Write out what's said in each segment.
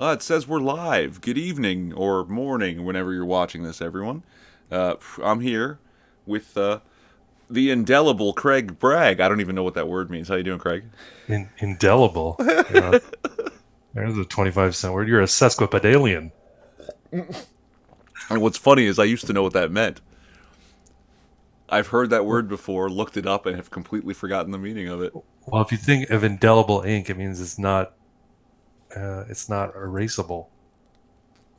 It says we're live. Good evening or morning, whenever you're watching this, everyone. I'm here with the indelible Craig Bragg. I don't even know what that word means. How you doing, Craig? Indelible. There's a 25-cent word. You're a sesquipedalian. And what's funny is I used to know what that meant. I've heard that word before, looked it up, and have completely forgotten the meaning of it. Well, if you think of indelible ink, it means it's not erasable.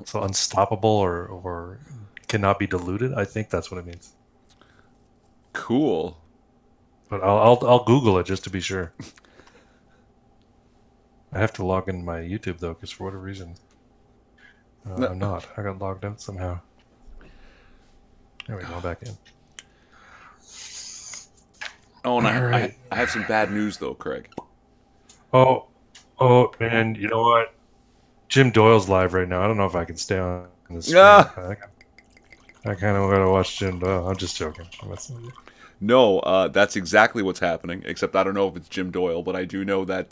So unstoppable or cannot be diluted. I think that's what it means. Cool. But I'll Google it just to be sure. I have to log in my YouTube though, because for whatever reason No- I'm not. I got logged out somehow. There we go. Back in. Oh, and All right. I have some bad news though, Craig. Oh, oh man. You know what? Jim Doyle's live right now. I don't know if I can stay on the screen. Ah, I kind of gotta watch Jim Doyle. I'm just joking. I'm messing with you. no, that's exactly what's happening. Except I don't know if it's Jim Doyle, but I do know that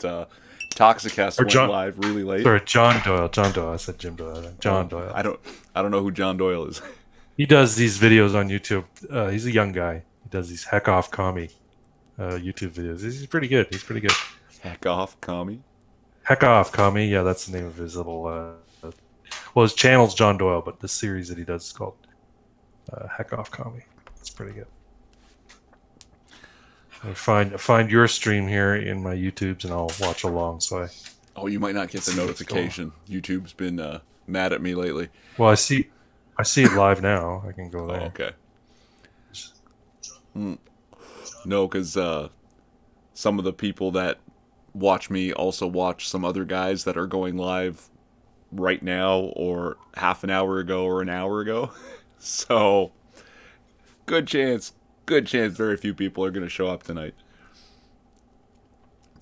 Toxicast Or went John. live really late. Sorry, John Doyle. John Doyle. I said Jim Doyle. John Oh, Doyle. I don't know who John Doyle is. He does these videos on YouTube. He's a young guy. He does these heck off commie YouTube videos. He's pretty good. He's pretty good. Heck off, commie. Heck off commie. Yeah, that's the name of his little. Well, his channel's John Doyle, but the series that he does is called Heck Off Commie. It's pretty good. I find your stream here in my YouTubes, and I'll watch along. So I Oh, you might not get the see what's going on. notification. YouTube's been mad at me lately. Well, I see it live now. I can go Oh, there. okay. Mm, no, because some of the people that watch me also watch some other guys that are going live right now or half an hour ago or an hour ago. So, good chance, good chance very few people are going to show up tonight.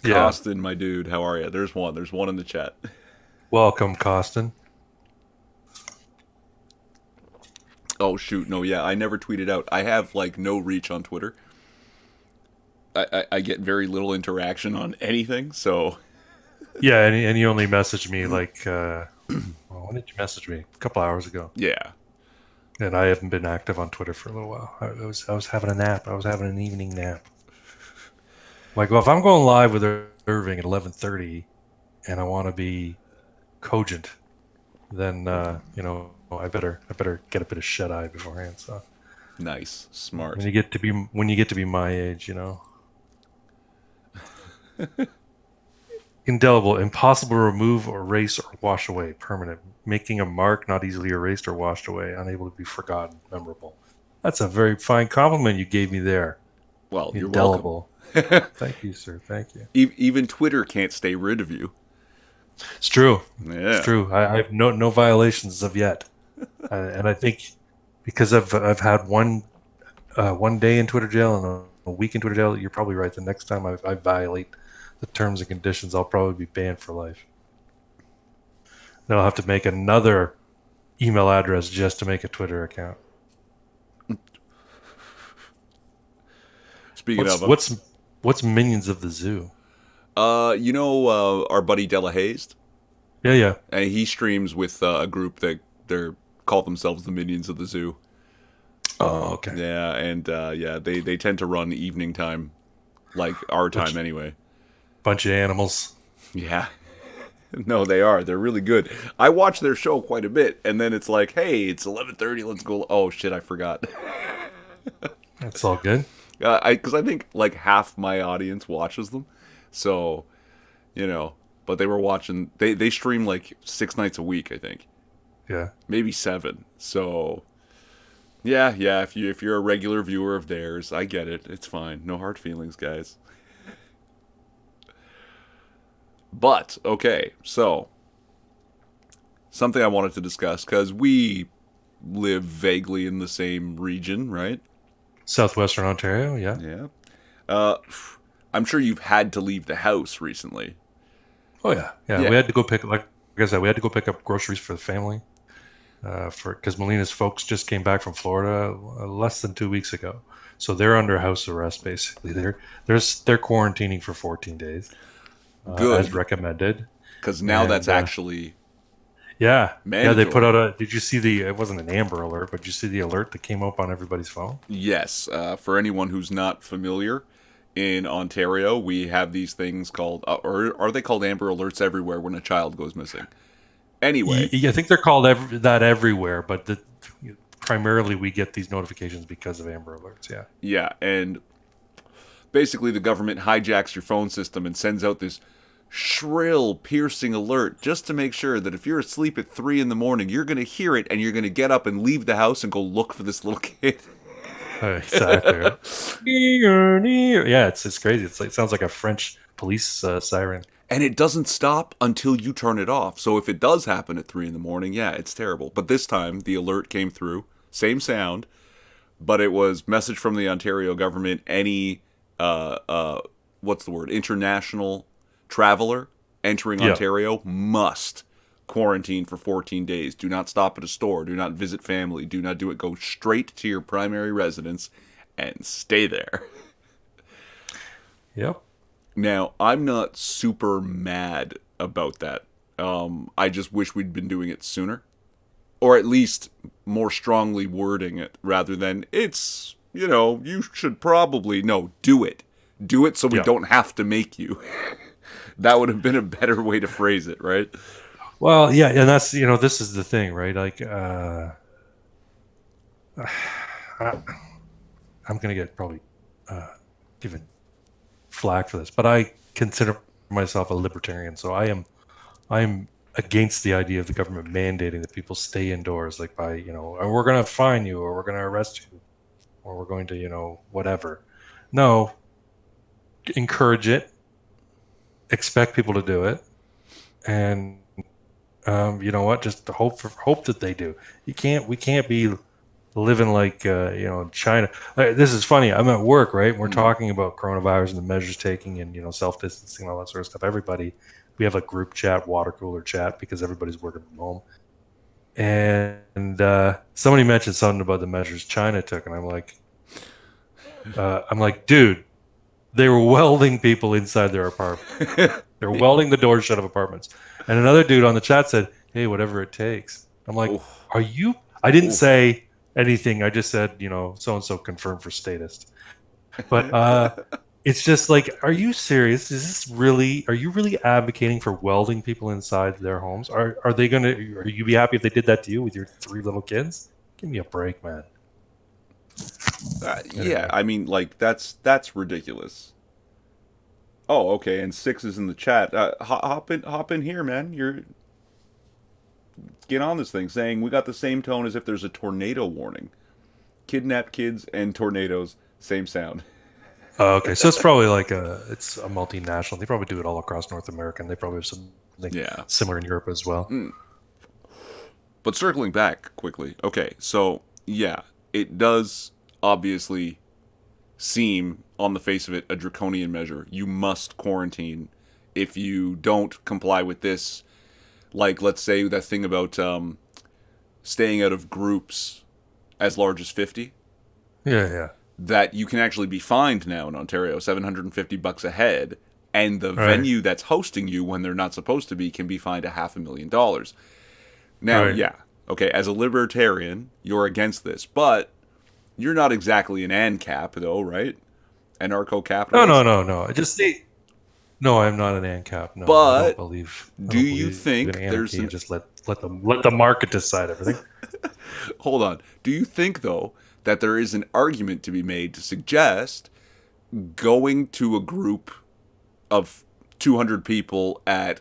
Yeah. Costin, my dude, how are you? There's one. There's one in the chat. Welcome, Costin. Oh shoot, no, yeah, I never tweeted out. I have like no reach on Twitter. I get very little interaction on anything, so Yeah, and you only messaged me like well, when did you message me? A couple hours ago. yeah. And I haven't been active on Twitter for a little while. I was having a nap. I was having an evening nap. Like, well, if I'm going live with Irving at 11:30 and I want to be cogent, then I better get a bit of shut eye beforehand. So Nice, when smart. you get to be my age, indelible, impossible to remove, erase, or wash away, permanent, making a mark not easily erased or washed away, unable to be forgotten, memorable. That's a very fine compliment you gave me there. Well, you're welcome. Indelible. Thank you, sir. Thank you. Even Twitter can't stay rid of you. It's true. It's Yeah. true. I have no violations of yet, and I think because I've had one day in Twitter jail and a week in Twitter jail, you're probably right. The next time I violate the terms and conditions, I'll probably be banned for life. Then I'll have to make another email address just to make a Twitter account. Speaking What's of what's what's Minions of the Zoo? you know our buddy Della Hazed, Yeah, yeah. and he streams with a group that they're call themselves the Minions of the Zoo. Oh, okay. Yeah, and yeah, they tend to run evening time, like our time Bunch anyway. bunch of animals. Yeah. No, they are. They're really good. I watch their show quite a bit, and then it's like, hey, it's 11:30. Let's go. Oh shit, I forgot. That's all good. Because I think like half my audience watches them, so you know. But they were watching. They stream like 6 nights a week, I think, Yeah. maybe seven. So yeah, yeah. If you're a regular viewer of theirs, I get it. It's fine. No hard feelings, guys. But okay, so something I wanted to discuss because we live vaguely in the same region, right? Southwestern Ontario. Yeah. Yeah. Uh, I'm sure you've had to leave the house recently. Oh yeah. Yeah. Yeah. We had to go pick like I said, we had to go pick up groceries for the family. For because Melina's folks just came back from Florida less than 2 weeks ago, so they're under house arrest. Basically, they're quarantining for 14 days, as Good, recommended, because now that's and actually Yeah, yeah. They put Mandatory. out a. Did you see the? It wasn't an Amber Alert, but did you see the alert that came up on everybody's phone? Yes, for anyone who's not familiar, in Ontario, we have these things called, or are they called Amber Alerts everywhere when a child goes missing? Anyway, I think they're called that everywhere, but primarily we get these notifications because of Amber Alerts. Yeah. yeah, and basically the government hijacks your phone system and sends out this shrill, piercing alert just to make sure that if you're asleep at 3 in the morning, you're going to hear it and you're going to get up and leave the house and go look for this little kid. Exactly. Yeah, it's crazy. It sounds like a French police siren. And it doesn't stop until you turn it off. So if it does happen at 3 in the morning, yeah, it's terrible. But this time, the alert came through. Same sound, but it was message from the Ontario government. Any, what's the word? International traveler entering Yeah. Ontario must quarantine for 14 days. Do not stop at a store. Do not visit family. Do not do it. Go straight to your primary residence and stay there. Yep. Now, I'm not super mad about that. I just wish we'd been doing it sooner. Or at least more strongly wording it rather than it's, you should probably. No, do it. Do it so we Yeah. don't have to make you. That would have been a better way to phrase it, right? Well, yeah, and that's this is the thing, right? Like, I, I'm gonna get probably given flack for this, but I consider myself a libertarian, so I'm against the idea of the government mandating that people stay indoors, like by or we're gonna fine you, or we're gonna arrest you, or we're going to whatever. No, encourage it, expect people to do it, and you know what? Just hope that they do. We can't be living like China. This is funny. I'm at work, right? We're talking about coronavirus and the measures taking, and self distancing, all that sort of stuff. Everybody, we have a group chat, water cooler chat, because everybody's working from home. And somebody mentioned something about the measures China took, and I'm like, dude, they were welding people inside their apartment. They're welding the doors shut of apartments. And another dude on the chat said, hey, whatever it takes. I'm like, Oof. are you? I didn't Oof. say anything. I just said, so and so confirmed for statist. But it's just like, are you serious? Are you really advocating for welding people inside their homes? Are you be happy if they did that to you with your 3 little kids? Give me a break, man. Yeah, I mean, like that's ridiculous. Oh, okay, and Six is in the chat. Hop in here, man. Get on this thing, saying we got the same tone as if there's a tornado warning. Kidnap kids and tornadoes, same sound. Okay, so it's probably it's a multinational. They probably do it all across North America, and they probably have something Yeah. similar in Europe as well. But circling back quickly, okay, so yeah, it does obviously seem, on the face of it, a draconian measure. You must quarantine. If you don't comply with this, like let's say that thing about staying out of groups as large as 50, Yeah. that you can actually be fined now in Ontario, $750 a head, and the Right. venue that's hosting you when they're not supposed to be can be fined $500,000. Now, Right. yeah, okay, as a libertarian, you're against this, but you're not exactly an ANCAP, though, right? Anarcho-capitalist. No. No, I'm not an ANCAP. No, I But don't believe. do you think in there's anarchy. an... Just let the market decide everything. Hold on. Do you think, though, that there is an argument to be made to suggest going to a group of 200 people at,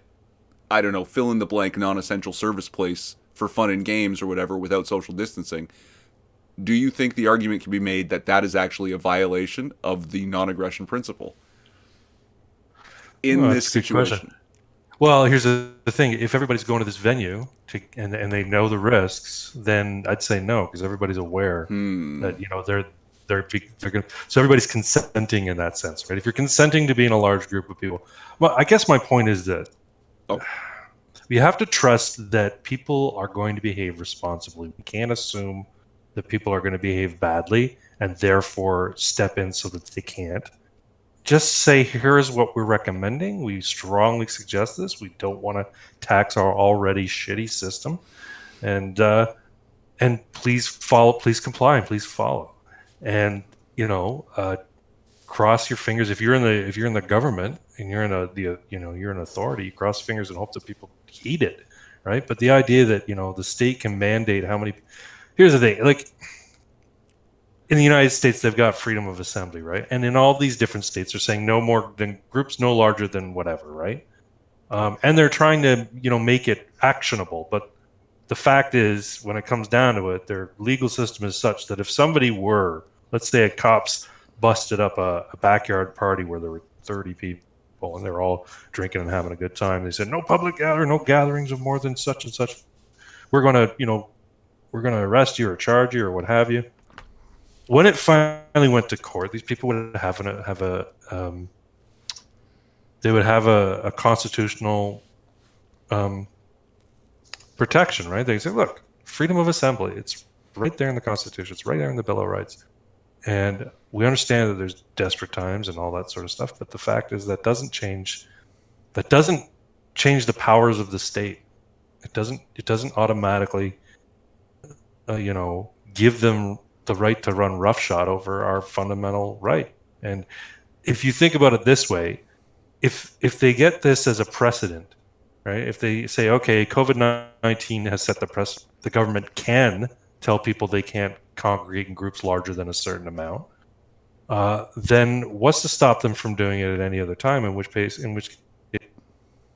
I don't know, fill in the blank non-essential service place for fun and games or whatever without social distancing? Do you think the argument can be made that that is actually a violation of the non-aggression principle in this That's a good question. situation? Well, here's the thing: if everybody's going to this venue and they know the risks, then I'd say no, because everybody's aware that they're going. So everybody's consenting in that sense, right? If you're consenting to be in a large group of people, well, I guess my point is that we have to trust that people are going to behave responsibly. We can't assume that people are going to behave badly and therefore step in so that they can't. just say, here's what we're recommending. We strongly suggest this. We don't want to tax our already shitty system, and please follow, please comply, and please follow. And cross your fingers if you're in the government and you're in you're an authority. You cross fingers and hope that people heed it, right? But the idea that the state can mandate how many. Here's the thing, like in the United States, they've got freedom of assembly, right? And in all these different states, they're saying no more than groups no larger than whatever, right? And they're trying to make it actionable. But the fact is, when it comes down to it, their legal system is such that if somebody were, let's say, a cops busted up a backyard party where there were 30 people and they're all drinking and having a good time, they said no public gathering, no gatherings of more than such and such. We're gonna arrest you or charge you or what have you. When it finally went to court, these people would have a constitutional protection, right? They say, look, freedom of assembly, it's right there in the Constitution, it's right there in the Bill of Rights. And we understand that there's desperate times and all that sort of stuff, but the fact is that doesn't change the powers of the state. It doesn't automatically give them the right to run roughshod over our fundamental right. And if you think about it this way, if they get this as a precedent, right? If they say, okay, COVID-19 has set the government can tell people they can't congregate in groups larger than a certain amount, then what's to stop them from doing it at any other time? In which case,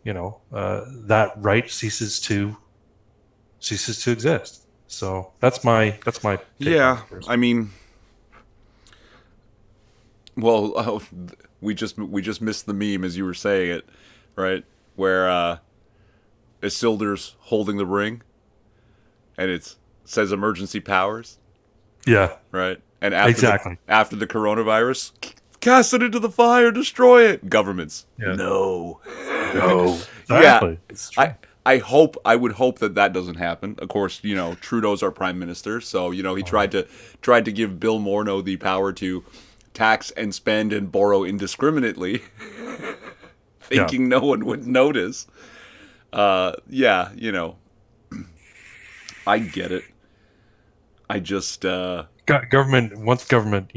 that right ceases to exist. So that's my Yeah, I mean, well, we just missed the meme as you were saying it, right? Where Isildur's holding the ring, and it says emergency powers. Yeah. Right. And after the coronavirus, cast it into the fire, destroy it. Governments. Yeah. No. Exactly. Yeah. I would hope that doesn't happen. Of course, Trudeau's our prime minister, so he tried to give Bill Morneau the power to tax and spend and borrow indiscriminately, thinking no one would notice. I get it. I just once government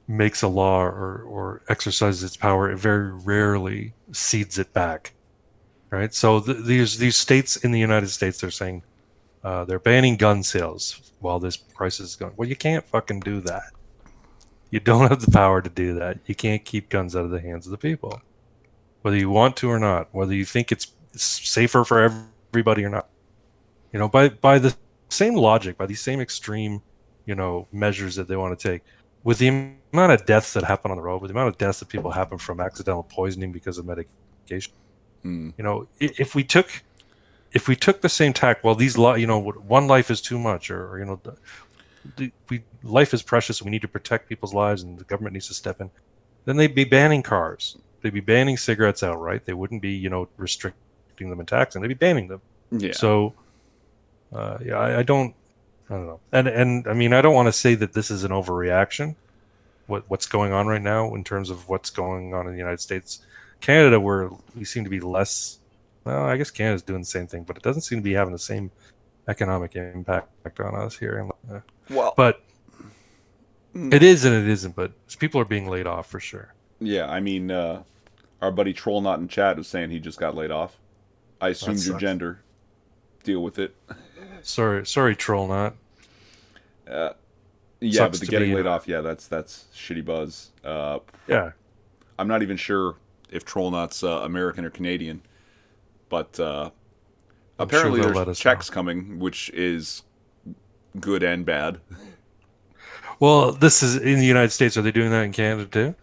makes a law or exercises its power, it very rarely cedes it back, right? So these states in the United States, they're saying they're banning gun sales while this crisis is going. Well, you can't fucking do that. You don't have the power to do that. You can't keep guns out of the hands of the people, whether you want to or not, whether you think it's safer for everybody or not. By the same logic, by these same extreme, measures that they want to take, with the amount of deaths that happen on the road, with the amount of deaths that people happen from accidental poisoning because of medication, if we took the same tack, well, one life is too much, or life is precious, we need to protect people's lives, and the government needs to step in, then they'd be banning cars, they'd be banning cigarettes outright, they wouldn't be restricting them and taxing, they'd be banning them. Yeah. So I don't know. And I mean, I don't want to say that this is an overreaction, what's going on right now in terms of what's going on in the United States. Canada, where we seem to be less, well, I guess Canada's doing the same thing, but it doesn't seem to be having the same economic impact on us here. But it is and it isn't, but people are being laid off for sure. Yeah, I mean, our buddy Trollnot in chat was saying he just got laid off. I assumed your gender. Deal with it. Sorry, Trollnot. Yeah, but the getting laid off, that's shitty buzz. Yeah. I'm not even sure if Trollnot's American or Canadian, but apparently there's checks coming, which is good and bad. Well, this is in the United States. Are they doing that in Canada too?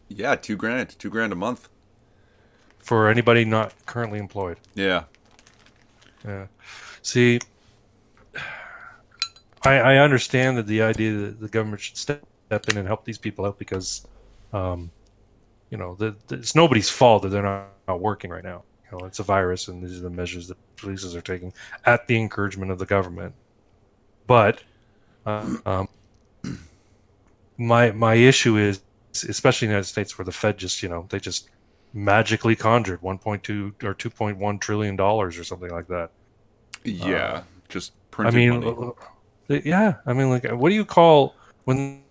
Yeah, $2,000 a month for anybody not currently employed. Yeah. Yeah. See, I understand that the idea that the government should step in and help these people out because, it's nobody's fault that they're not working right now. It's a virus, and these are the measures that police are taking at the encouragement of the government. But my issue is, especially in the United States, where the Fed just they just magically conjured 1.2 or 2.1 trillion dollars or something like that. Uh, Yeah, just I printed mean, money. yeah, I mean, like, what do you call when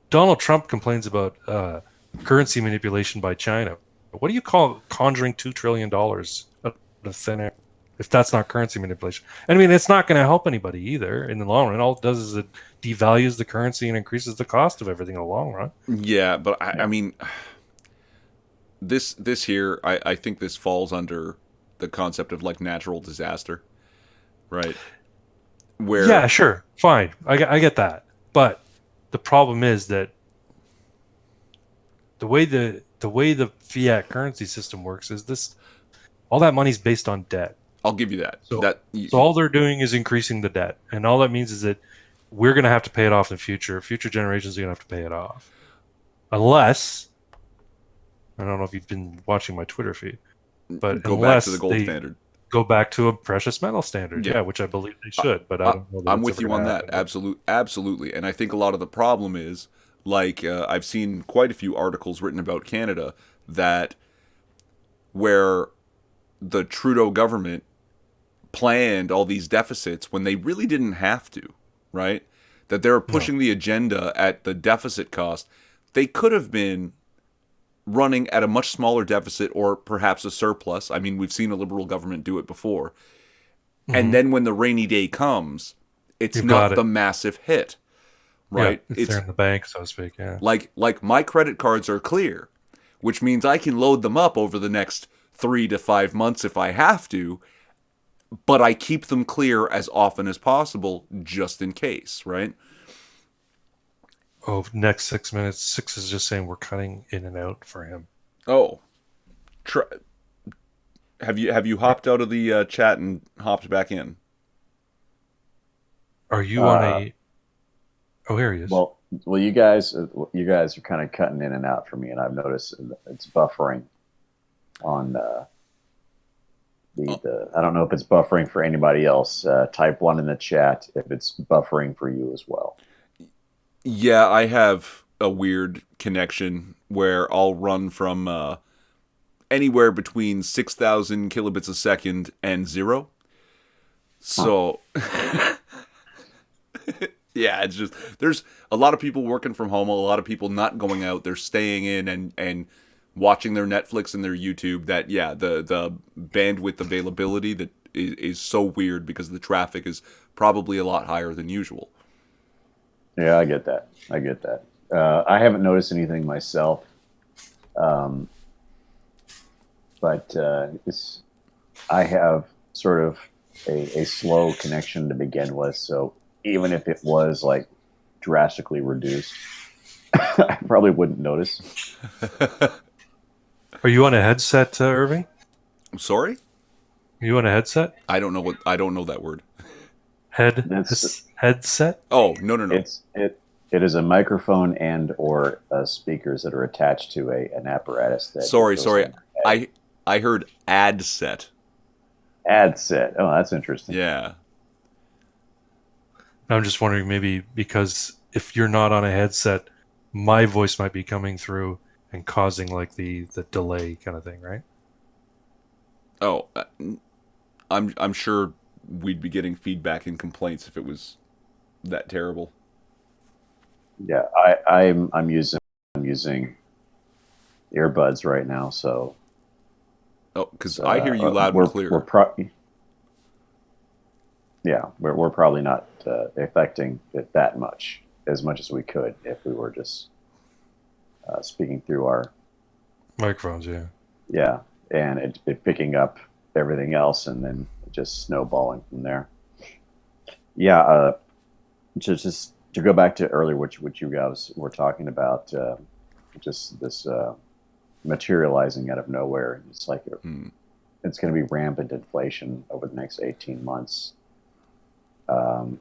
Donald Trump complains about currency manipulation by China? What do you call conjuring $2 trillion out of thin air? If that's not currency manipulation, and I mean, it's not going to help anybody either in the long run. All it does is it devalues the currency and increases the cost of everything in the long run. Yeah, but I Yeah. mean, this here, I think this falls under the concept of like natural disaster, right? Where Yeah, sure, fine, I get that, but the problem is that the way the fiat currency system works is this: all that money's based on debt. I'll give you that. So That so all they're doing is increasing the debt, and all that means is that we're going to have to pay it off in the future. Future generations are going to have to pay it off, unless I don't know if you've been watching my Twitter feed, but go back to the unless gold they standard. go back to a precious metal standard, Yeah, yeah, which I believe they I, should, but I I, don't know that I'm it's with ever you going on to that. happen. But Absolutely. And I think a lot of the problem is like I've seen quite a few articles written about Canada that where the Trudeau government planned all these deficits when they really didn't have to, right? That they were no, pushing the agenda at the deficit cost. They could have been running at a much smaller deficit or perhaps a surplus. I mean, we've seen a liberal government do it before. And hmm then when the rainy day comes, it's you've got not the it. massive hit, Yeah, right? it's there It's in the bank, so to speak. Yeah. like my credit cards are clear, which means I can load them up over the next 3 to 5 months if I have to, but I keep them clear as often as possible just in case, right? Oh, next 6 minutes. Six is just saying we're cutting in and out for him. Oh, try, have you hopped out of the chat and hopped back in? Are you on Uh, a? Oh, here he is. well, you guys are kind of cutting in and out for me, and I've noticed it's buffering on Oh, the. I don't know if it's buffering for anybody else. Type one in the chat if it's buffering for you as well. yeah, I have a weird connection where I'll run from anywhere between 6,000 kilobits a second and zero. Huh. So yeah, it's just there's a lot of people working from home, a lot of people not going out. They're staying in and watching their Netflix and their YouTube. That yeah, the bandwidth availability that is so weird because the traffic is probably a lot higher than usual. Yeah, I get that. I get that. I haven't noticed anything myself, um, but I have sort of a slow connection to begin with. So even if it was like drastically reduced, I probably wouldn't notice. Are you on a headset, Irving? I'm sorry, Are you on a headset? I don't know that word. That's Headset? Oh no no no. it is a microphone and or speakers that are attached to a an apparatus that goes Sorry. on your head. I I heard ad set. Ad set. Oh, that's interesting. Yeah. I'm just wondering, maybe because if you're not on a headset, my voice might be coming through and causing like the delay kind of thing, right? Oh, I'm sure we'd be getting feedback and complaints if it was that terrible. Yeah, I'm using earbuds right now, so Oh, because I hear you loud and we're clear. yeah, we're probably not affecting it that much as we could if we were just speaking through our Microphones, yeah. yeah, and it picking up everything else and then just snowballing from there. Yeah, just to go back to earlier, which you guys were talking about, just this materializing out of nowhere. It's like Hmm. it's going to be rampant inflation over the next 18 months. Um,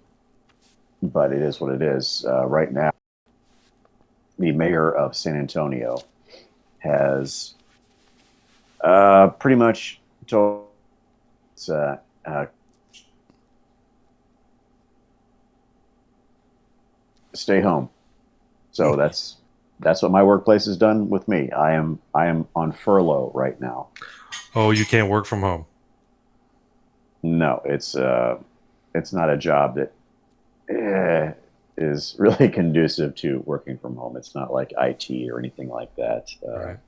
but it is what it is. Right now, the mayor of San Antonio has pretty much told us, stay home. So that's what my workplace has done with me. I am on furlough right now. Oh, you can't work from home. No, it's not a job that is really conducive to working from home. It's not like IT or anything like that. Right.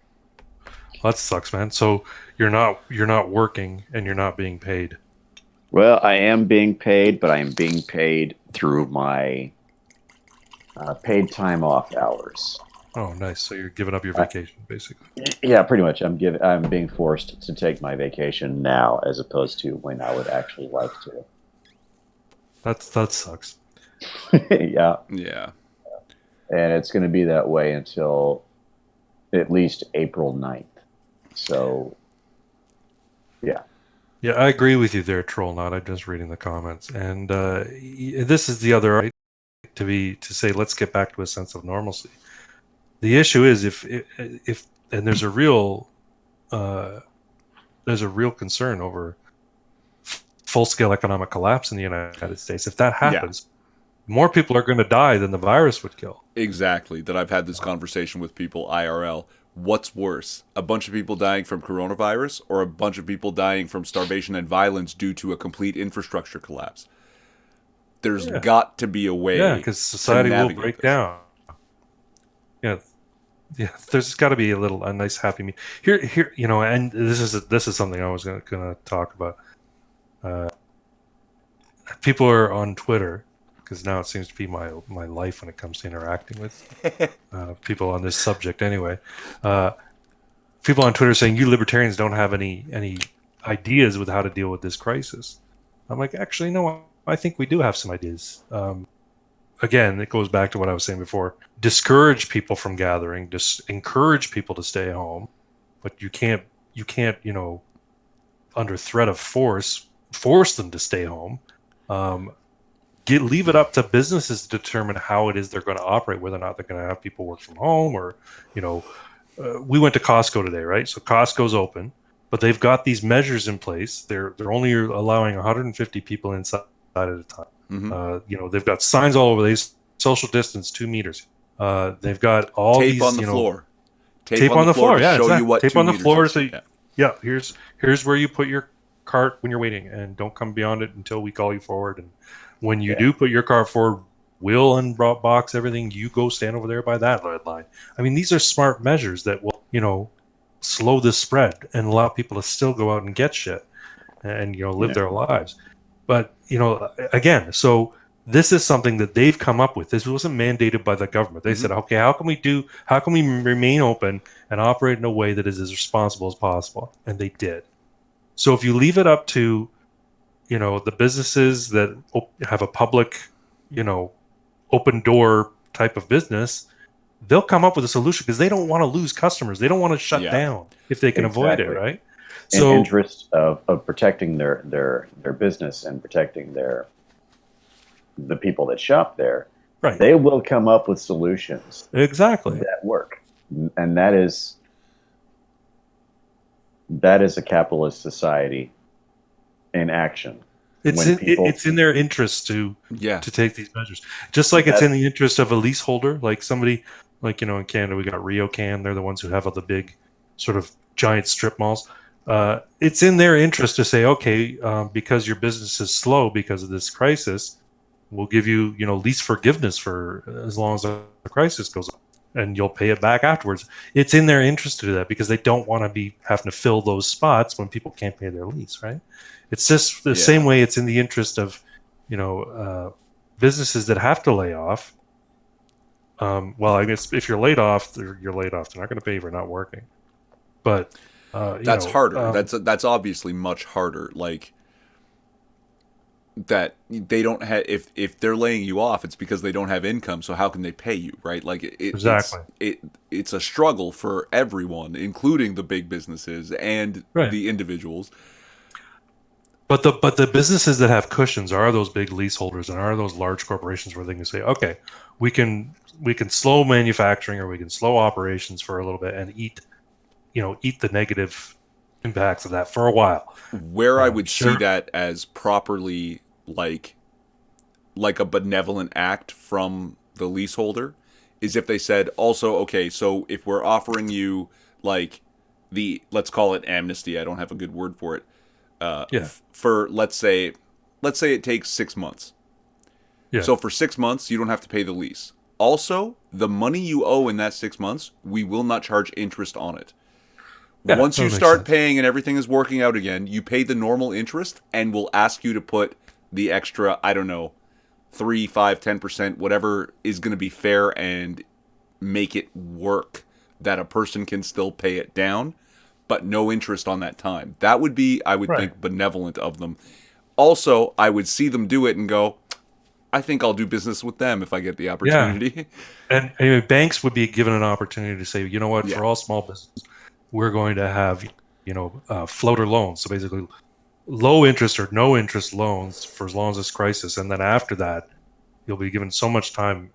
Well, that sucks, man. So you're not working and you're not being paid. Well, I am being paid, but I am being paid through my paid time off hours. Oh, nice. So you're giving up your vacation, basically. Yeah, pretty much. I'm being forced to take my vacation now, as opposed to when I would actually like to. That sucks. Yeah, Yeah. and it's going to be that way until at least April 9th. So, yeah. Yeah, I agree with you there, Troll. Not. I'm just reading the comments, and this is the other right to say let's get back to a sense of normalcy. The issue is if and there's a real concern over full scale economic collapse in the United States. If that happens, more people are going to die than the virus would kill. Exactly. That I've had this conversation with people IRL. What's worse, a bunch of people dying from coronavirus or a bunch of people dying from starvation and violence due to a complete infrastructure collapse? There's got to be a way. Yeah, because society will navigate break this. down. Yeah, yeah. There's got to be a nice happy medium. Here, and this is something I was gonna talk about. People are on Twitter because now it seems to be my life when it comes to interacting with people on this subject. Anyway, people on Twitter saying you libertarians don't have any ideas with how to deal with this crisis. I'm like, actually, no. I think we do have some ideas. Again, it goes back to what I was saying before. Discourage people from gathering. Just encourage people to stay home, but you can't, under threat of force them to stay home. Leave it up to businesses to determine how it is they're going to operate, whether or not they're going to have people work from home or, we went to Costco today, right? So Costco's open, but they've got these measures in place. They're only allowing 150 people inside at a time. Mm-hmm. They've got signs all over. These social distance 2 meters. They've got all tape these on the floor. Tape on the floor. To Yeah, show exactly. you what tape 2 on the meters floor. is. So here's where you put your cart when you're waiting, and don't come beyond it until we call you forward. And when you do put your cart forward, we'll unbox everything. You go stand over there by that red line. I mean, these are smart measures that will slow the spread and allow people to still go out and get shit and live their lives. But again, so this is something that they've come up with. This wasn't mandated by the government. They said, okay, how can we remain open and operate in a way that is as responsible as possible? And they did. So if you leave it up to the businesses that have a public open door type of business, they'll come up with a solution because they don't want to lose customers. They don't want to shut down if they can avoid it, right? In interest of protecting their business and protecting the people that shop there, right? They will come up with solutions exactly that work, and that is a capitalist society in action. It's in their interest to take these measures, just like it's in the interest of a leaseholder, like somebody like in Canada we got RioCan. They're the ones who have all the big sort of giant strip malls. It's in their interest to say, okay, because your business is slow because of this crisis, we'll give you lease forgiveness for as long as the crisis goes on, and you'll pay it back afterwards. It's in their interest to do that because they don't want to be having to fill those spots when people can't pay their lease, right? It's just the same way it's in the interest of, businesses that have to lay off. Well, I guess if you're laid off, you're laid off. They're not going to pay you for not working. But that's harder. That's obviously much harder. Like that they don't have. If they're laying you off, it's because they don't have income. So how can they pay you, right? Like exactly. It's a struggle for everyone, including the big businesses and the individuals. But the businesses that have cushions are those big leaseholders and are those large corporations where they can say, okay, we can slow manufacturing or we can slow operations for a little bit and eat the negative impacts of that for a while. Where I would see that as properly like a benevolent act from the leaseholder is if they said also, okay, so if we're offering you like let's call it amnesty. I don't have a good word for it. Yeah. For let's say it takes 6 months. Yeah. So for 6 months, you don't have to pay the lease. Also, the money you owe in that 6 months, we will not charge interest on it. Yeah, Once that you makes start sense. paying and everything is working out again, you pay the normal interest and we'll ask you to put the extra, I don't know, 3, 5, 10%, whatever is going to be fair and make it work that a person can still pay it down, but no interest on that time. That would be, I would Right. think, benevolent of them. Also, I would see them do it and go, I think I'll do business with them if I get the Yeah. opportunity. And anyway, banks would be given an opportunity to say, you know what, Yeah. for all small businesses, we're going to have, floater loans. So basically, low interest or no interest loans for as long as this crisis, and then after that, you'll be given so much time,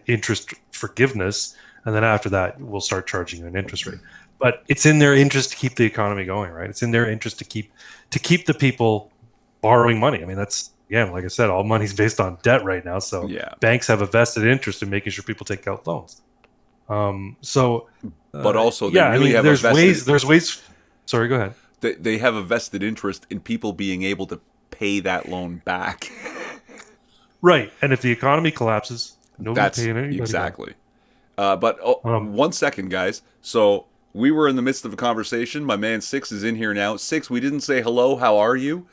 interest forgiveness, and then after that, we'll start charging you an interest rate. But it's in their interest to keep the economy going, right? It's in their interest to keep the people borrowing money. I mean, that's again, like I said, all money's based on debt right now. So Yeah. banks have a vested interest in making sure people take out loans. So, But also, they yeah, I really mean, have a there's vested ways. Sorry, go ahead. they have a vested interest in people being able to pay that loan back. Right, and if the economy collapses, nobody's That's paying anybody back. exactly. But Um, 1 second, guys. So we were in the midst of a conversation. My man Six is in here now. Six, we didn't say hello. How are you?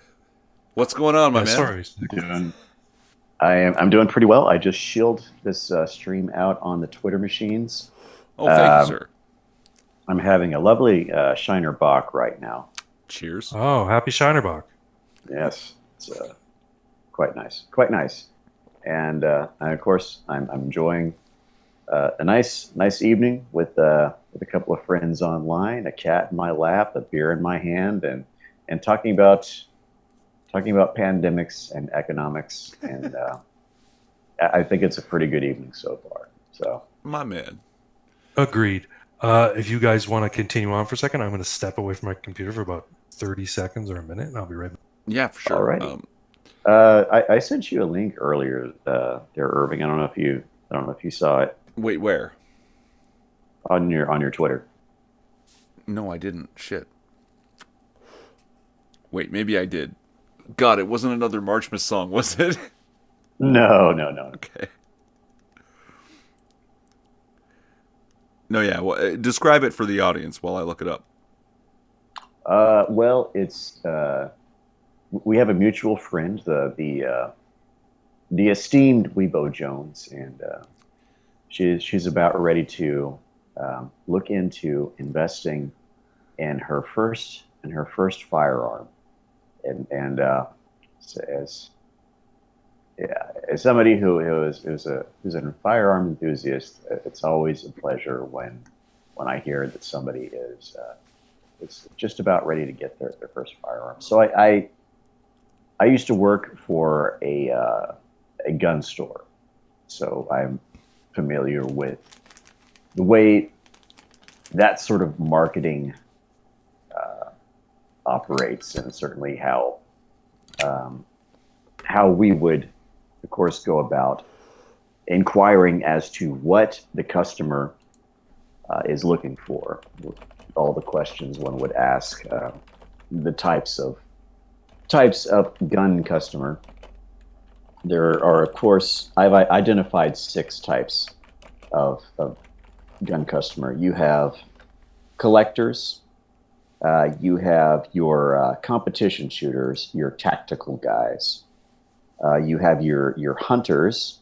What's going on, my yeah, man? sorry. Doing, I'm doing pretty well. I just shielded this stream out on the Twitter machines. Oh, thank you, Um, sir. I'm having a lovely Shiner Bock right now. Cheers. Oh, happy Shinerbach. Yes, it's quite nice, quite nice. And of course, I'm enjoying a nice evening with a couple of friends online, a cat in my lap, a beer in my hand, and talking about pandemics and economics. And I think it's a pretty good evening so far. So My man. Agreed. If you guys want to continue on for a second, I'm going to step away from my computer for about 30 seconds or a minute, and I'll be right back. Yeah, for sure. alrighty. I sent you a link earlier, there, Irving. I don't know if you saw it Wait, where? on your Twitter. No, I didn't. Shit. Wait, maybe I did. God, it wasn't another Marchmas song, was it? No. Okay. No, yeah. Well, describe it for the audience while I look it up. Well, it's we have a mutual friend, the esteemed Weibo Jones, and she's about ready to look into investing in her first firearm, and so as somebody who's a firearm enthusiast, it's always a pleasure when I hear that somebody is just about ready to get their first firearm. So I used to work for a gun store, so I'm familiar with the way that sort of marketing operates, and certainly how we would, of course, go about inquiring as to what the customer is looking for. All the questions one would ask, the types of gun customer. There are, of course, I've identified 6 types of gun customer. You have collectors, you have your competition shooters, your tactical guys, you have your hunters,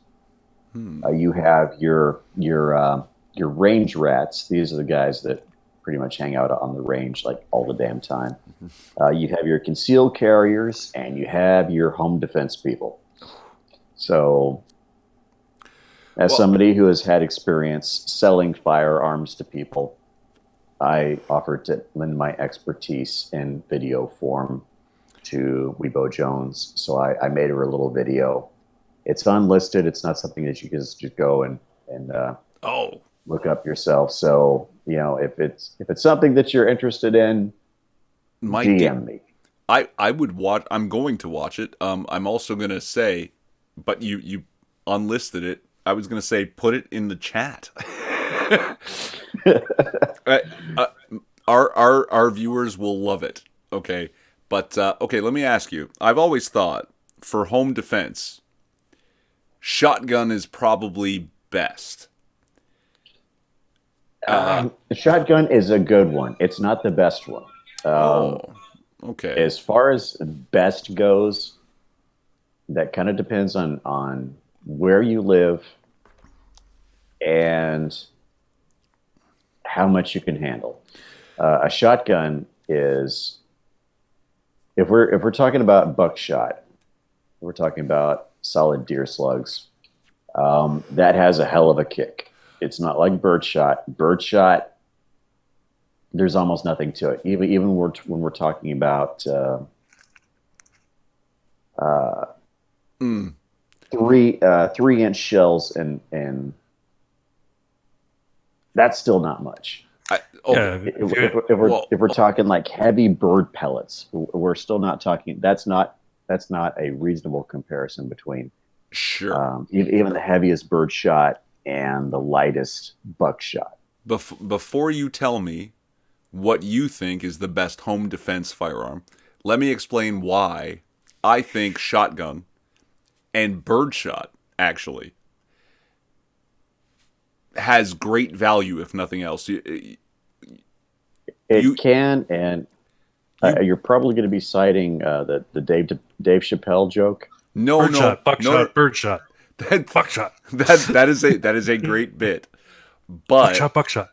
you have your range rats. These are the guys that pretty much hang out on the range like all the damn time. You have your concealed carriers, and you have your home defense people. So, as Well- somebody who has had experience selling firearms to people, I offered to lend my expertise in video form to Weibo Jones. So I made her a little video. It's unlisted. It's not something that you can just go and Oh, look up yourself. So if it's something that you're interested in, my DM me. I would watch. I'm going to watch it. I'm also gonna say, but you unlisted it. I was gonna say put it in the chat. Uh, uh, our viewers will love it. Okay, but okay, let me ask you. I've always thought for home defense, shotgun is probably best. The shotgun is a good one. It's not the best one. Oh, okay. As far as best goes, that kind of depends on where you live and how much you can handle. A shotgun is, if we're talking about buckshot, we're talking about solid deer slugs. That has a hell of a kick. It's not like birdshot. Birdshot, there's almost nothing to it. Even when we're talking about Mm. 3-inch shells, and that's still not much. Okay. If we're talking like heavy bird pellets, we're still not talking. That's not a reasonable comparison between Sure. even the heaviest bird shot and the lightest buckshot. Before you tell me what you think is the best home defense firearm, let me explain why I think shotgun and birdshot actually has great value, if nothing else. It You- can, and you're probably going to be citing the Dave Chappelle joke. No, Birdshot, no, buckshot, no. birdshot, That, buckshot, that is a great bit, but buckshot, buckshot.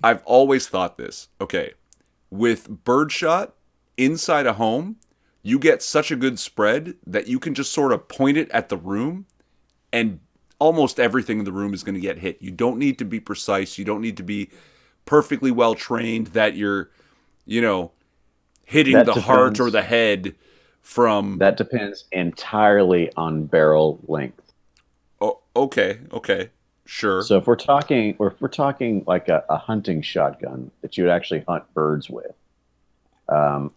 I've always thought this. Okay, with birdshot inside a home, you get such a good spread that you can just sort of point it at the room, and almost everything in the room is going to get hit. You don't need to be precise. You don't need to be perfectly well trained that you're, hitting That the heart depends. or the head from. That depends entirely on barrel length. Oh, okay, sure. So if we're talking like a hunting shotgun that you would actually hunt birds with,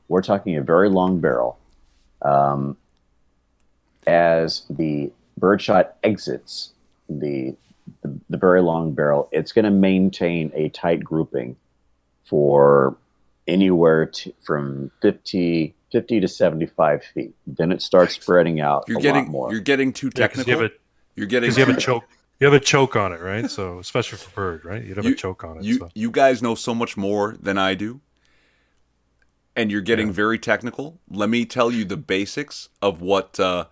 we're talking a very long barrel. As the birdshot exits the very long barrel, it's going to maintain a tight grouping for anywhere from 50 to 75 feet. Then it starts spreading out You're a getting lot more. you're getting too Yeah, because technical. You're getting you have a choke. You have a choke on it, right? So especially for bird, right? You'd have a choke on it. You So you guys know so much more than I do, and you're getting Yeah. very technical. Let me tell you the basics of what a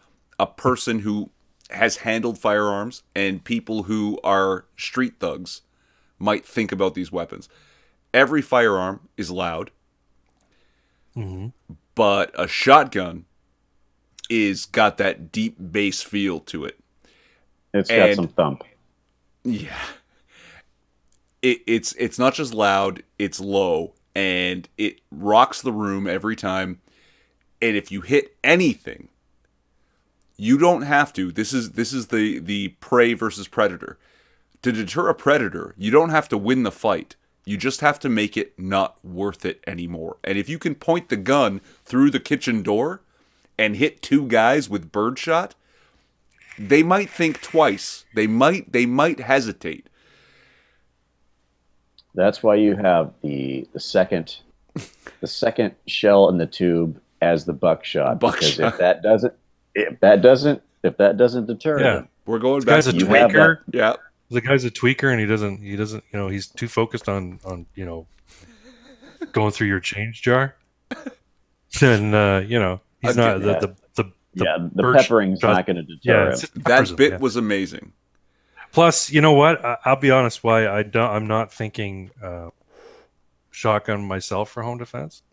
person who has handled firearms and people who are street thugs might think about these weapons. Every firearm is loud, Mhm. but a shotgun is got that deep bass feel to it. It's got and- some thump. Yeah. It's not just loud, it's low, and it rocks the room every time. And if you hit anything, you don't have to. This is the prey versus predator. To deter a predator, you don't have to win the fight. You just have to make it not worth it anymore. And if you can point the gun through the kitchen door and hit two guys with birdshot, they might think twice. They might hesitate. That's why you have the second shell in the tube as the buckshot. Because Buckshot. if that doesn't deter Yeah. them, We're going This back guy's a to you have tweaker. yeah. The guy's a tweaker, and he doesn't. He's too focused on going through your change jar. And he's Okay, not yeah. the the bird peppering's shot- not going to deter yeah. him. It's just peppers That him, bit yeah. was amazing. Plus, you know what? I'll be honest. Why I'm not thinking shotgun myself for home defense.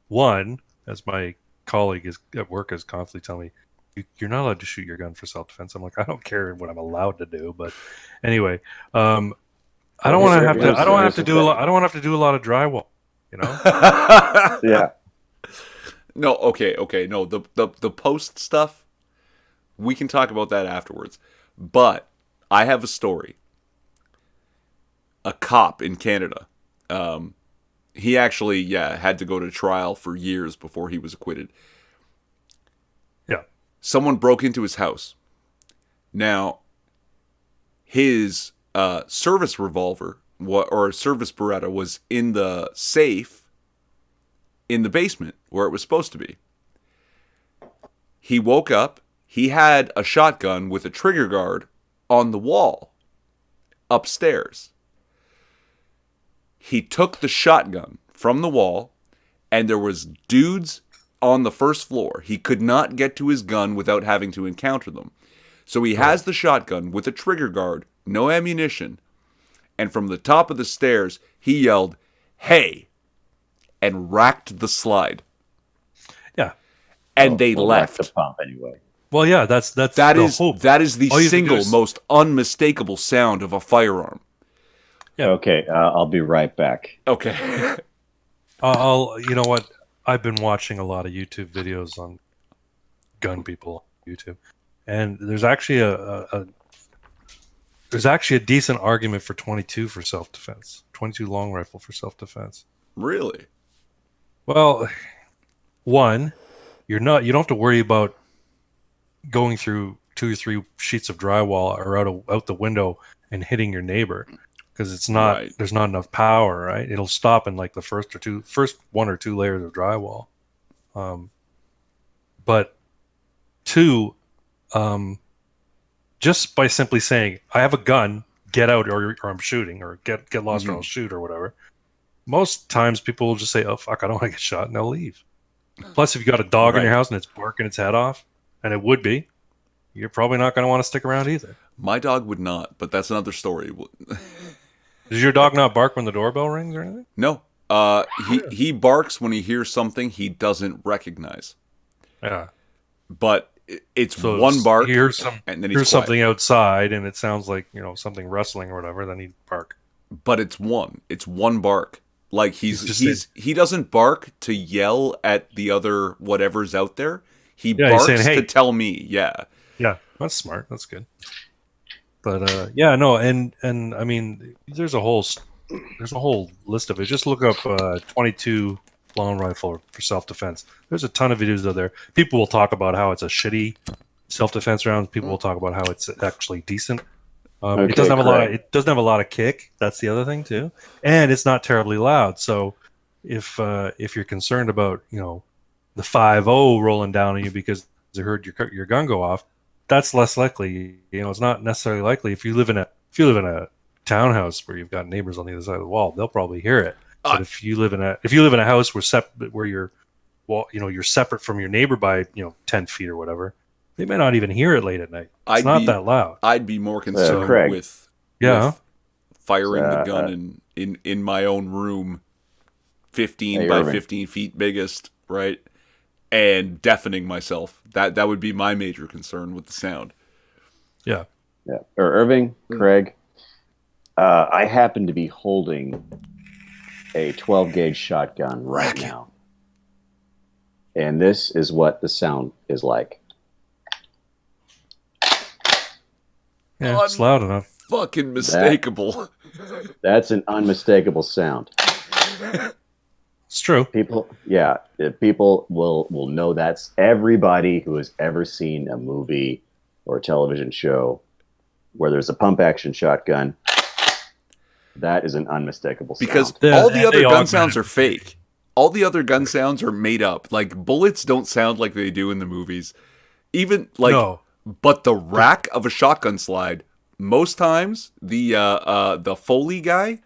One, as my colleague is at work is constantly telling me, you're not allowed to shoot your gun for self defense. I'm like, I don't care what I'm allowed to do, but anyway, I don't want to have to. I don't have to do a lot. I don't want to have to do a lot of drywall. Yeah. No, okay. No, the post stuff, we can talk about that afterwards. But I have a story. A cop in Canada. He actually, had to go to trial for years before he was acquitted. Yeah. Someone broke into his house. Now, his service revolver or service Beretta was in the safe in the basement where it was supposed to be. He woke up. He had a shotgun with a trigger guard on the wall upstairs. He took the shotgun from the wall, and there was dudes on the first floor. He could not get to his gun without having to encounter them. So he has the shotgun with a trigger guard, no ammunition, and from the top of the stairs, he yelled, "Hey!" and racked the slide. Yeah. And they Well, left. that's the pump anyway. Well, yeah, that's That the is hope. that is the All you have to do single is- most unmistakable sound of a firearm. Yeah. Okay, I'll be right back. Okay. You know what? I've been watching a lot of YouTube videos on gun people YouTube, and there's actually a decent argument for 22 for self-defense, 22 long rifle for self-defense. Really? Well, one, you don't have to worry about going through 2 or 3 sheets of drywall or out the window and hitting your neighbor, because it's not Right. there's not enough power, right? It'll stop in like the first 1 or 2 layers of drywall. But 2, just by simply saying, "I have a gun, get out, or I'm shooting, or get lost, or I'll shoot," or whatever. Most times people will just say, "Oh fuck, I don't want to get shot," and they'll leave. Plus, if you got a dog in your Right. house and it's barking its head off, and it would be, you're probably not going to want to stick around either. My dog would not, but that's another story. Does your dog not bark when the doorbell rings or anything? No. He barks when he hears something he doesn't recognize. Yeah. But it's So one bark, he hears and then he's hears quiet. something outside, and it sounds like something rustling or whatever. Then he'd bark. But it's one bark. Like He's just he doesn't bark to yell at the other whatever's out there. He Yeah, he's barks saying, "Hey." to tell me, yeah. Yeah, that's smart. That's good. But yeah, no, and I mean, there's a whole list of it. Just look up 22 long rifle for self-defense. There's a ton of videos out there. People will talk about how it's a shitty self-defense round. People will talk about how it's actually decent. Okay, it doesn't have correct. it doesn't have a lot of kick. That's the other thing too, and it's not terribly loud. So if you're concerned about the 5.0 rolling down on you because you heard your gun go off, that's less likely. It's not necessarily likely. If you live in a townhouse where you've got neighbors on the other side of the wall, they'll probably hear it. But if you live in a house where you're separate from your neighbor by 10 feet or whatever, they may not even hear it late at night. It's not that loud. I'd be more concerned Craig. with Yeah. firing the gun in my own room, 15 Hey, by Irving. 15 feet biggest, right? And deafening myself. That would be my major concern with the sound. Yeah. Yeah. Or Irving, Craig, I happen to be holding a 12 gauge shotgun right Rack it. now. And this is what the sound is like. Yeah, it's loud enough. Fucking mistakable. That's an unmistakable sound. It's true. People will know that's everybody who has ever seen a movie or a television show where there's a pump action shotgun. That is an unmistakable sound. Because Yeah, all the they other gun augment sounds it. are fake. All the other gun sounds are made up. Like bullets don't sound like they do in the movies. Even like No. but the rack of a shotgun slide, most times the Foley guy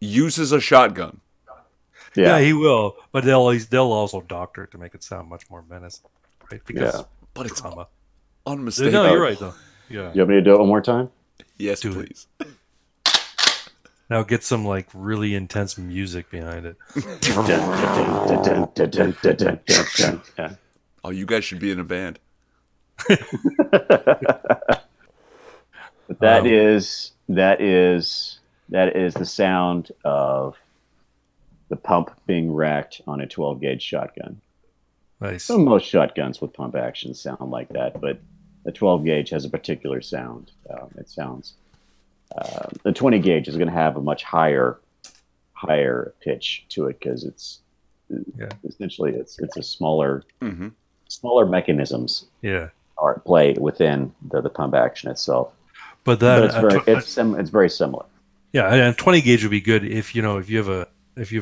uses a shotgun. Yeah, he will, but they'll also doctor it to make it sound much more menacing, right? Because Yeah. But it's comma. unmistakable. No, you're right though. Yeah. You want me to do it one more time? Yes, Do it. please. Now get some like really intense music behind it. Yeah. Oh, you guys should be in a band. But that is the sound of the pump being racked on a 12 gauge shotgun. Nice. So most shotguns with pump action sound like that, but the 12 gauge has a particular sound. It sounds. The 20 gauge is going to have a much higher pitch to it because it's essentially it's a smaller mechanisms Yeah. are at play within the pump action itself. But then But it's very similar. yeah, and 20 gauge would be good if you have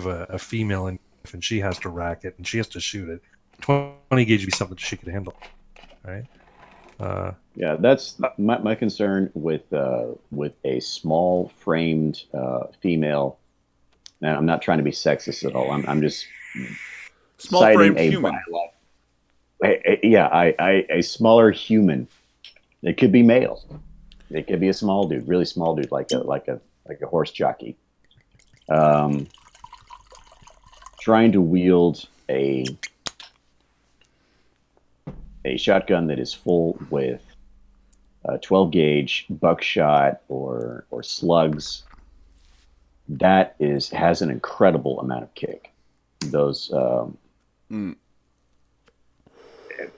a female and she has to rack it and she has to shoot it. 20 gauge would be something she could handle, right? Yeah, that's my concern with a small framed female. Now, I'm not trying to be sexist at all. I'm just Small citing framed a human. a smaller human. It could be male. It could be a small dude, really small dude, like a horse jockey. Trying to wield a shotgun that is full with 12 gauge buckshot or slugs. That has an incredible amount of kick. Those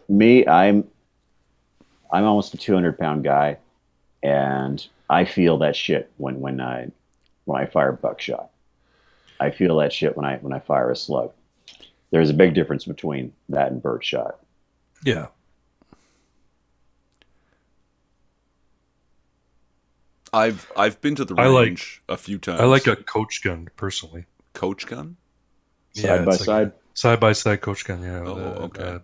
me, I'm almost a 200-pound guy, and I feel that shit when I fire buckshot. I feel that shit when I fire a slug. There's a big difference between that and birdshot. Yeah. I've been to the I like- range a few times. I like a coach gun personally. coach gun. Side by side? Side by side coach gun. Yeah. Oh, okay.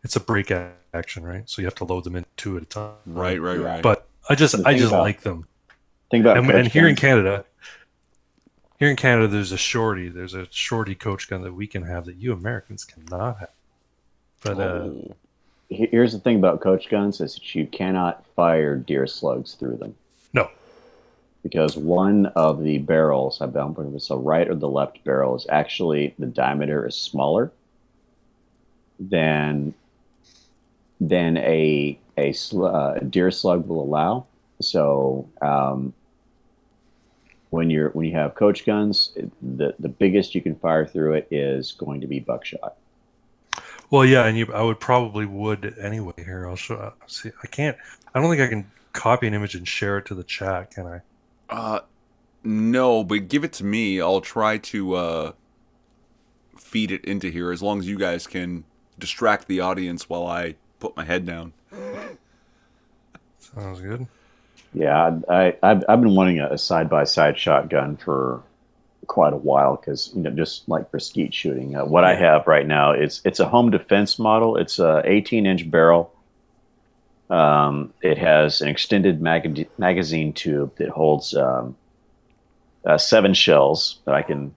It's a break action, right? So you have to load them in two at a time. Right. But I just The thing about- like them. Think about And coach here in guns. Canada, there's a shorty coach gun that we can have that you Americans cannot have. But Oh. Here's the thing about coach guns is that you cannot fire deer slugs through them no, because one of the barrels, I don't remember if it's the right or the left barrel, is actually the diameter is smaller than a deer slug will allow. So when you have coach guns, the biggest you can fire through it is going to be buckshot. well, yeah, and I would anyway. Here, I'll show. See, I don't think I can copy an image and share it to the chat, can I? No, but give it to me. I'll try to feed it into here as long as you guys can distract the audience while I put my head down. Sounds good. Yeah, I've been wanting a side by side shotgun for quite a while because just like for skeet shooting, what I have right now it's a home defense model. It's a 18-inch barrel. It has an extended magazine tube that holds 7 shells that I can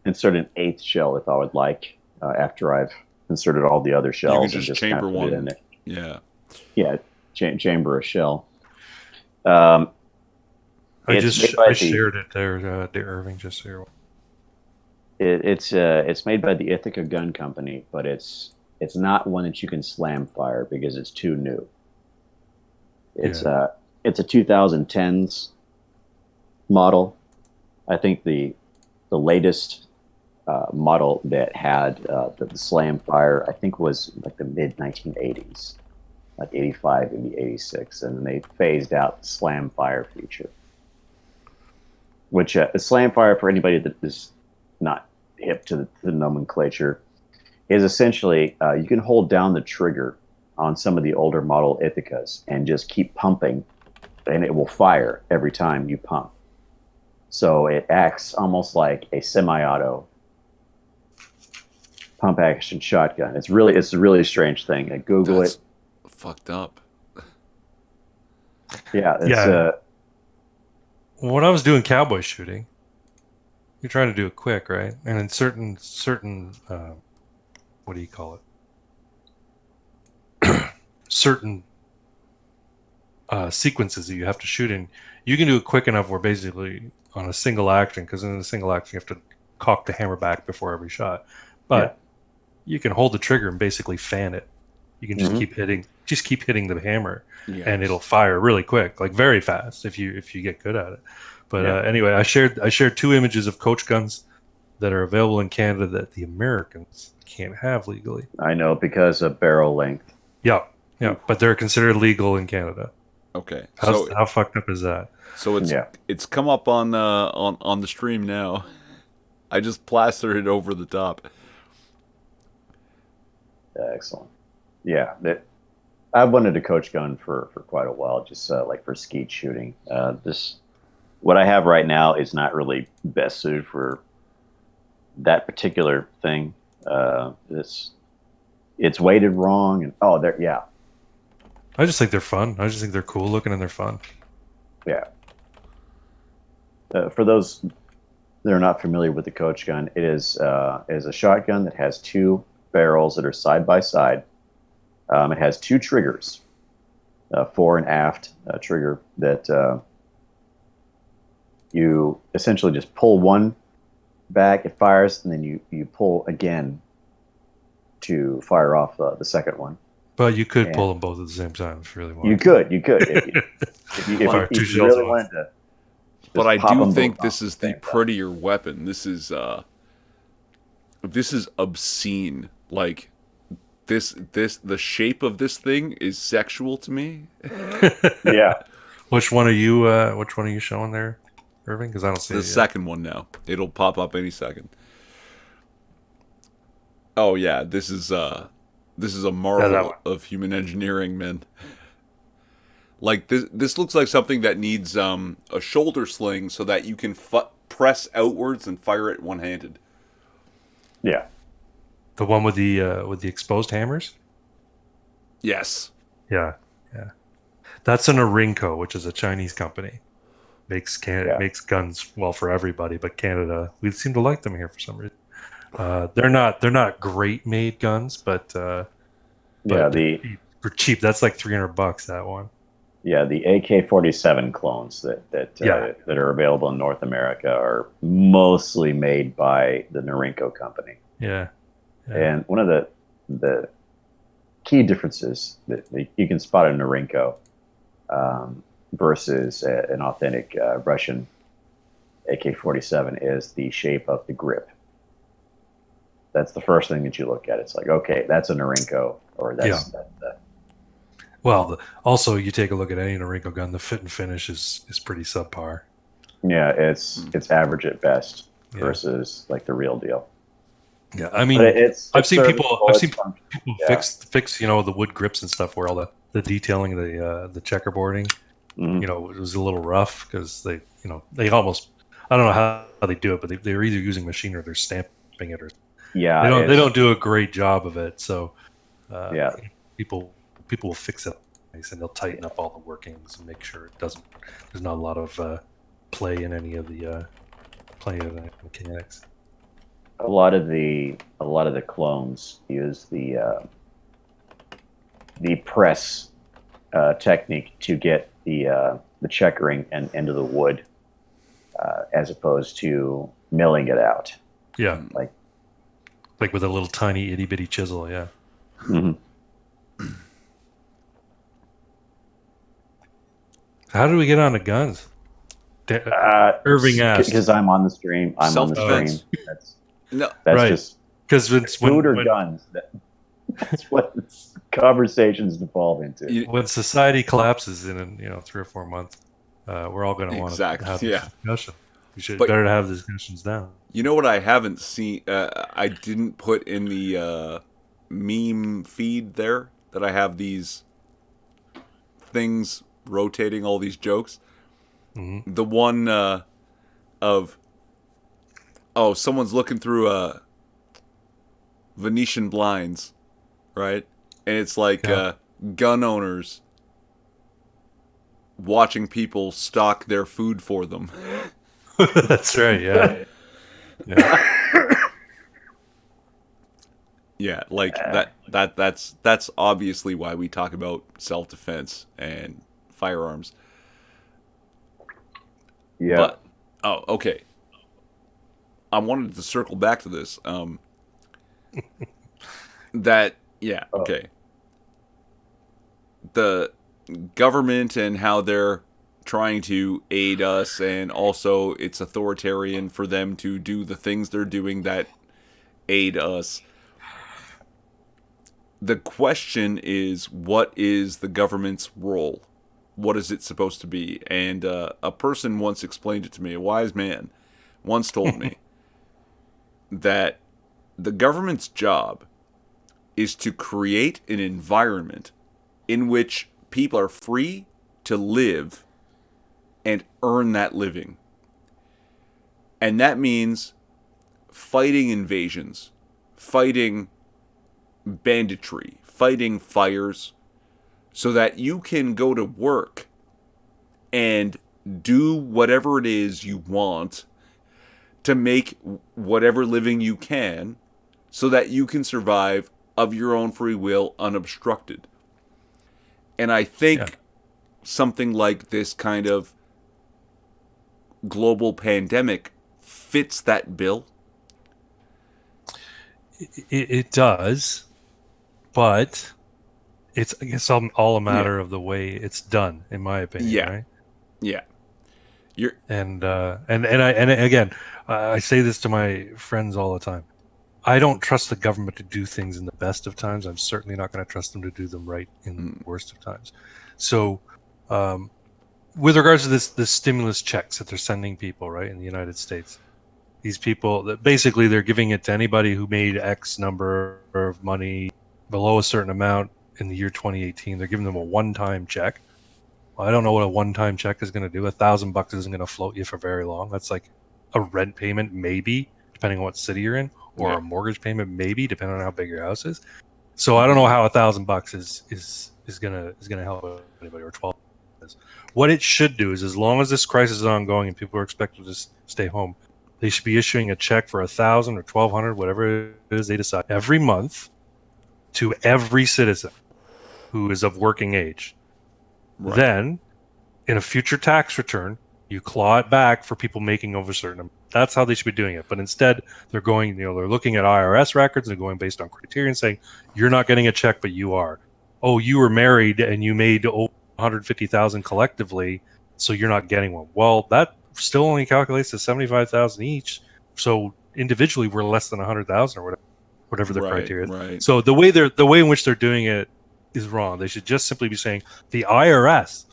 insert an 8th shell if I would like after I've inserted all the other shells just and chamber kind of put it one. in there. Yeah. Chamber a shell. I It's made by shared it there, to Irving, just so you're. It's made by the Ithaca Gun Company, but it's not one that you can slam fire because it's too new. It's a 2010s model. I think the latest model that had the slam fire I think was like the mid 1980s, like 85 maybe 86, and then they phased out the slam fire feature. Which slam fire, for anybody that is not hip to the nomenclature, is essentially you can hold down the trigger on some of the older model Ithacas and just keep pumping, and it will fire every time you pump. So it acts almost like a semi-auto pump action shotgun. It's a really strange thing. Google That's it. fucked up. Yeah, it's Yeah. When I was doing cowboy shooting, you're trying to do it quick, right? And in certain what do you call it? Certain sequences that you have to shoot in, you can do it quick enough where basically on a single action, because in a single action you have to cock the hammer back before every shot, but you can hold the trigger and basically fan it. You can just keep hitting the hammer, Yeah. and it'll fire really quick, like very fast if you get good at it. But anyway, I shared 2 images of coach guns that are available in Canada that the Americans can't have legally. I know because of barrel length. Yeah, but they're considered legal in Canada. Okay. How fucked up is that? So it's come up on the stream now. I just plastered it over the top. Excellent. Yeah, I've wanted to coach gun for quite a while, just like for skeet shooting. This what I have right now is not really best suited for that particular thing. It's weighted wrong, and oh, there, yeah, I just think they're fun. I just think they're cool looking and they're fun. yeah. For those that are not familiar with the coach gun, it is a shotgun that has two barrels that are side by side. It has two triggers, fore and aft trigger that you essentially just pull one back, it fires, and then you pull again to fire off the second one. But you could And pull them both at the same time if you really you wanted. could Fire two if you shells really at once. wanted to. But Just I pop do them think both this off is at the the same time. prettier weapon. This is obscene. Like the shape of this thing is sexual to me. Yeah, Which one are you? Which one are you showing there, Irving? Because I don't see The it yet. second one now. It'll pop up any second. Oh yeah, this is a that marvel one. of human engineering, man. Like this looks like something that needs a shoulder sling so that you can press outwards and fire it one-handed. yeah, The one with the exposed hammers. Yes. Yeah, yeah. That's an Arinco, which is a Chinese company. yeah. Makes guns well for everybody, but Canada, we seem to like them here for some reason. They're not great made guns, but Yeah, they're cheap. That's like $300 that one. the AK-47 clones Yeah, that are available in North America are mostly made by the Norinco company. yeah, yeah. And one of the key differences that you can spot in Norinco versus an authentic Russian AK-47 is the shape of the grip. That's the first thing that you look at. It's like, okay, that's a Norinco, or Yeah. that's Well, also you take a look at any Norinco gun, the fit and finish is pretty subpar. yeah, it's average at best Yeah. versus like the real deal. Yeah, I mean, But I've seen people serviceable, people yeah. fix the wood grips and stuff where all the detailing, the checkerboarding, Mhm. it was a little rough because they almost, I don't know how they do it, but they're either using machine or they're stamping it, or Yeah, they don't do a great job of it. So Yeah. people will fix it and they'll tighten up all the workings and make sure it doesn't. There's not a lot of play in any of the mechanics. a lot of the clones use the press technique to get the checkering and into the wood as opposed to milling it out. Yeah, Like, like with a little tiny itty bitty chisel. Yeah. mhm. How do we get on to guns? Irving asked. Because I'm on the stream. I'm on the Self-defense. stream. That's No. Right. just Because it's food or guns. That's what conversations devolve into. when society collapses in 3 or 4 months, we're all going to want to Exactly, have this yeah. discussion. We should But- better have these discussions now. You know what I haven't seen? I didn't put in the meme feed there that I have these things rotating all these jokes. Hmm. The one of someone's looking through Venetian blinds, right? And it's like Yeah. gun owners watching people stock their food for them. That's right. Yeah. Yeah. Yeah, like that's obviously why we talk about self-defense and firearms. Yeah. But okay. I wanted to circle back to this. Okay. The government and how they're trying to aid us, and also it's authoritarian for them to do the things they're doing that aid us. The question is, what is the government's role? What is it supposed to be? And a person once explained it to me, a wise man once told me that the government's job is to create an environment in which people are free to live and earn that living. And that means fighting invasions, fighting banditry, fighting fires, so that you can go to work and do whatever it is you want to make whatever living you can, so that you can survive of your own free will unobstructed. And I think something like this kind of global pandemic fits that bill. It does, but it's, I guess, all a matter of the way it's done, in my opinion. Yeah. Right? Yeah. You're And again, I say this to my friends all the time. I don't trust the government to do things in the best of times. I'm certainly not going to trust them to do them right in the worst of times. So, with regards to this stimulus checks that they're sending people, right, in the United States, these people that basically they're giving it to anybody who made X number of money below a certain amount in the year 2018. They're giving them a one-time check. Well, I don't know what a one-time check is going to do. $1,000 isn't going to float you for very long. That's like a rent payment, maybe, depending on what city you're in, or a mortgage payment, maybe, depending on how big your house is. So I don't know how $1,000 is gonna help anybody, or 12. What it should do is, as long as this crisis is ongoing and people are expected to stay home, they should be issuing a check for $1,000 or $1,200, whatever it is they decide, every month to every citizen who is of working age. Right. Then, in a future tax return, you claw it back for people making over a certain amount. That's how they should be doing it. But instead, they're going, they're looking at IRS records and going based on criteria and saying, you're not getting a check, but you are. Oh, you were married and you made $150,000 collectively, so you're not getting one. Well, that still only calculates to $75,000 each. So individually, we're less than $100,000 or whatever their criteria is. Right. So the way in which they're doing it is wrong. They should just simply be saying the IRS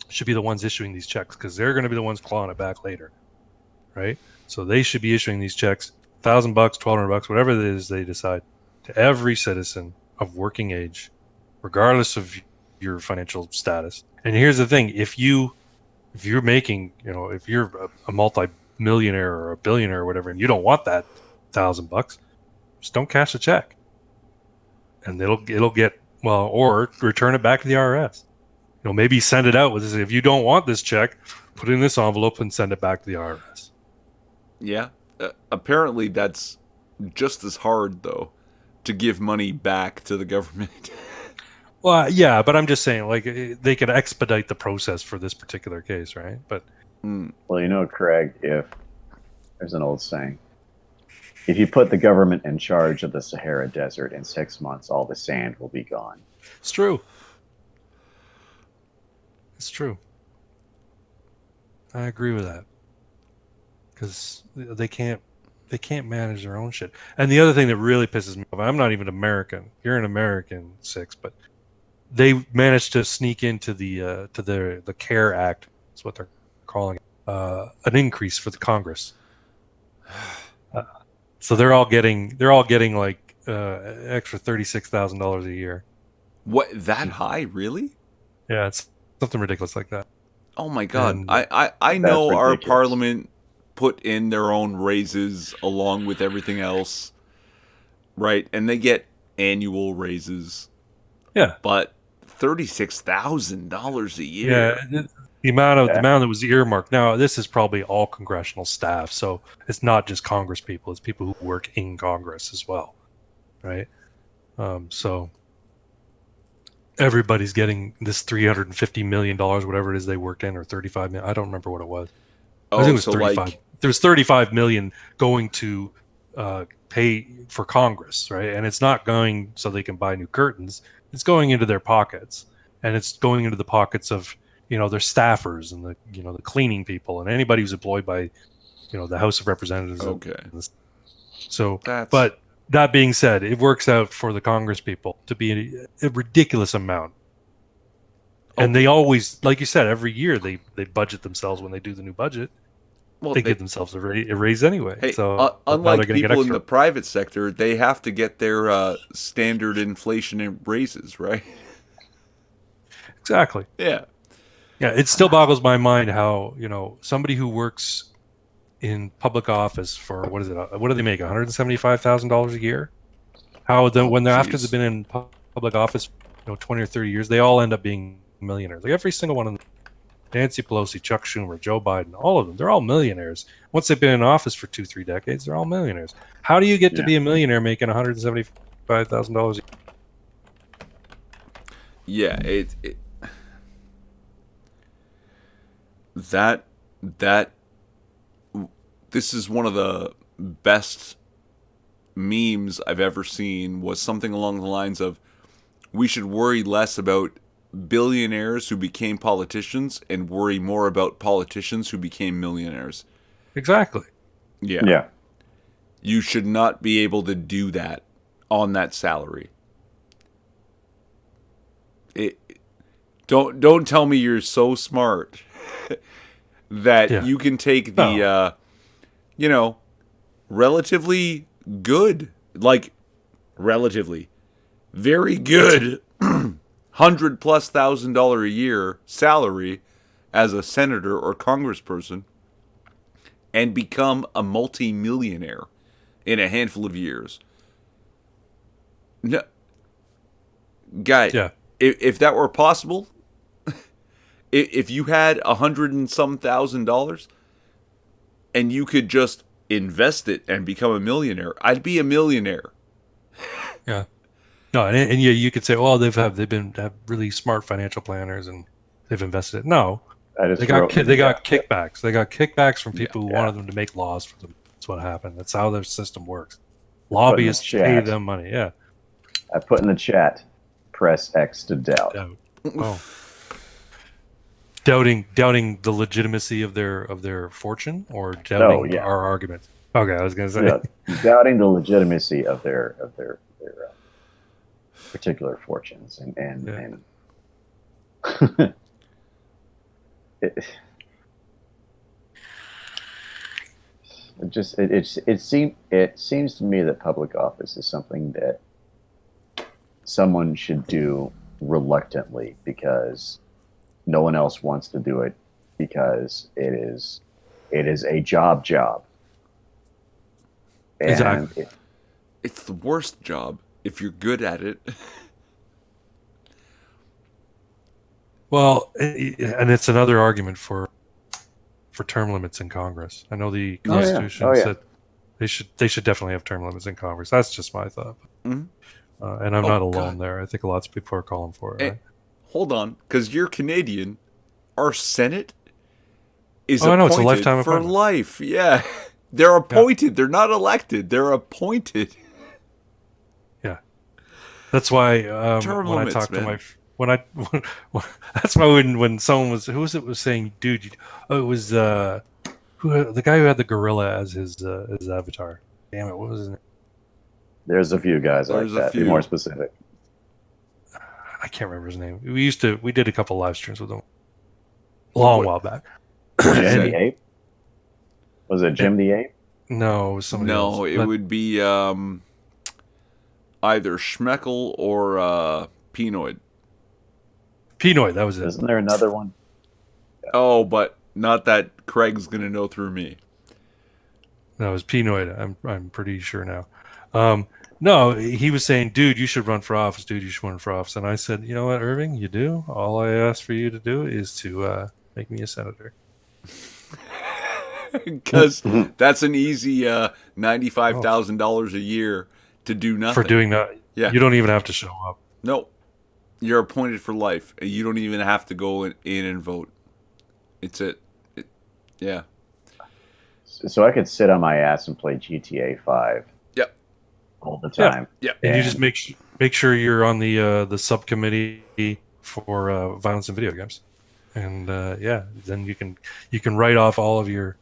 should be the ones issuing these checks, because they're going to be the ones clawing it back later, right? So they should be issuing these checks, $1,000, $1,200, whatever it is they decide, to every citizen of working age, regardless of your financial status. And here's the thing: if you're making, if you're a multi-millionaire or a billionaire or whatever, and you don't want that $1,000, just don't cash the check, and it'll get, well, or return it back to the IRS. Maybe send it out with this. If you don't want this check, put it in this envelope and send it back to the IRS. Yeah. Apparently that's just as hard, though, to give money back to the government. Well, yeah, but I'm just saying, like, they could expedite the process for this particular case, right? But well, Craig, if there's an old saying, if you put the government in charge of the Sahara Desert, in 6 months, all the sand will be gone. It's true. It's true. I agree with that, because they can't manage their own shit. And the other thing that really pisses me off, I'm not even American. You're an American, Six, but they managed to sneak into the CARE Act. That's what they're calling it, an increase for the Congress. So they're all getting like extra $36,000 a year. What, that high, really? Yeah, it's something ridiculous like that. Oh my God! I know our parliament put in their own raises along with everything else, right? And they get annual raises. Yeah, but $36,000 a year. Yeah, the amount that was earmarked. Now, this is probably all congressional staff, so it's not just Congress people; it's people who work in Congress as well, right? So everybody's getting this $350 million, whatever it is they worked in, or $35 million. I don't remember what it was. I think it was 35. There was $35 million going to pay for Congress, right? And it's not going so they can buy new curtains. It's going into their pockets, and it's going into the pockets of their staffers and the cleaning people and anybody who's employed by the House of Representatives. Okay. So, but that being said, it works out for the Congress people to be a ridiculous amount. Okay. And they always, like you said, every year they budget themselves when they do the new budget. Well, they give themselves a raise anyway. Hey, so unlike people in the private sector, they have to get their standard inflation raises, right? Exactly. Yeah. Yeah, it still boggles my mind how somebody who works in public office for what is it? What do they make? $175,000 a year? How then Oh, when they're after they've jeez. been in public office, 20 or 30 years, they all end up being millionaires. Like every single one of them. Nancy Pelosi, Chuck Schumer, Joe Biden, all of them, they're all millionaires. Once they've been in office for 2, 3 decades, they're all millionaires. How do you get to Yeah. be a millionaire making $175,000? Yeah, that that this is one of the best memes I've ever seen, was something along the lines of, we should worry less about billionaires who became politicians and worry more about politicians who became millionaires. Exactly. Yeah. Yeah. You should not be able to do that on that salary. It don't tell me you're so smart that Yeah. you can take the relatively good, like relatively very good $100,000+ a year salary as a senator or congressperson and become a multi-millionaire in a handful of years. No, guy, Yeah. if that were possible, if you had $100,000 and you could just invest it and become a millionaire, I'd be a millionaire. Yeah. No, and yeah, you could say, oh, they've have really smart financial planners and they've invested it. No, I just they got wrote. they got Yeah. kickbacks. They got kickbacks from people who Yeah. wanted them to make laws for them. That's what happened. That's how their system works. Put in the Lobbyists pay chat. them money. Yeah. I put in the chat. Press X to doubt. Doubt. Oh. Doubting the legitimacy of their fortune, or doubting yeah. our arguments. Okay, I was gonna say. Yeah, doubting the legitimacy of their particular fortunes, and it seems to me that public office is something that someone should do reluctantly, because no one else wants to do it, because it is a job. And Exactly. It's the worst job if you're good at it. Well, and it's another argument for term limits in Congress. I know the Oh, yeah. Constitution Oh, yeah. said they should definitely have term limits in Congress. That's just my thought. Mhm. And I'm Oh, not alone God. there. I think lots of people are calling for it. Eh, Right? Hold on, because you're Canadian. Our Senate is Oh, I know, it's a appointed lifetime for appointment. life. Yeah. They're appointed. They're not elected. They're appointed. That's why Term when limits, I talk to man. that's why when someone was saying, dude, it was the guy who had the gorilla as his avatar. Damn it, what was his name? there's a few guys There's a like that. few. Be more specific. I can't remember his name. We did a couple live streams with him a long while back. Jim Okay. the Ape? Was it Jim the Ape? No, it was somebody else. No, it But would be either Schmeckel or Pinoid. Pinoid, that was it. Isn't there another one? Oh, but not that Craig's gonna know through me. No, it was Pinoid. I'm pretty sure now. No, he was saying, dude, you should run for office. Dude, you should run for office. And I said, you know what, Irving, you do. All I ask for you to do is to make me a senator. Because that's an easy $95,000 a year to do nothing. For doing that. Yeah. You don't even have to show up. No, you're appointed for life, and you don't even have to go in and vote. It's yeah. So I could sit on my ass and play GTA 5. Yep. All the time. Yep. And you just make sure you're on the subcommittee for violence in video games, and then you can write off all of your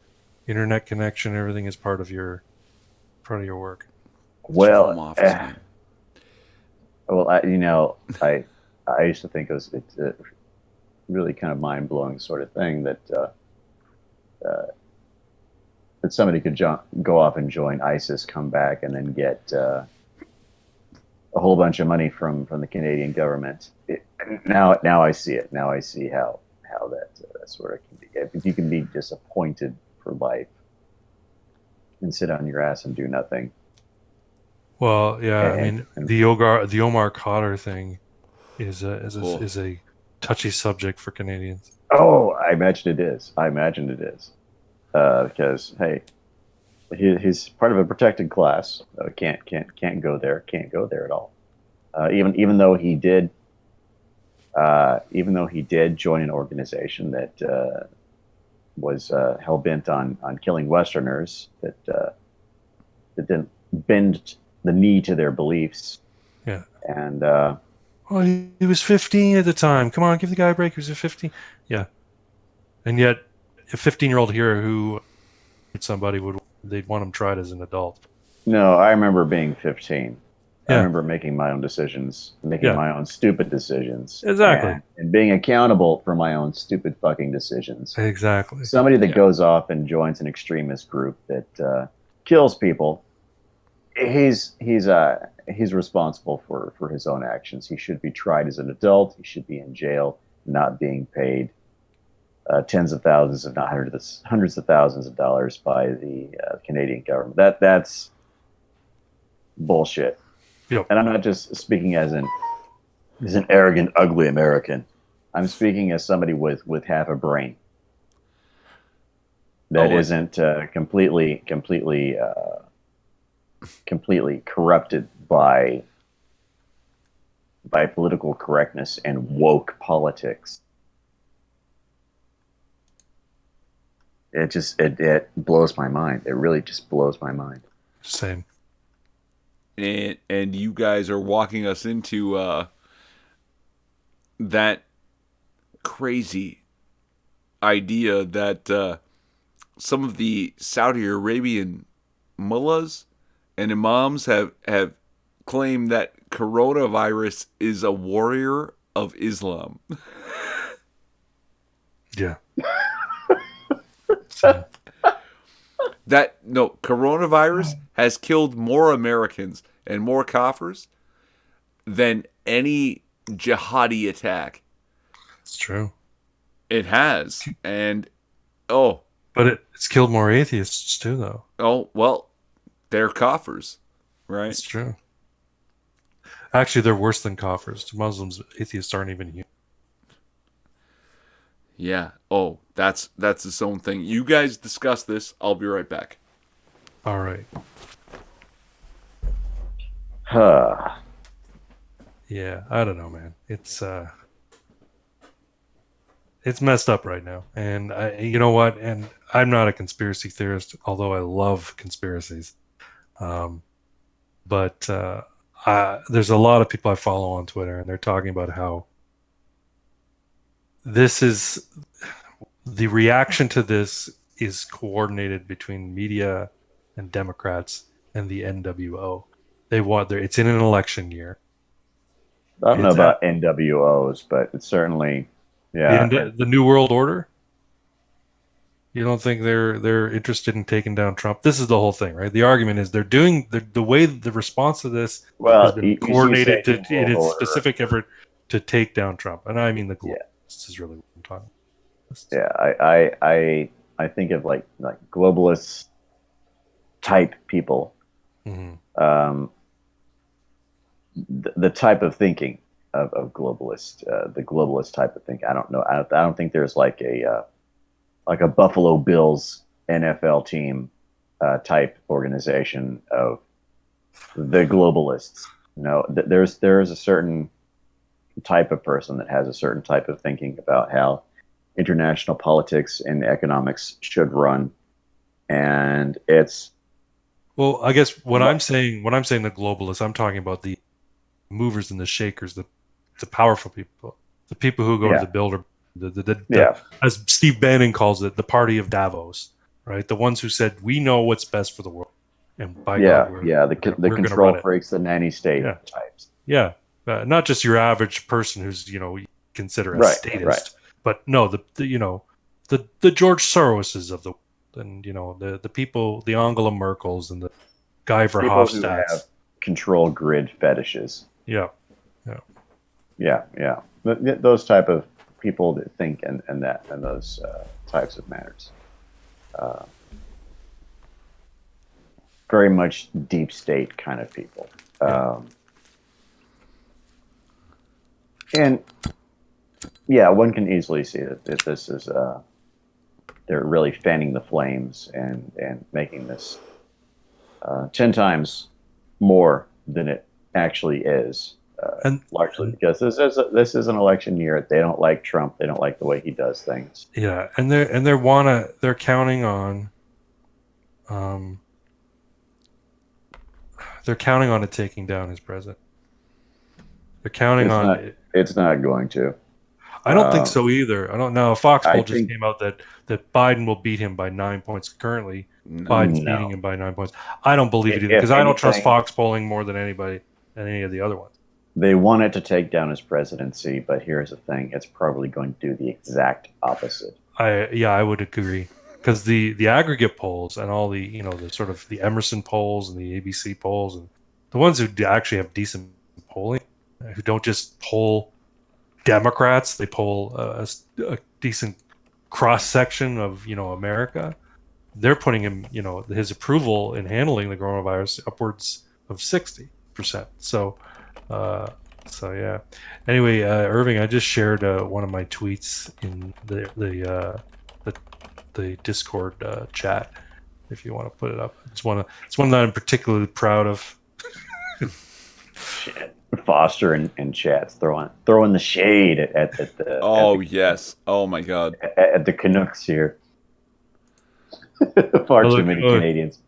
internet connection. Everything is part of your work. Home Well, office, man. I used to think it's a really kind of mind blowing sort of thing that somebody could go off and join ISIS, come back, and then get a whole bunch of money from the Canadian government. Now I see it. Now I see how that sort of can be. If you can be disappointed for life and sit on your ass and do nothing. Well, yeah, I And, mean and the Omar Khadr thing Oh, is a touchy subject for Canadians. oh, I imagine it is. I imagine it is because hey, he's part of a protected class. Can't go there. Can't go there at all. Even though he did. Even though he did join an organization that was hell bent on killing Westerners, that didn't bend the knee to their beliefs, Yeah. and Oh, he was 15 at the time. Come on, give the guy a break. He was 15. Yeah. And yet, a 15-year-old here who somebody they'd want him tried as an adult. no, I remember being 15. I Yeah. remember making my own decisions, making Yeah. my own stupid decisions, Exactly. and being accountable for my own stupid fucking decisions. Exactly. Somebody that Yeah. goes off and joins an extremist group that kills people, he's responsible for his own actions. He should be tried as an adult. He should be in jail, not being paid tens of thousands, if not hundreds of thousands of dollars by the Canadian government. That's bullshit. Yep. And I'm not just speaking as an arrogant, ugly American. I'm speaking as somebody with half a brain that Oh, isn't completely corrupted by political correctness and woke politics. It blows my mind. It really just blows my mind. Same. and you guys are walking us into that crazy idea that some of the Saudi Arabian mullahs and imams have claimed that coronavirus is a warrior of Islam. Yeah. Same. That no, coronavirus has killed more Americans and more Kafirs than any jihadi attack. It's true. It has. And oh, But it's killed more atheists too, though. well, they're Kafirs, right? It's true. Actually, they're worse than Kafirs. Muslims, atheists aren't even human. Yeah. Oh, that's its own thing. You guys discuss this. I'll be right back. All right. Huh. Yeah, I don't know, man. It's messed up right now, and you know what? And I'm not a conspiracy theorist, although I love conspiracies. But there's a lot of people I follow on Twitter, and they're talking about how this is the reaction to this is coordinated between media and Democrats and the NWO. It's in an election year. I don't know It's about NWOs, but it's certainly, yeah. the New World Order. You don't think they're interested in taking down Trump? This is the whole thing, right? The argument is they're doing the way the response to this has Well, been coordinated say in New its World Order. specific effort to take down Trump, and I mean the globalists Yeah. is really what I'm talking about. Yeah, I think of like globalist type people. Mhm. The type of thinking of globalist, the globalist type of thinking. I don't know. I don't think there's like a Buffalo Bills NFL team type organization of the globalists. No, there is a certain type of person that has a certain type of thinking about how international politics and economics should run, and it's Well, I guess when I'm saying the globalists, I'm talking about the movers and the shakers, the powerful people, the people who go to the builder, as Steve Bannon calls it, the party of Davos, right? The ones who said we know what's best for the world, and by God, the we're gonna control run it. freaks, the nanny state Yeah. types. Yeah, not just your average person who's you consider a Right, statist, right. but no, the George Soroses of the world, and the people, the Angela Merkels and the Guy People who Verhofstadts. have control grid fetishes. Yeah. Yeah. Those type of people that think and those types of matters. Uh, very much deep state kind of people. And yeah, one can easily see that this is they're really fanning the flames and making this 10 times more than it actually is. And Largely because this is an election year. They don't like Trump. They don't like the way he does things. yeah, and they're counting on they're counting on it taking down his president. They're counting on it. It's not going to. I don't think so either. I don't know. Fox I poll just think- came out that Biden will beat him by 9 points. Currently, Biden's No. beating him by 9 points. I don't believe it either If because I don't trust anything- Fox polling more than anybody than any of the other ones. They want it to take down his presidency, but here's the thing: it's probably going to do the exact opposite. I would agree because the aggregate polls and all the the sort of the Emerson polls and the ABC polls and the ones who actually have decent polling, who don't just poll Democrats, they poll a decent cross section of America. They're putting him his approval in handling the coronavirus upwards of 60%. So yeah. Anyway, Irving, I just shared one of my tweets in the Discord chat. If you want to put it up, it's one that I'm particularly proud of. Shit. Foster and Chats throwing the shade at the yes. Oh my God. at the Canucks here. Far Well, too look, many Canadians.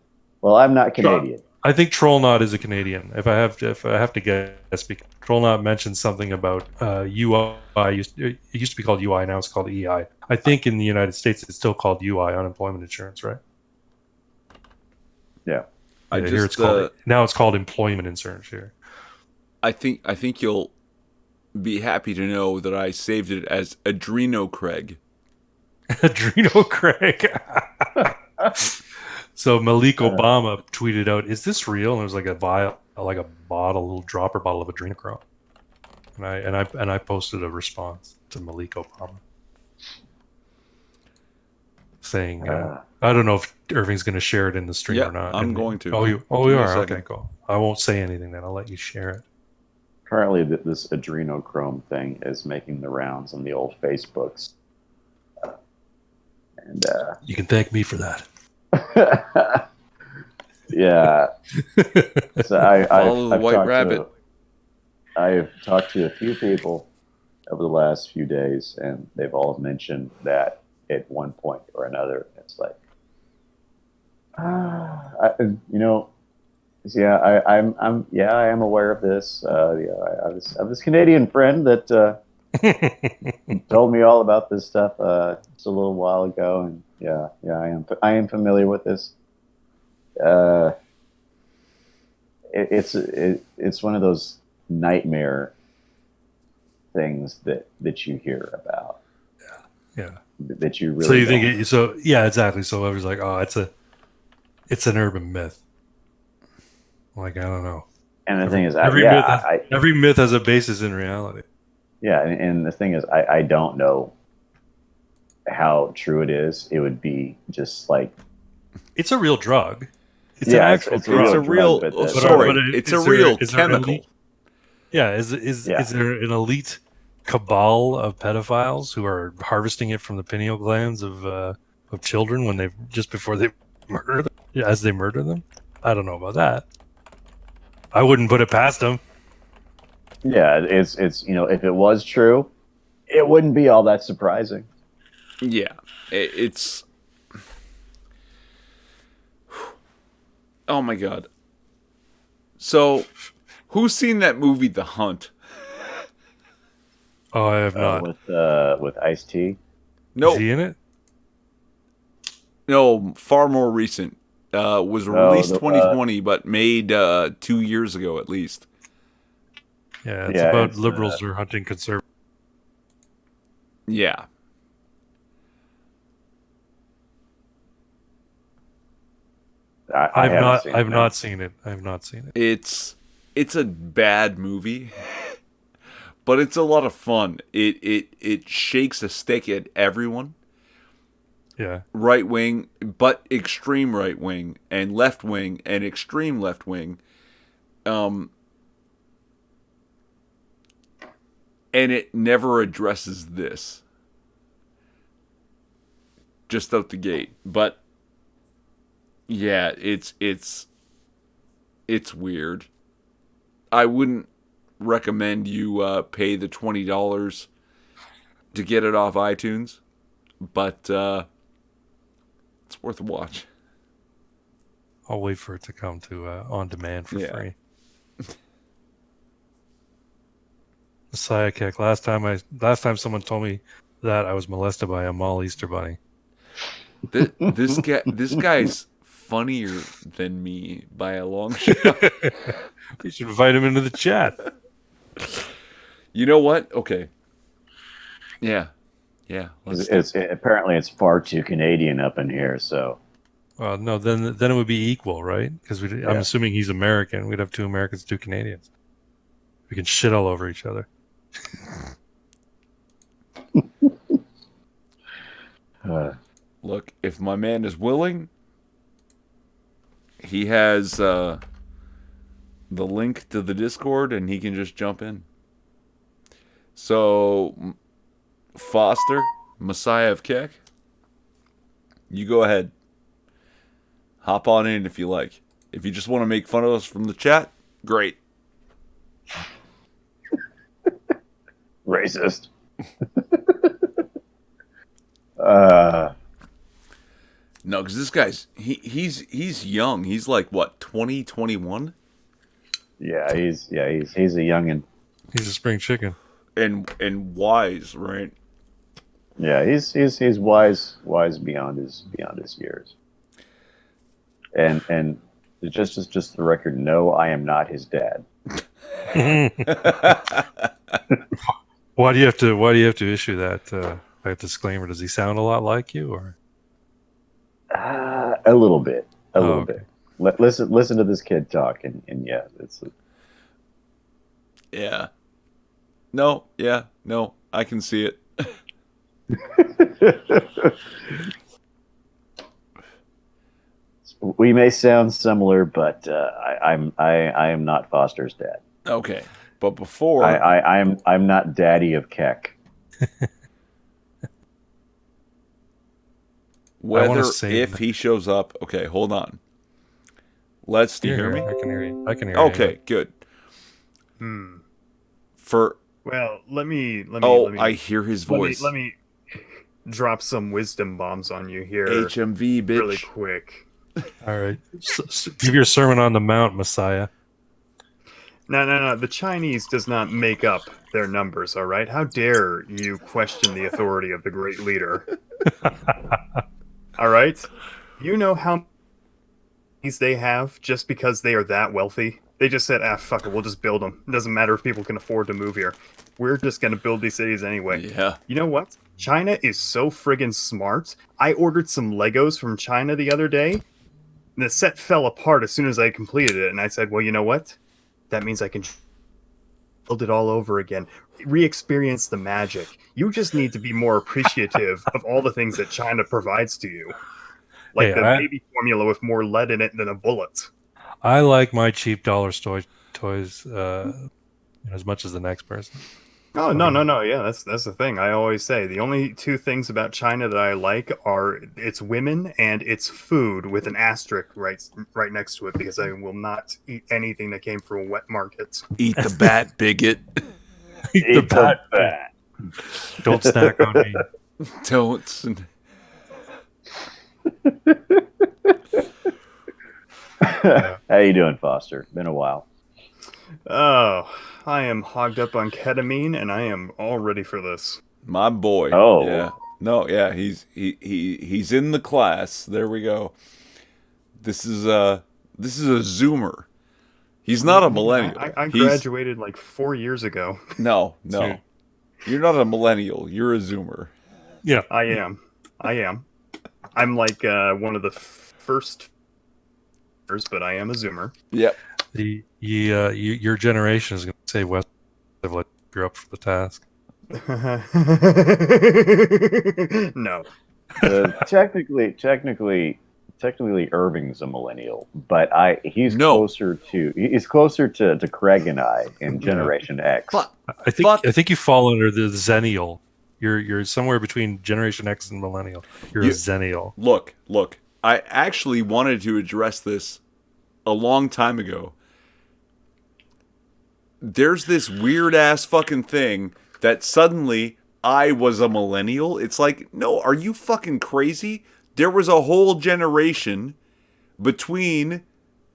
Well, I'm not Sure. Canadian. I think Trollnot is a Canadian. If I have to guess, because Trollnot mentioned something about UI. It used to be called UI, now it's called EI. I think in the United States it's still called UI, unemployment insurance, right? Yeah. Here it's called now it's called employment insurance here. I think you'll be happy to know that I saved it as Adreno Craig. Adreno Craig. So Malik Obama tweeted out, "Is this real?" And it was like a vial, like a bottle, a little dropper bottle of adrenochrome. And I posted a response to Malik Obama saying, "I don't know if Irving's going to share it in the stream Yeah, or not." I'm going to. Oh, you Give me a are. second. Okay, cool. I won't say anything then. I'll let you share it. Currently, this adrenochrome thing is making the rounds on the old Facebooks. And You can thank me for that. yeah. So Follow the I've White talked Rabbit. I've talked to a few people over the last few days, and they've all mentioned that at one point or another, it's like, I am aware of this. I have this Canadian friend that told me all about this stuff just a little while ago, and I am familiar with this. It's one of those nightmare things that you hear about. Yeah. That you really. So you think so? Yeah, exactly. So I was like, "Oh, it's an urban myth." Like, I don't know. And the thing is, every myth has a basis in reality. Yeah, and the thing is, I don't know how true it is. It would be just like it's a real drug. It's Yeah, an it's- actual it's a drug. It's a real. but oh, the- sorry, but it's is a there- real is there an chemical. elite- Yeah, is there an elite cabal of pedophiles who are harvesting it from the pineal glands of children when they just before they murder them, as they murder them? I don't know about that. I wouldn't put it past them. Yeah, it's if it was true, it wouldn't be all that surprising. Yeah, it's. Oh my God. So, who's seen that movie, The Hunt? Oh, I have not. With Ice-T. No, Is he in it? no, far more recent. Was Oh, released the, 2020, but made 2 years ago at least. Yeah, it's Yeah, about it's, liberals who are hunting conservatives. Yeah. I've haven't seen it, I've no. not seen it. I've not seen it. It's it's a bad movie, but it's a lot of fun. It shakes a stick at everyone. Yeah. Right wing, but extreme right wing, and left wing, and extreme left wing. And it never addresses this. Just out the gate. But yeah, it's weird. I wouldn't recommend you pay the $20 to get it off iTunes, but it's worth a watch. I'll wait for it to come to on demand for free. Messiah Kick. Last time someone told me that, I was molested by a mall Easter bunny. This guy's funnier than me by a long shot. We should invite him into the chat. You know what? Okay. Yeah. Apparently it's far too Canadian up in here. So, No, then it would be equal, right? Because I'm assuming he's American. We'd have 2 Americans, 2 Canadians. We can shit all over each other. Look, if my man is willing, he has the link to the Discord, and he can just jump in. So, Foster, Messiah of Keck, you go ahead. Hop on in if you like. If you just want to make fun of us from the chat, great. Racist. No, because this guy's he's young. He's like what, 20, 21? Yeah, he's a youngin. He's a spring chicken. And wise, right? Yeah, he's wise beyond his years. And just the record, no, I am not his dad. Why do you have to issue that disclaimer? Does he sound a lot like you, or a little bit, bit. Listen to this kid talk, and yeah, it's yeah. No, I can see it. We may sound similar, but I am not Foster's dad. Okay, but before I'm not daddy of Keck. Whether if he shows up, okay, hold on. Do you hear me? I can hear you. Okay, good. Well, let me. I hear his voice. Let me drop some wisdom bombs on you here. HMV, bitch. Really quick. All right. Give your Sermon on the Mount, Messiah. No. The Chinese does not make up their numbers, all right? How dare you question the authority of the great leader? All right? You know how many they have just because they are that wealthy? They just said, fuck it, we'll just build them. It doesn't matter if people can afford to move here. We're just going to build these cities anyway. Yeah. You know what? China is so friggin' smart. I ordered some Legos from China the other day, and the set fell apart as soon as I completed it. And I said, well, you know what? That means I can build it all over again. Re-experience the magic. You just need to be more appreciative of all the things that China provides to you. Like baby formula with more lead in it than a bullet. I like my cheap dollar store toys as much as the next person. Oh, no. Yeah, that's the thing. I always say the only 2 things about China that I like are its women and its food, with an asterisk right next to it, because I will not eat anything that came from a wet market. Eat the bat, bigot. Eat the bat. Don't snack on me. Don't. How you doing, Foster? Been a while. Oh, I am hogged up on ketamine, and I am all ready for this. My boy. Oh. Yeah. No, yeah, he's in the class. There we go. This is a Zoomer. He's not a millennial. I graduated like 4 years ago. No. You're not a millennial. You're a Zoomer. Yeah. I am. I'm like one of the first, but I am a Zoomer. Yep. Your generation is going to say West of like you're up for the task. No. Technically, Irving's a millennial, but he's No. closer to Craig and I in Generation X. Fuck. I think you fall under the Zennial. You're somewhere between Generation X and Millennial. You're a Zennial. Look. I actually wanted to address this a long time ago. There's this weird ass fucking thing that suddenly I was a millennial. It's like, no, are you fucking crazy? There was a whole generation between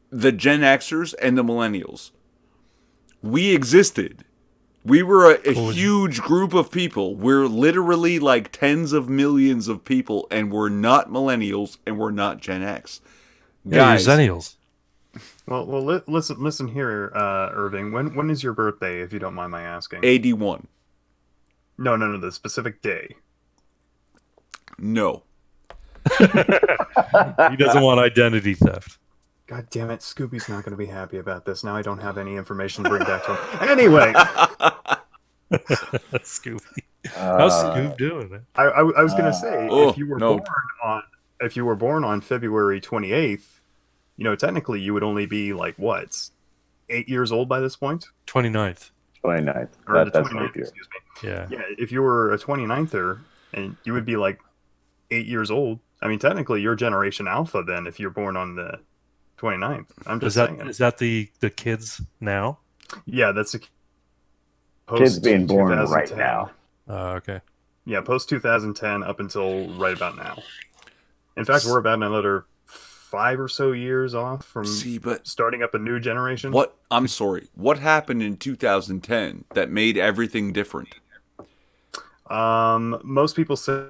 the Gen Xers and the millennials. We existed. We were a huge group of people. We're literally like tens of millions of people, and we're not millennials and we're not Gen X. Yeah, you're Zennials. Well, listen here, Irving. When is your birthday, if you don't mind my asking? 81. No, the specific day. No. He doesn't want identity theft. God damn it, Scooby's not going to be happy about this. Now I don't have any information to bring back to him. Anyway, Scooby. How's Scoob doing, man? I was going to say, if you were born on February 28th, technically you would only be like what, 8 years old by this point? 29th. 29th. Or That's 29th, right. excuse me. Yeah. Yeah, if you were a 29ther, and you would be like 8 years old. I mean, technically you're Generation Alpha then if you're born on the 29th. I'm just saying. Is that the kids now? Yeah, that's the Kids being born right 2010. now. Okay. Yeah, post 2010 up until right about now. In fact, we're about another 5 or so years off from starting up a new generation. I'm sorry. What happened in 2010 that made everything different? Most people say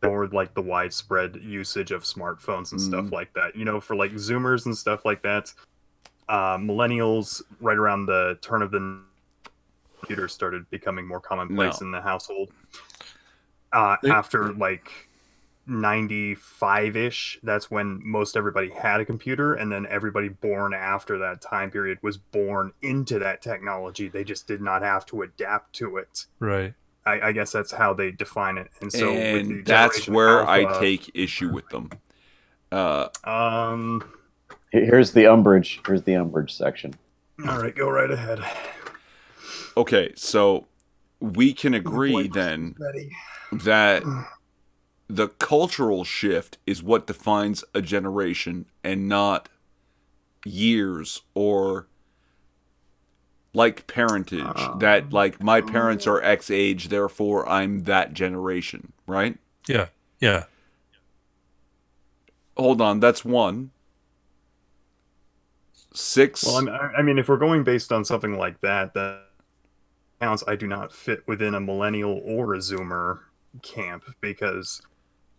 or like the widespread usage of smartphones and stuff like that. For like Zoomers and stuff like that. Millennials, right around the turn of the computer, started becoming more commonplace in the household. After like 95-ish, that's when most everybody had a computer, and then everybody born after that time period was born into that technology. They just did not have to adapt to it. Right. I guess that's how they define it. And so and that's where I take issue with them. Here's the umbrage section. All right, go right ahead. Okay, so we can agree then that the cultural shift is what defines a generation and not years or like parentage. That like my parents are X age, therefore I'm that generation, right? Yeah. Yeah. Hold on, that's 1. 6. Well, I mean, if we're going based on something like that counts. I do not fit within a millennial or a Zoomer camp because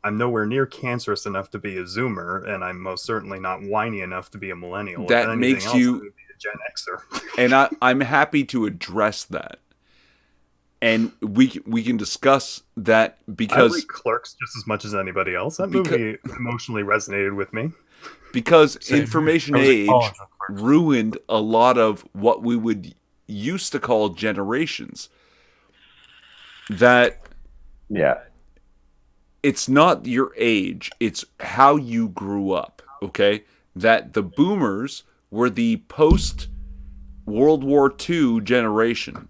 I'm nowhere near cancerous enough to be a Zoomer, and I'm most certainly not whiny enough to be a millennial. That makes you be a Gen Xer. And I'm happy to address that, and we can discuss that because I like Clerks just as much as anybody else. That movie emotionally resonated with me. Because information age ruined a lot of what we would used to call generations. That it's not your age, it's how you grew up, okay? That the boomers were the post World War II generation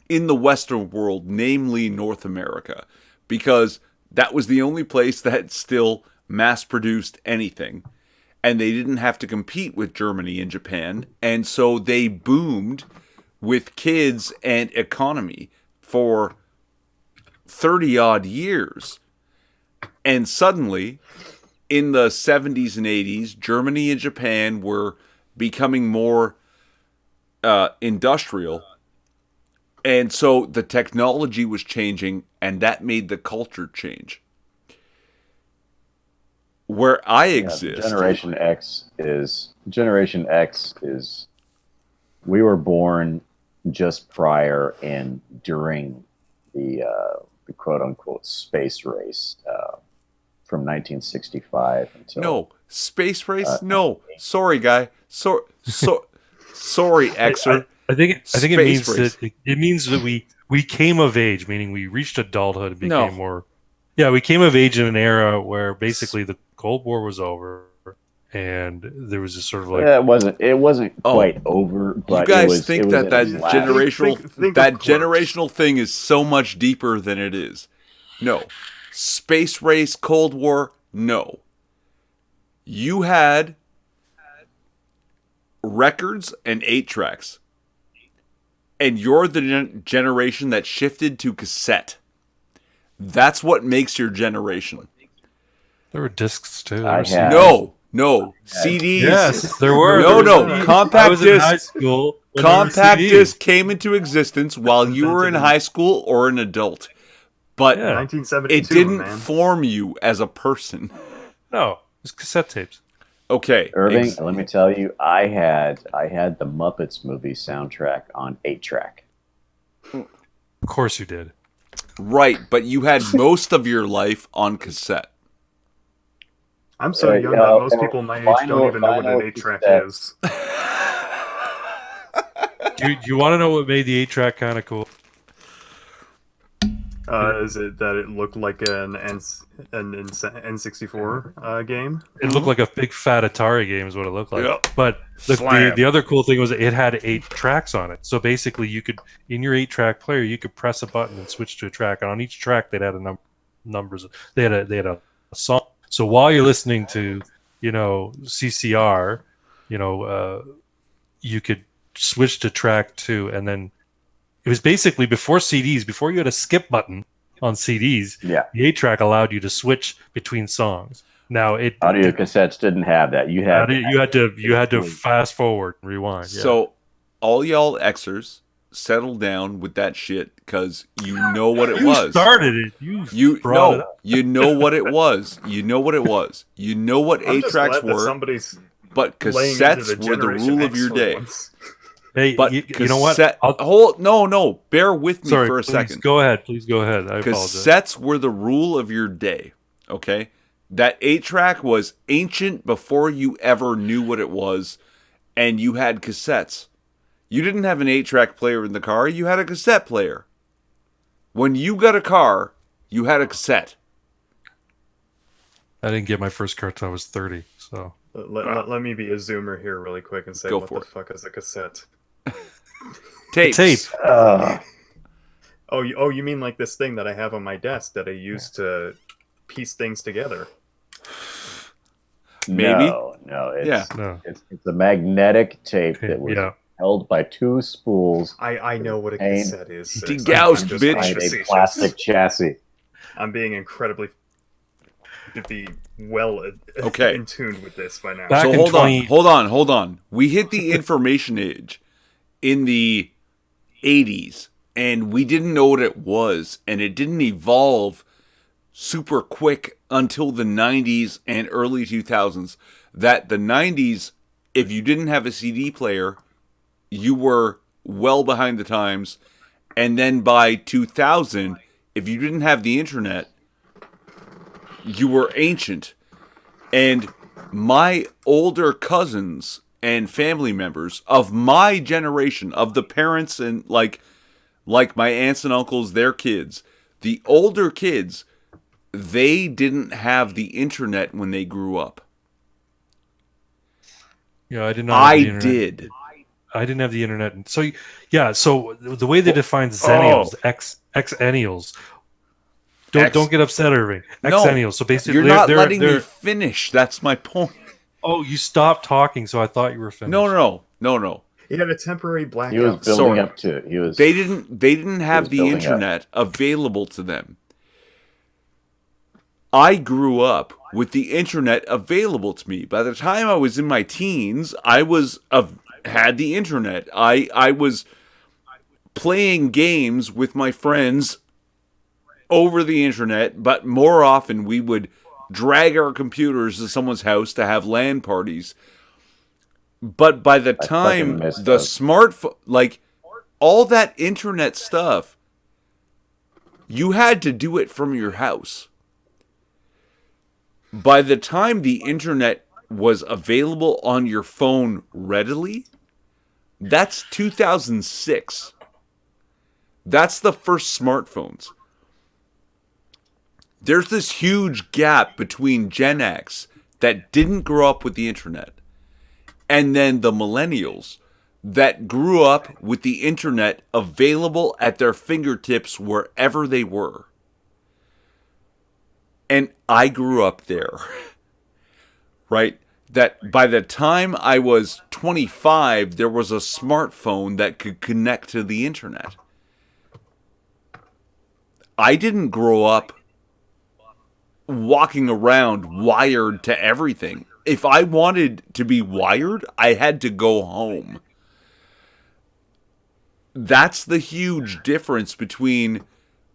in the Western world, namely North America, because that was the only place that still mass-produced anything, and they didn't have to compete with Germany and Japan, and so they boomed with kids and economy for 30-odd years. And suddenly, in the 70s and 80s, Germany and Japan were becoming more industrial, and so the technology was changing, and that made the culture change. Where I exist, Generation X is we were born just prior and during the quote unquote space race from 1965 until Space race? No. Sorry, guy. Sorry, Xer. I think it Space means race. that it means that we came of age, meaning we reached adulthood and No. became more. Yeah, we came of age in an era where basically the Cold War was over, and there was this sort of like It wasn't Oh. quite over, but You guys it was, think it was that at that its last. generational Think that of Clerks. generational thing is so much deeper than it is. No. Space race, Cold War, no. You had records and 8-tracks. And you're the generation that shifted to cassette. That's what makes your generation. there were discs too. I There were had- No. CDs. Yes, there were. No, There was no. CDs. Compact I was in high disc. school. when there were Compact CDs. disc came into existence while you were in high school or an adult. But Yeah. 1972, it didn't man. form you as a person. No, it was cassette tapes. Okay. Irving, let me tell you, I had the Muppets movie soundtrack on 8-track. Of course you did. Right, but you had most of your life on cassette. I'm so young that most people my age don't even know what an 8-track is. Do you want to know what made the 8-track kind of cool? Is it that it looked like an N64 game? It looked like a big fat Atari game is what it looked like. Yep. But the Slam. other cool thing was it had 8 tracks on it. So basically you could, in your 8-track player, you could press a button and switch to a track. And on each track they'd had numbers. They had a song. So while you're listening to, CCR, you could switch to track 2, and then it was basically before CDs, before you had a skip button on CDs, Yeah. the 8-track allowed you to switch between songs. Now Audio cassettes didn't have that. You had you had to fast forward, rewind. Yeah. So, all y'all Xers, settle down with that shit because you know what it you was. started it. You brought it up. You know what it was. You know what it was. You know what I'm just 8-tracks glad that were. somebody's But laying into cassettes were the Generation rule of X your for day. once. Hey, But you know what? No. Bear with me Sorry, for a please second. go ahead. Please go ahead. I apologize. Cassettes were the rule of your day. Okay? That 8-track was ancient before you ever knew what it was, and you had cassettes. You didn't have an 8-track player in the car, you had a cassette player. When you got a car, you had a cassette. I didn't get my first car till I was 30. So Let me be a zoomer here really quick and say, Go what for the it. fuck is a cassette? Tapes. tape. Oh, you mean like this thing that I have on my desk that I use to piece things together? Maybe. No. It's, Yeah. No. it's a magnetic tape that was Yeah. held by 2 spools I know what a Pain. cassette is. sis. Degoused, I'm just bitch. being behind a facetious. plastic chassis. I'm being incredibly well Okay. in tune with this by now. Back So in hold 20 hold on. We hit the information age in the 80s, and we didn't know what it was, and it didn't evolve super quick until the 90s and early 2000s. That the 90s, if you didn't have a CD player, you were well behind the times, and then by 2000, if you didn't have the internet, you were ancient. And my older cousins and family members of my generation, of the parents and like my aunts and uncles, their kids, the older kids, they didn't have the internet when they grew up. Yeah, I did not. Have I the internet. did. I didn't have the internet. And so yeah, so the way they define Xennials, Xennials. Don't get upset, Irving. No, Xennials. So basically, You're not they're, letting they're, me finish. That's my point. Oh, you stopped talking, so I thought you were finished. No. He had a temporary blackout. He was building Sorry. up to it. He was. They didn't have was the building up. internet available to them. I grew up with the internet available to me. By the time I was in my teens, I had the internet. I was playing games with my friends over the internet, but more often we would drag our computers to someone's house to have LAN parties. But by the time miss the those. smartphone, like all that internet stuff, you had to do it from your house. By the time the internet was available on your phone readily, that's 2006. That's the first smartphones. There's this huge gap between Gen X that didn't grow up with the internet and then the millennials that grew up with the internet available at their fingertips wherever they were. And I grew up there, right? That by the time I was 25, there was a smartphone that could connect to the internet. I didn't grow up walking around wired to everything. If I wanted to be wired, I had to go home. That's the huge difference between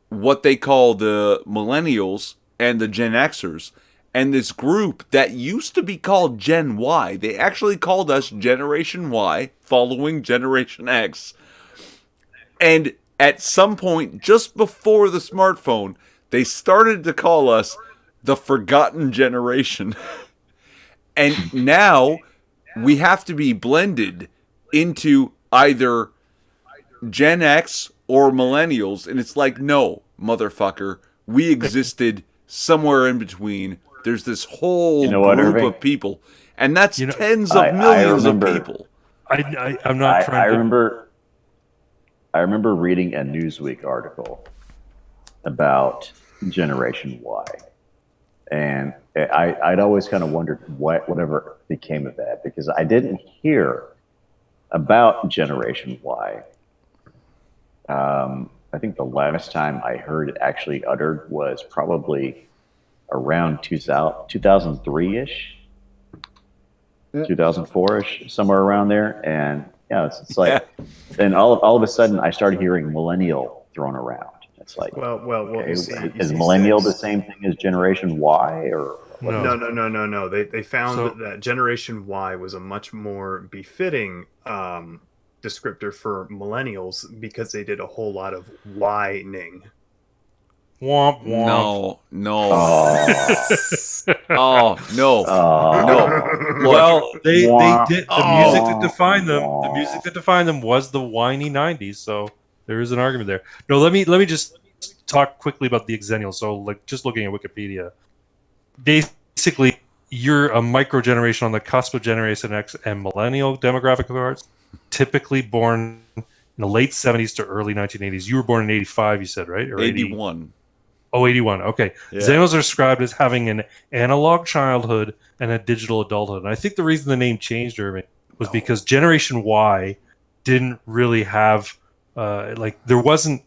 what they call the millennials and the Gen Xers and this group that used to be called Gen Y. They actually called us Generation Y, following Generation X. And at some point, just before the smartphone, they started to call us the Forgotten Generation. And now we have to be blended into either Gen X or millennials. And it's like, no, motherfucker, we existed somewhere in between. There's this whole group Irving? of people. And that's tens of I millions remember- of people. I'm not trying to. I remember reading a Newsweek article about Generation Y, and I'd always kind of wondered whatever became of that, because I didn't hear about Generation Y. I think the last time I heard it actually uttered was probably around 2003-ish, 2004-ish, somewhere around there. And yeah, it's like, then all of a sudden I started hearing millennial thrown around. It's like, Well, okay, you see, is millennial the same thing as Generation Y, or what? No. No. They found So- that Generation Y was a much more befitting descriptor for millennials because they did a whole lot of whining. Womp womp. No. Oh, Oh, no. oh. No. Well, they did the music Oh. that defined them. The music that defined them was the whiny '90s. So there is an argument there. No, let me just talk quickly about the Xennials. So, like, just looking at Wikipedia, basically, you're a micro generation on the cusp of Generation X and millennial demographic cohorts, typically born in the late '70s to early 1980s. You were born in '85, you said, right? Or 81. Oh, 81. Okay. Yeah. Xennials are described as having an analog childhood and a digital adulthood. And I think the reason the name changed, Irving, was because Generation Y didn't really have there wasn't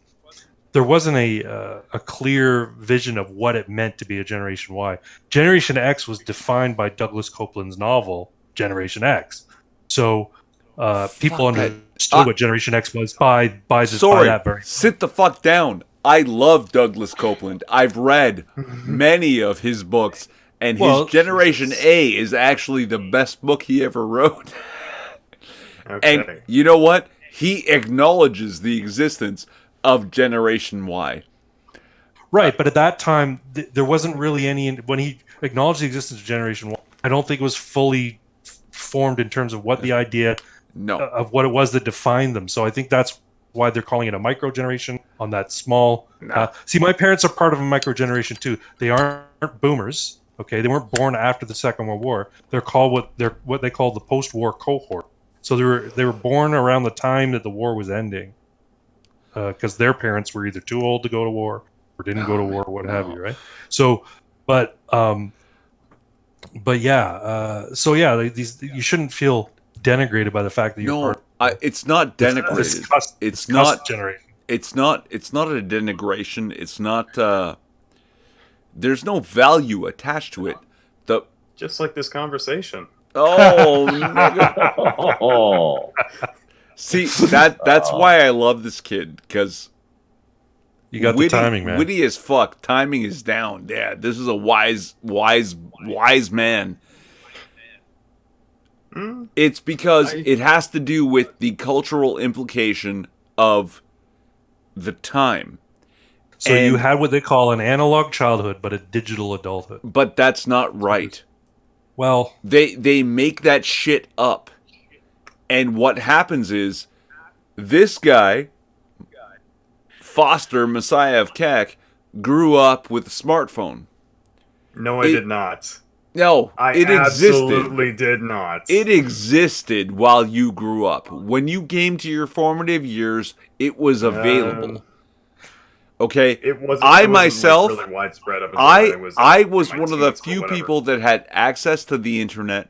a clear vision of what it meant to be a Generation Y. Generation X was defined by Douglas Copeland's novel Generation X. So people Fuck that. understood what Generation X was by Sorry, that very. sit the fuck down. I love Douglas Copeland. I've read many of his books, and Well, his Generation A is actually the best book he ever wrote. Okay. And you know what? He acknowledges the existence of Generation Y. Right, but at that time, there wasn't really any. When he acknowledged the existence of Generation Y, I don't think it was fully formed in terms of what the idea No. of what it was that defined them. So I think that's why they're calling it a micro generation on that small. See, my parents are part of a micro generation too. They aren't boomers. Okay, they weren't born after the Second World War. They're called what they call the post-war cohort. So they were born around the time that the war was ending, because their parents were either too old to go to war or didn't go to war or what have you, right? So, but yeah, these you shouldn't feel denigrated by the fact that you're No, part it's not this denigrated. cusp It's not. generation. It's not a denigration. It's not. There's no value attached to it. The Just like this conversation. nigga. Oh, See, that's why I love this kid, because You got the timing, man. Witty as fuck. Timing is down, Dad. This is a wise man. Hmm? It's because it has to do with the cultural implication of the time. So you and- had what they call an analog childhood, but a digital adulthood. But that's not right. Well, They make that shit up. And what happens is this guy, Foster, Messiah of Kek, grew up with a smartphone. No, I did not. No, I it existed. absolutely did not. It existed while you grew up. When you came to your formative years, it was available. Okay, It wasn't. I it wasn't, myself, really widespread. Up until I was, I was in my one of the teens or few whatever. people that had access to the internet,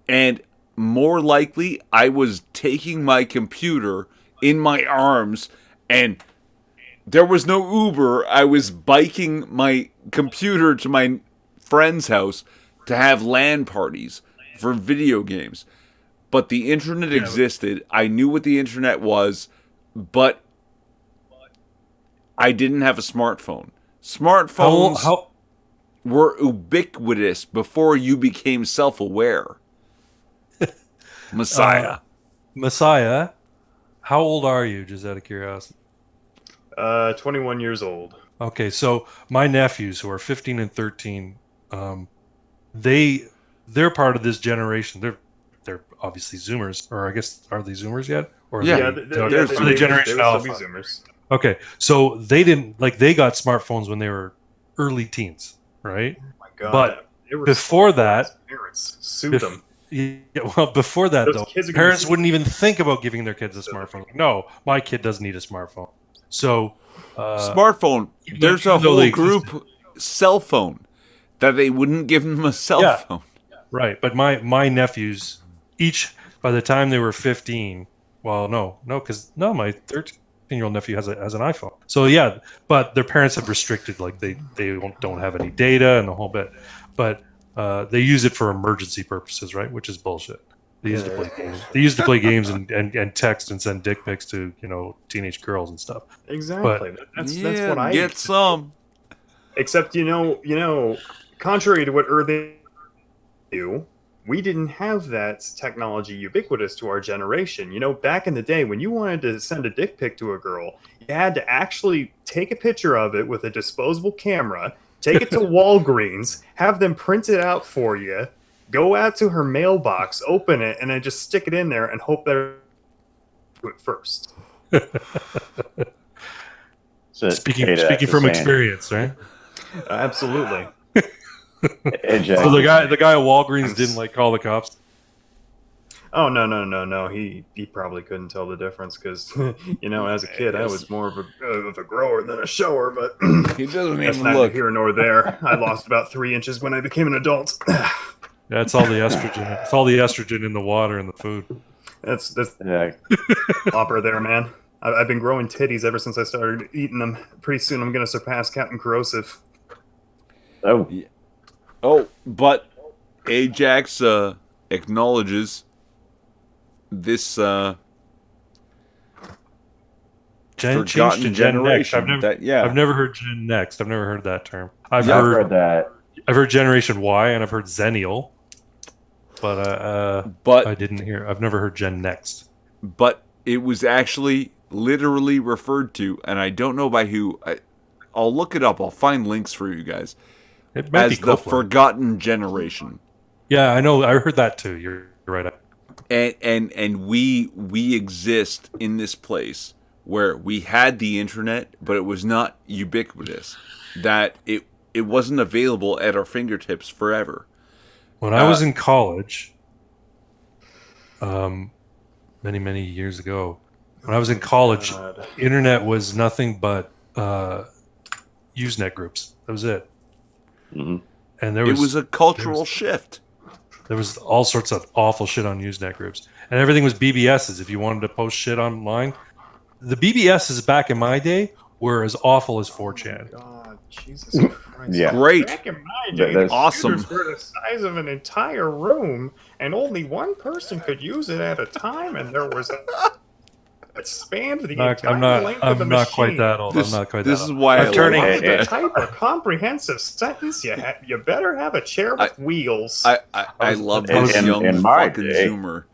and more likely, I was taking my computer in my arms, and there was no Uber. I was biking my computer to my friend's house to have LAN parties for video games. But the internet existed. I knew what the internet was, but I didn't have a smartphone. Smartphones how were ubiquitous before you became self-aware. Messiah. Messiah, how old are you? Just out of curiosity. 21 years old. Okay, so my nephews who are 15 and 13, they're part of this generation. They're obviously Zoomers, or I guess are they Zoomers yet? Or are Yeah, they, they're are they Generation Alpha? Zoomers. Okay, so they didn't they got smartphones when they were early teens, right? Oh my God. But they were before so that- his parents sued Bef- them. Yeah, well, before that Those though, kids are gonna parents be- wouldn't even think about giving their kids a smartphone. No, my kid doesn't need a smartphone. So, Smartphone. There's a even though whole they group cell phone that they wouldn't give them a cell Yeah. phone. right, but my nephews each by the time they were 15. Well, no, my 13-year-old nephew has an iPhone. So yeah, but their parents have restricted they don't have any data and the whole bit, but they use it for emergency purposes, right? Which is bullshit. They use it to play games. They use it to play games and text and send dick pics to teenage girls and stuff. Exactly. That's what I get some. Except contrary to what they do, we didn't have that technology ubiquitous to our generation. Back in the day, when you wanted to send a dick pic to a girl, you had to actually take a picture of it with a disposable camera, take it to Walgreens, have them print it out for you, go out to her mailbox, open it, and then just stick it in there and hope they're do it first. So, Speaking Ada from is saying, experience, right? Absolutely. Hey, Jack, So the guy at Walgreens didn't call the cops. Oh no! He probably couldn't tell the difference because as a kid I was more of a grower than a shower. But He doesn't that's even neither look. here nor there. I lost about 3 inches when I became an adult. That's all the estrogen. It's all the estrogen in the water and the food. that's yeah, opera there, man. I've been growing titties ever since I started eating them. Pretty soon I'm gonna surpass Captain Corrosive. oh, Oh, but Ajax acknowledges this Change to forgotten Gen Next. generation. I've never heard Gen Next. I've never heard that term. I've I've heard heard that. I've heard Generation Y and I've heard Zennial, but I but didn't hear. I've never heard Gen Next. but it was actually literally referred to, and I don't know by who. I'll look it up. I'll find links for you guys. It might be As the Copeland. forgotten generation. Yeah, I know. I heard that too. You're right. And we exist in this place where we had the internet, but it was not ubiquitous. That it wasn't available at our fingertips forever. When I was in college, many years ago, when I was in college, God. internet was nothing but Usenet groups. That was it. Mhm. And there It was a cultural shift. there was all sorts of awful shit on Usenet groups, and everything was BBSs. If you wanted to post shit online, the BBSs back in my day were as awful as 4chan. God, Jesus Christ. Yeah. Great. Back in my That- day, that's the awesome. computers were the size of an entire room, and only one person could use it at a time, and there was a it spanned the entire length of the I'm not quite machine. that old. This, I'm not quite this that is old. why I'm I turning- like To that. type a comprehensive sentence, you better have a chair with wheels. I love I was- this young in my fucking day- Zoomer.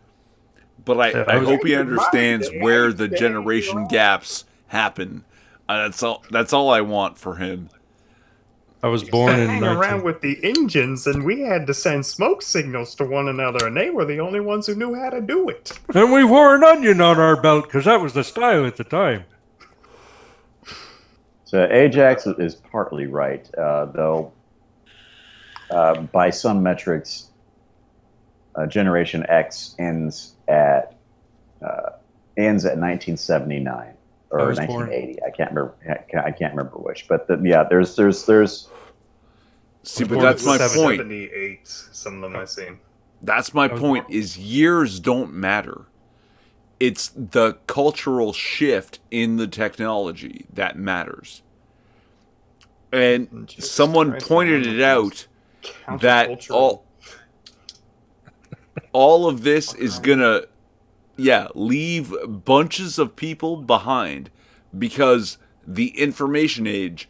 But I I was- hope he In my understands day, where I the say, generation well- gaps happen. That's all I want for him. I was born in hang around 19... with the engines, and we had to send smoke signals to one another, and they were the only ones who knew how to do it. And we wore an onion on our belt because that was the style at the time. So Ajax is partly right, though. By some metrics, Generation X ends at 1979 or I was 1980. I can't remember. I can't remember which. But there's. See, but that's my point. 78, some of them I've seen. That's my was point, born- is years don't matter. It's the cultural shift in the technology that matters. And Jesus someone Christ, pointed man, it out that Countercultural. all of this is gonna, leave bunches of people behind because the information age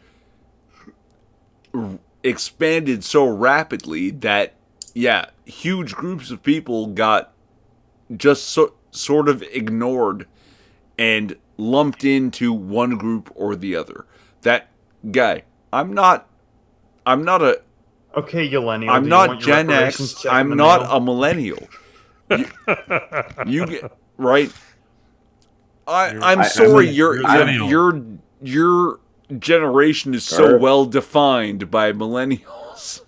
expanded so rapidly that, huge groups of people got just sort of ignored and lumped into one group or the other. That guy, I'm not a Okay, Yelenial. I'm do you not want your Gen reparations X. check in I'm the not mail? a millennial. You get right. I'm I- sorry. I'm- Your I'm- your generation is so Sure. well defined by millennials.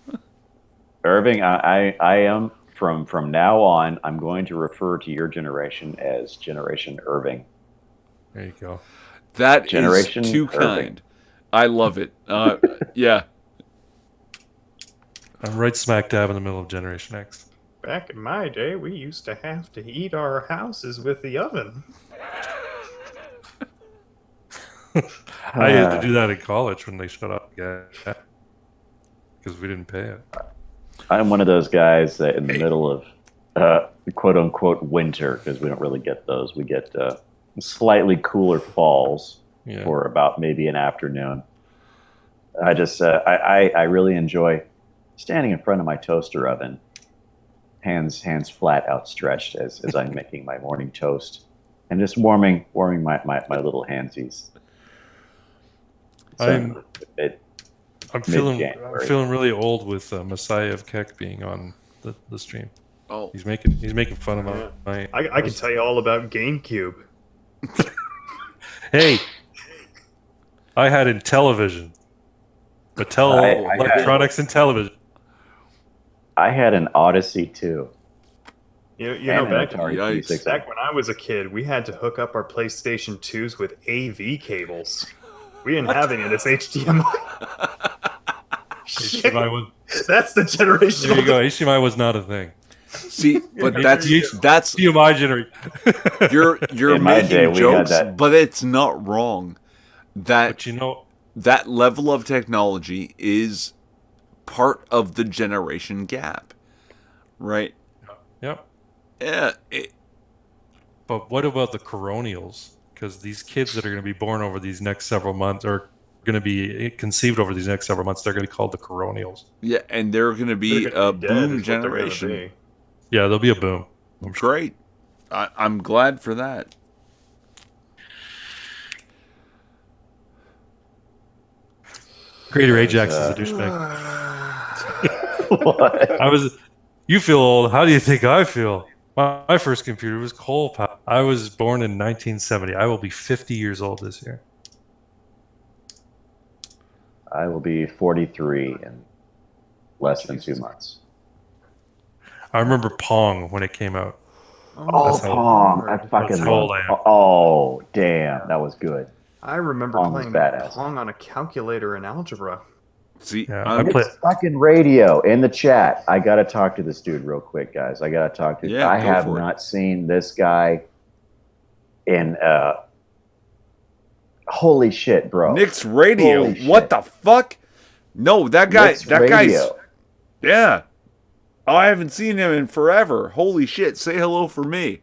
Irving, I am from now on. I'm going to refer to your generation as Generation Irving. There you go. That Generation is too Irving. kind. I love it. Yeah. I'm right smack dab in the middle of Generation X. Back in my day, we used to have to heat our houses with the oven. I had to do that in college when they shut up. Yeah. Because we didn't pay it. I'm one of those guys that in the middle of quote unquote winter, because we don't really get those. We get slightly cooler falls Yeah. for about maybe an afternoon. I just I really enjoy standing in front of my toaster oven, hands flat outstretched as I'm making my morning toast, and just warming my little handsies. I'm feeling Mid-January. really old with Messiah of Keck being on the stream. Oh, He's making fun of my. I can tell you all about GameCube. Hey, I had Intellivision, Mattel I had- Electronics and Television. I had an Odyssey too. You know, And an back Atari Yikes. 26. back when I was a kid, we had to hook up our PlayStation 2s with AV cables. We didn't have any of this HDMI. Shit, HDMI was, that's the generation. there you go. HDMI was not a thing. see, but Yeah, that's HDMI generation. you're In my making day, we had jokes, that. but it's not wrong. That But you know, that level of technology is part of the generation gap, right? yep. Yeah, But what about the coronials? Because these kids that are going to be born over these next several months, or going to be conceived over these next several months, they're going to be called the coronials. yeah, and they're going to be They're gonna a be dead, boom is what they're gonna generation. be. Yeah, there'll be a boom. Great, I'm glad for that. Greater Ajax is a douchebag. What? You feel old. How do you think I feel? My first computer was coal power. I was born in 1970. I will be 50 years old this year. I will be 43 in less than 2 months. I remember Pong when it came out. Oh, That's how- Pong! I fucking that's how old love. I am. Oh, damn, that was good. I remember Pong was playing badass. Pong on a calculator in algebra. See, Yeah, I'm- I play- It's fucking radio in the chat. I gotta talk to this dude real quick, guys. I gotta talk to. Yeah, I go have for it. not seen this guy in. Holy shit, bro! Nick's radio. Holy What shit. the fuck? No, that guy. Nick's that guy's. radio. Yeah. Oh, I haven't seen him in forever. Holy shit! Say hello for me.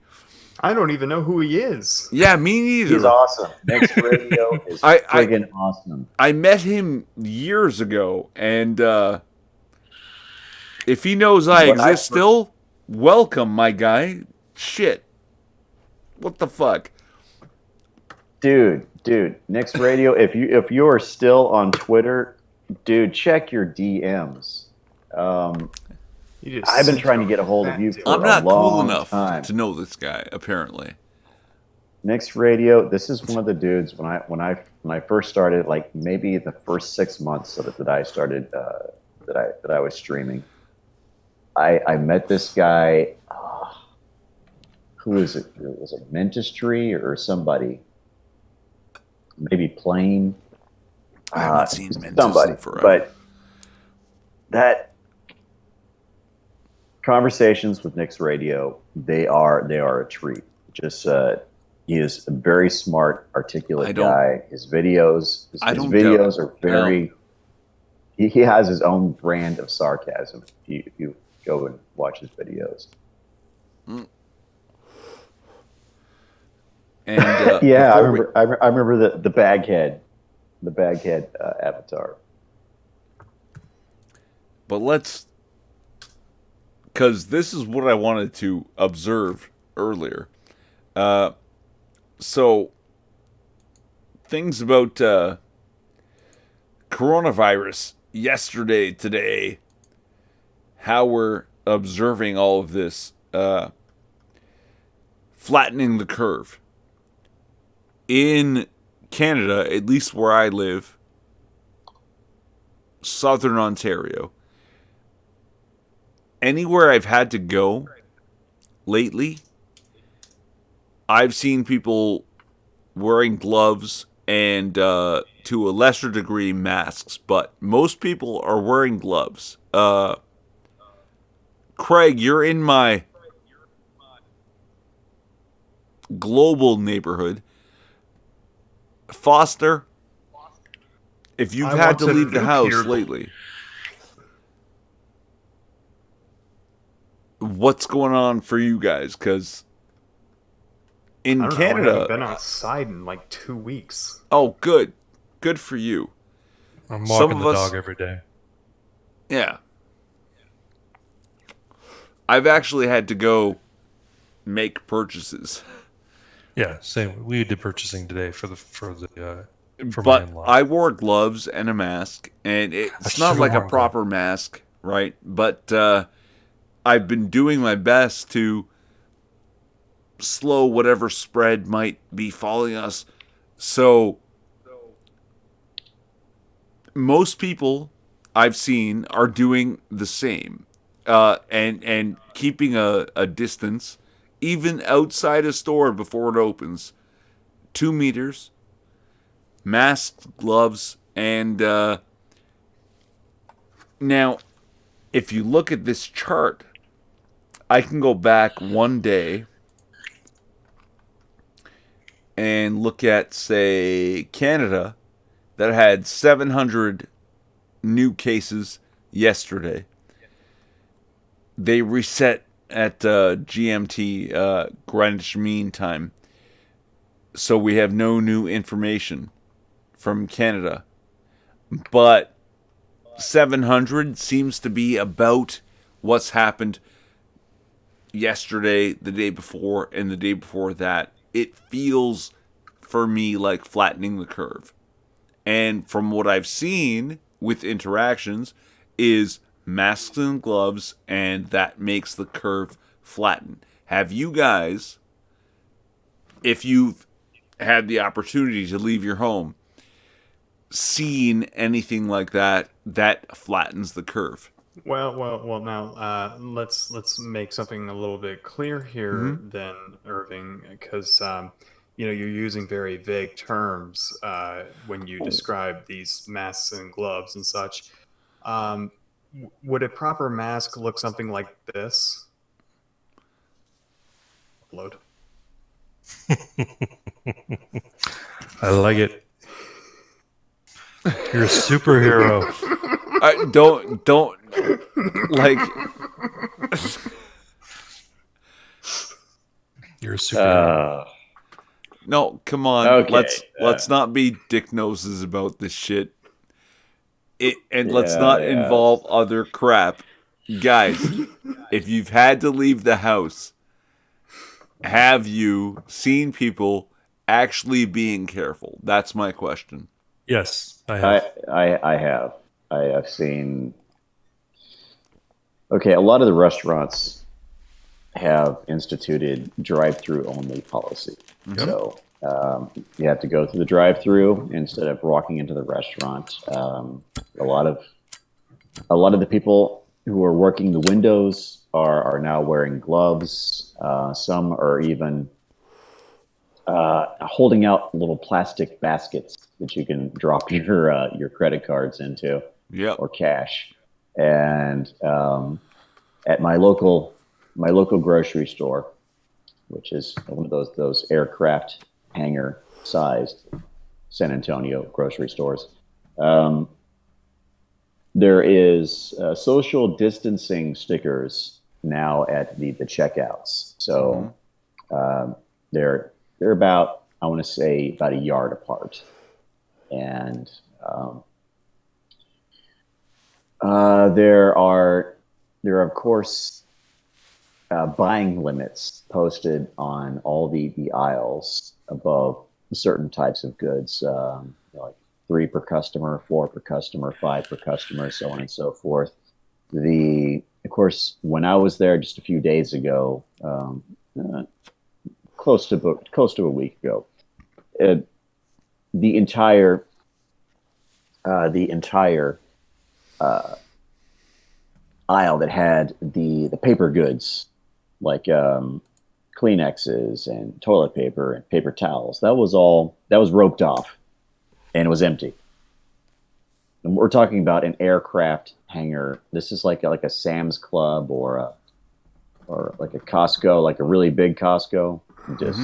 I don't even know who he is. Yeah, me neither. He's awesome. Nick's radio is I- friggin' awesome. I met him years ago, and if he knows I When I exist still, welcome, my guy. Shit. What the fuck? Dude, Nick's radio. If you are still on Twitter, dude, check your DMs. You just I've been sent trying to a get a hold of fat you dude. for I'm a not cool long enough time. to know this guy, apparently. Nix Radio. This is one of the dudes when I first started, like maybe the first 6 months of it that I started that I was streaming. I met this guy. Who is it? Was it Mentistry or somebody? Maybe Plain. I haven't seen Mentis Somebody, in forever. but that conversations with Nix Radio, they are a treat. Just he is a very smart, articulate guy. His videos, his videos are very. He has his own brand of sarcasm. If you go and watch his videos. And yeah, I remember the baghead, avatar. But let's, because this is what I wanted to observe earlier. So, things about coronavirus yesterday, today, how we're observing all of this, flattening the curve. In Canada, at least where I live, southern Ontario, anywhere I've had to go lately, I've seen people wearing gloves and, to a lesser degree, masks. But most people are wearing gloves. Craig, you're in my global neighborhood. Foster, if you've had to leave the house lately, what's going on for you guys? Because in Canada, I haven't been outside in like 2 weeks. Oh, good for you. I'm walking the dog every day. Yeah, I've actually had to go make purchases. Yeah, same. We did purchasing today for But my in-laws. I wore gloves and a mask, and it's not like a proper mask, right? But I've been doing my best to slow whatever spread might be following us. So most people I've seen are doing the same, and keeping a distance, even outside a store before it opens. 2 meters, masks, gloves, and now, if you look at this chart, I can go back one day and look at, say, Canada, that had 700 new cases yesterday. They reset at GMT, Greenwich Mean Time. So we have no new information from Canada. But 700 seems to be about what's happened yesterday, the day before, and the day before that. It feels, for me, like flattening the curve. And from what I've seen with interactions is masks and gloves, and that makes the curve flatten. Have you guys, if you've had the opportunity to leave your home, seen anything like that flattens the curve? Well. Now let's make something a little bit clear here, then, Irving, because you're using very vague terms when you describe these masks and gloves and such. Would a proper mask look something like this? Upload. I like it. You're a superhero. Don't like. You're a superhero. No, come on. Okay. Let's not be dick noses about this shit. Let's not involve other crap. Guys, if you've had to leave the house, have you seen people actually being careful? That's my question. Yes, I have. I have. I've seen. Okay, a lot of the restaurants have instituted drive-through only policy. Mhm. So you have to go through the drive-through instead of walking into the restaurant. A lot of the people who are working the windows are now wearing gloves. Some are even holding out little plastic baskets that you can drop your credit cards into Yep. or cash. And at my local grocery store, which is one of those aircraft hangar sized San Antonio grocery stores. There is social distancing stickers now at the checkouts. So they're about, I want to say, about a yard apart, and there are of course buying limits posted on all the aisles above certain types of goods, like 3 per customer, 4 per customer, 5 per customer, so on and so forth. Of course, when I was there just a few days ago, close to a week ago, uh, the entire aisle that had the paper goods like Kleenexes and toilet paper and paper towels, that was roped off and it was empty. And we're talking about an aircraft hangar. This is like a Sam's Club or like a Costco, like a really big Costco, just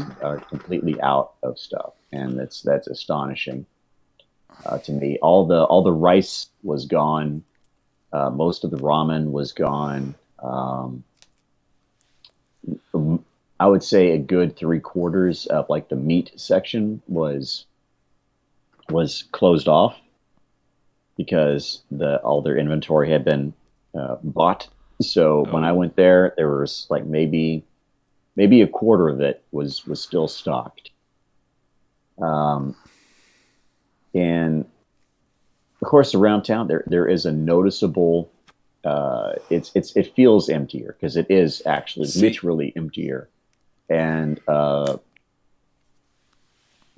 completely out of stuff, and that's astonishing to me. All the rice was gone. Most of the ramen was gone. I would say a good 3/4 of like the meat section was closed off because all their inventory had been bought. So when I went there, there was like maybe a quarter of it was still stocked. And of course, around town there is a noticeable. It feels emptier because it is actually literally emptier, and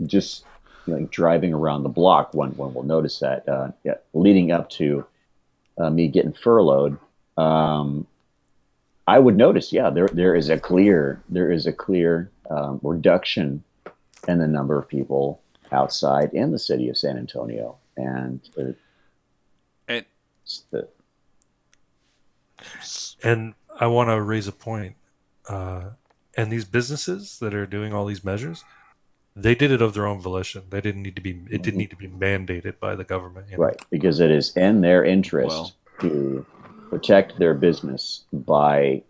just driving around the block, one will notice that. Leading up to me getting furloughed, I would notice, there is a clear reduction in the number of people outside in the city of San Antonio, and And I want to raise a point. And these businesses that are doing all these measures, they did it of their own volition. They didn't need to be. It didn't need to be mandated by the government. Right, because it is in their interest to protect their business by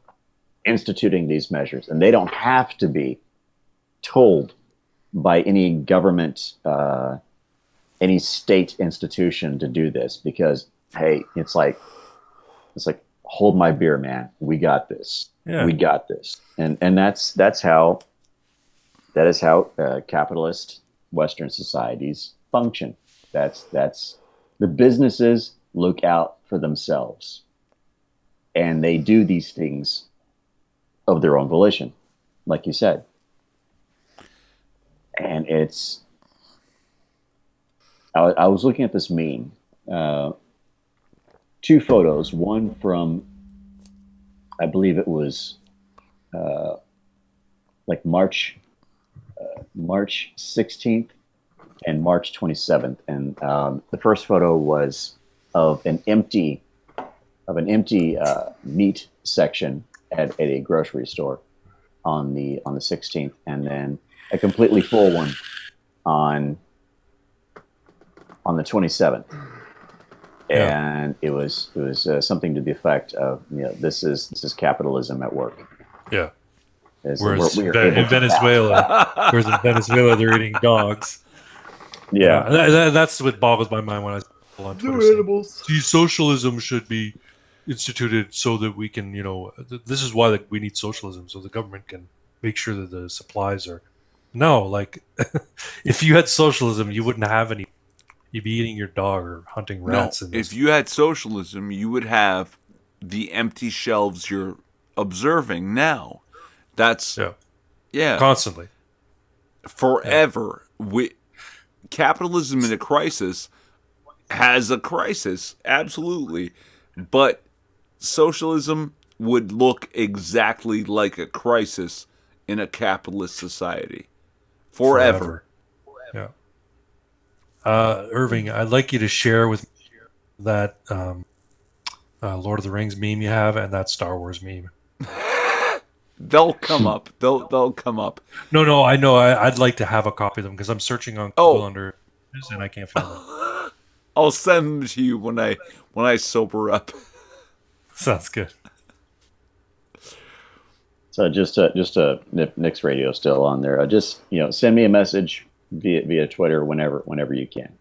instituting these measures, and they don't have to be told by any government, any state institution to do this. Because hey, it's like hold my beer, man. We got this. Yeah. We got this, and that's how capitalist Western societies function. That's the businesses look out for themselves, and they do these things of their own volition, like you said. And I was looking at this meme, 2 photos, one from, I believe it was like March 16th and March 27th, and the first photo was of an empty meat section at a grocery store on the 16th, and then a completely full one on the 27th. And it was something to the effect of, this is capitalism at work. Yeah. Whereas in Venezuela, they're eating dogs. Yeah, that's what boggles my mind when I people on Twitter saying, "See, socialism should be instituted so that we can, this is why we need socialism, so the government can make sure that the supplies are." No, like if you had socialism, you wouldn't have any You'd be eating your dog or hunting No, rats. if you had socialism, you would have the empty shelves you're observing now. That's yeah, yeah, constantly. forever. Capitalism in a crisis has a crisis, absolutely, but socialism would look exactly like a crisis in a capitalist society forever. Yeah. Irving, I'd like you to share with that Lord of the Rings meme you have and that Star Wars meme. They'll come up. They'll come up. No, I know. I'd like to have a copy of them because I'm searching on Google under this and I can't find them. I'll send them to you when I sober up. Sounds good. So just Nick's radio still on there. Just send me a message via Twitter whenever you can.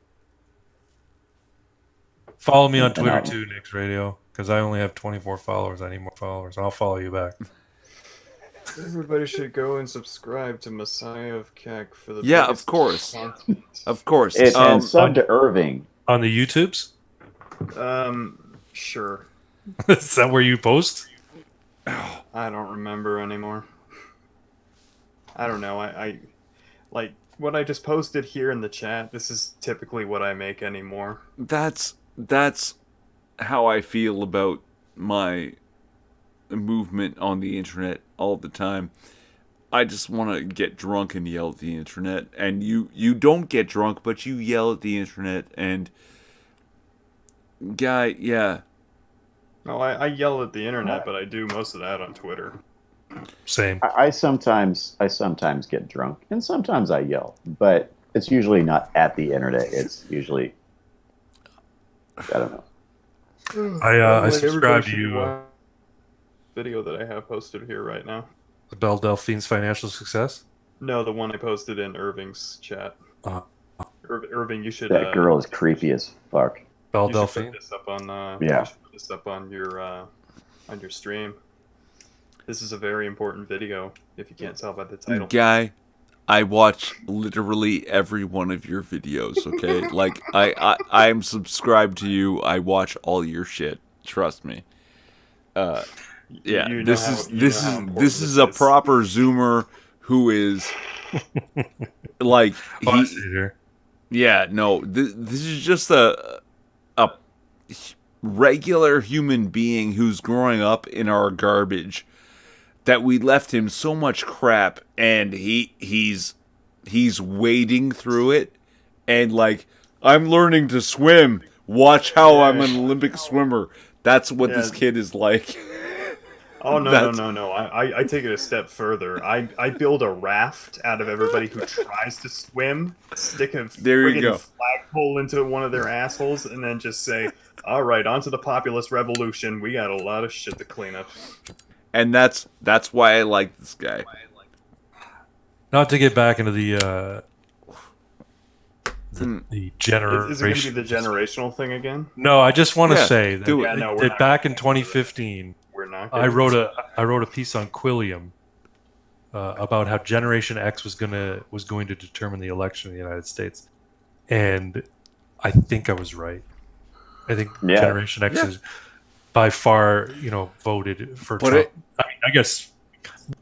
Follow me on And Twitter I'll- too, Nick's Radio, because I only have 24 followers. I need more followers. I'll follow you back. Everybody should go and subscribe to Messiah of Keck for the Yeah, of biggest course. content. Of course. And sub to Irving. On the YouTubes? Sure. Is that where you post? I don't remember anymore. I don't know. I like what I just posted here in the chat. This is typically what I make anymore. That's how I feel about my movement on the internet all the time. I just want to get drunk and yell at the internet, and you don't get drunk, but you yell at the internet. And guy, yeah, No, I yell at the internet, but I do most of that on Twitter. Same. I sometimes get drunk and sometimes I yell, but it's usually not at the internet. It's usually I don't know. I subscribe to you. Video that I have posted here right now. The Belle Delphine's Financial Success? No, the one I posted in Irving's chat. Uh, Irving, you should. That girl is creepy as fuck. Belle You should Delphine? put this up on. Yeah. You should put this up on your stream. This is a very important video. If you can't tell by the title. guy, I watch literally every one of your videos. Okay, like I'm subscribed to you. I watch all your shit. Trust me. Yeah, You know this how- is you this know how is important this is a proper Zoomer who is like Oh, I he, see it here. yeah, no, this is just a regular human being who's growing up in our garbage that we left him so much crap, and he's wading through it, and like, I'm learning to swim. Watch how I'm an Olympic swimmer. That's what this Yeah. kid is like. Oh no That's- no! I take it a step further. I build a raft out of everybody who tries to swim, stick a There you friggin' go. flagpole into one of their assholes, and then just say, "All right, on to the populist revolution. We got a lot of shit to clean up." And that's why I like this guy. Not to get back into the generation. Is it going to be the generational thing again? No, I just want to Yeah, say that, do it. Yeah, no, we're that not back in gonna- 2015, We're not. I wrote a piece on Quilliam about how Generation X was going to determine the election in the United States, and I think I was right. I think Yeah. Generation X Yeah. is by far, voted for But Trump. I guess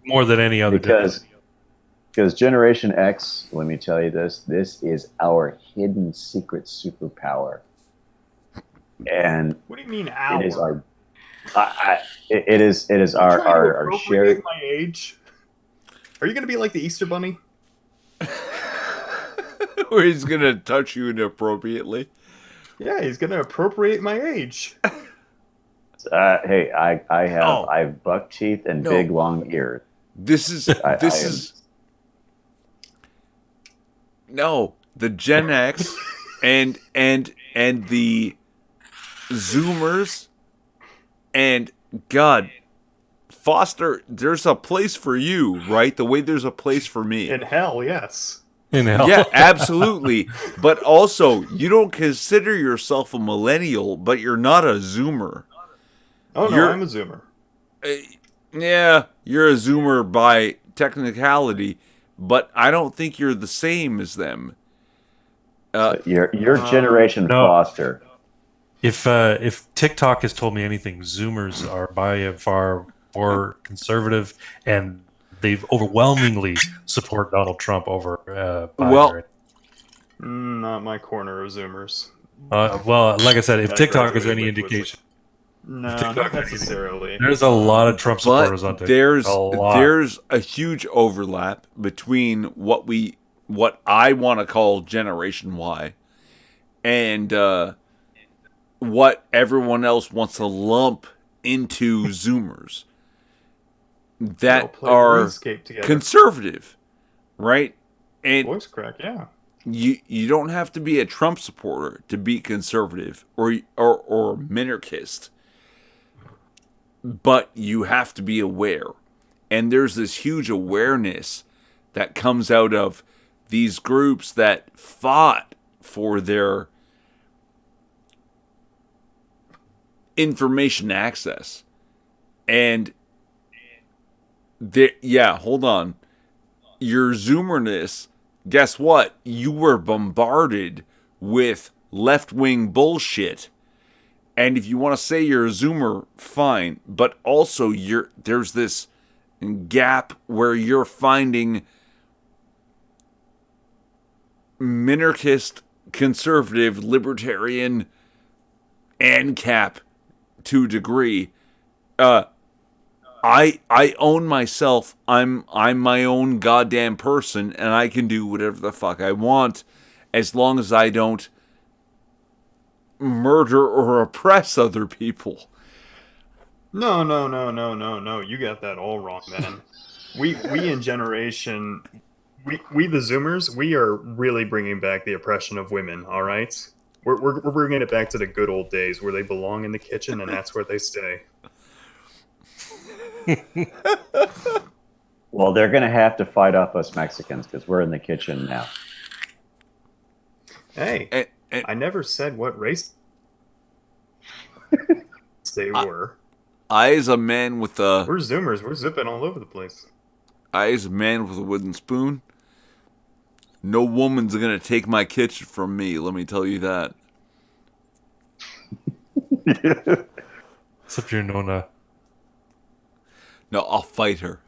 more than any other. Because Generation X, let me tell you this is our hidden secret superpower. And What do you mean, it hour? is our it is Are you trying to our appropriate shared my age? Are you going to be like the Easter Bunny? Where he's gonna touch you inappropriately. Yeah, he's going to appropriate my age. hey, I Oh. have buck teeth and No. big long ears. This is I am- no, the Gen X and the Zoomers, and God, Foster, there's a place for you, right? The way there's a place for me. In hell, yes. In hell. Yeah, absolutely. But also, you don't consider yourself a millennial, but you're not a Zoomer. Oh no, You're- I'm a Zoomer. Yeah, you're a Zoomer by technicality, but I don't think you're the same as them. Your generation no. Foster. If TikTok has told me anything, Zoomers are by far more conservative, and they've overwhelmingly support Donald Trump over Biden. Well- right? Not my corner of Zoomers. Well, like I said, if I TikTok is graduated any with indication, No, TikTok not is anything. necessarily. there's a lot of Trump supporters on But TikTok. A lot. there's a huge overlap between what I want to call Generation Y and what everyone else wants to lump into Zoomers They all that play are RuneScape together. conservative, right? And Voice crack, yeah. you don't have to be a Trump supporter to be conservative or minarchist, but you have to be aware. And there's this huge awareness that comes out of these groups that fought for their information access. And hold on. Your Zoomerness, guess what? You were bombarded with left-wing bullshit. And if you want to say you're a Zoomer, fine. But also there's this gap where you're finding minarchist, conservative, libertarian, ANCAP to a degree. I own myself. I'm my own goddamn person, and I can do whatever the fuck I want, as long as I don't murder or oppress other people. No. You got that all wrong, man. We in generation, we the Zoomers, we are really bringing back the oppression of women. All right, we're bringing it back to the good old days where they belong in the kitchen and that's where they stay. Well, they're going to have to fight off us Mexicans because we're in the kitchen now. Hey, And I never said what race they were. I, as a man with a We're Zoomers. We're zipping all over the place. as a man with a wooden spoon, no woman's gonna take my kitchen from me. Let me tell you that. Except you're Nona. No, I'll fight her.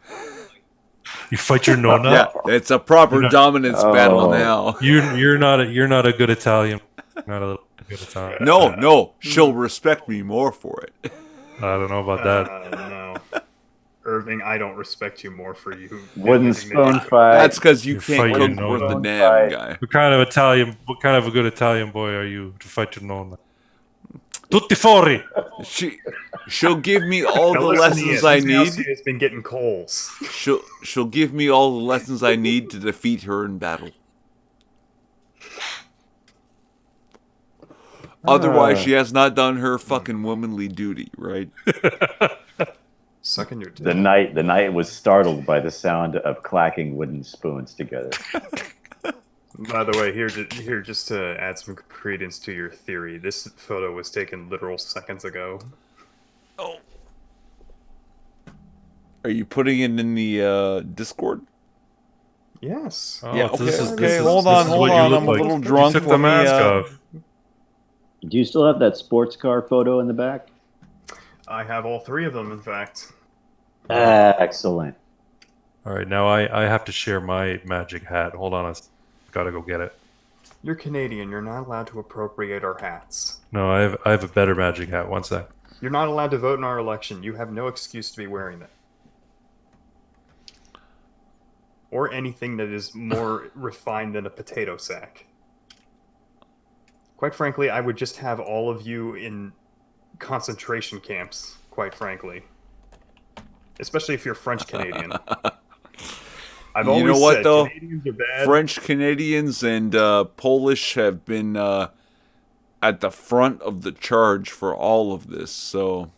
You fight your Nona. Yeah, it's a proper You're not- dominance battle Oh. now. You're not a good Italian. Not a good Italian. No, she'll respect me more for it. I don't know about that. No. Irving, I don't respect you more for you. Wooden spoon fight. That's because you You're can't fighting cook worth Nona. the damn guy. What kind of Italian? What kind of a good Italian boy are you to fight your Nona? Tutti fuori! She'll give me all the Now listen to lessons you. I These now need. she has been getting coals. She'll give me all the lessons I need to defeat her in battle. Otherwise, she has not done her fucking womanly duty, right? Sucking your dick. The night was startled by the sound of clacking wooden spoons together. By the way, here just to add some credence to your theory, this photo was taken literal seconds ago. Oh. Are you putting it in the Discord? Yes. Oh, Yeah, this okay, this hold this on, is hold what you on, look I'm a like. little You drunk, took let the me, mask off. Do you still have that sports car photo in the back? I have all three of them, in fact. Excellent. All right, now I have to share my magic hat. Hold on, I gotta go get it. You're Canadian. You're not allowed to appropriate our hats. No, I have a better magic hat. One sec. You're not allowed to vote in our election. You have no excuse to be wearing that. Or anything that is more refined than a potato sack. Quite frankly, I would just have all of you in concentration camps, quite frankly. Especially if you're French Canadian. I've You always know what, said though? Canadians are bad. French Canadians and Polish have been at the front of the charge for all of this, so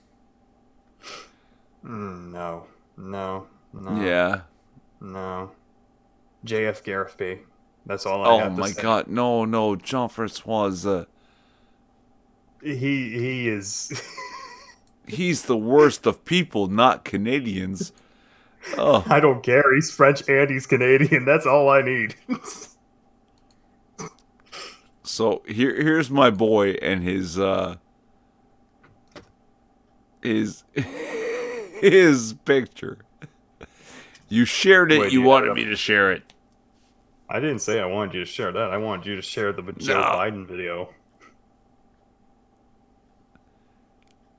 No. yeah. No. JF Garifby. That's all I Oh have to my say. god, no, Jean-Francois, He is... he's the worst of people, not Canadians. Oh, I don't care. He's French and he's Canadian. That's all I need. So here's my boy and his his picture. You shared it. Wait, You do you wanted have- me to share it. I didn't say I wanted you to share that. I wanted you to share the Joe No. Biden video.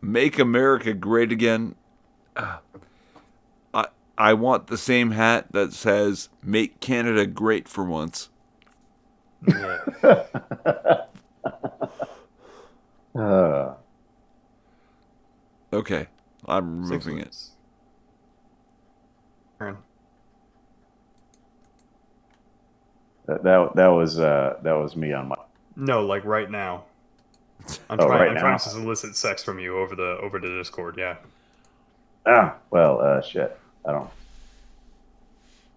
Make America great again. I want the same hat that says "Make Canada Great for once." Yeah. Uh, Okay, I'm 6 removing it. minutes. Aaron. that was me on my. No, like right now. I'm Oh, trying. right I'm now? trying to solicit sex from you over the Discord. Yeah. Well, shit. I don't.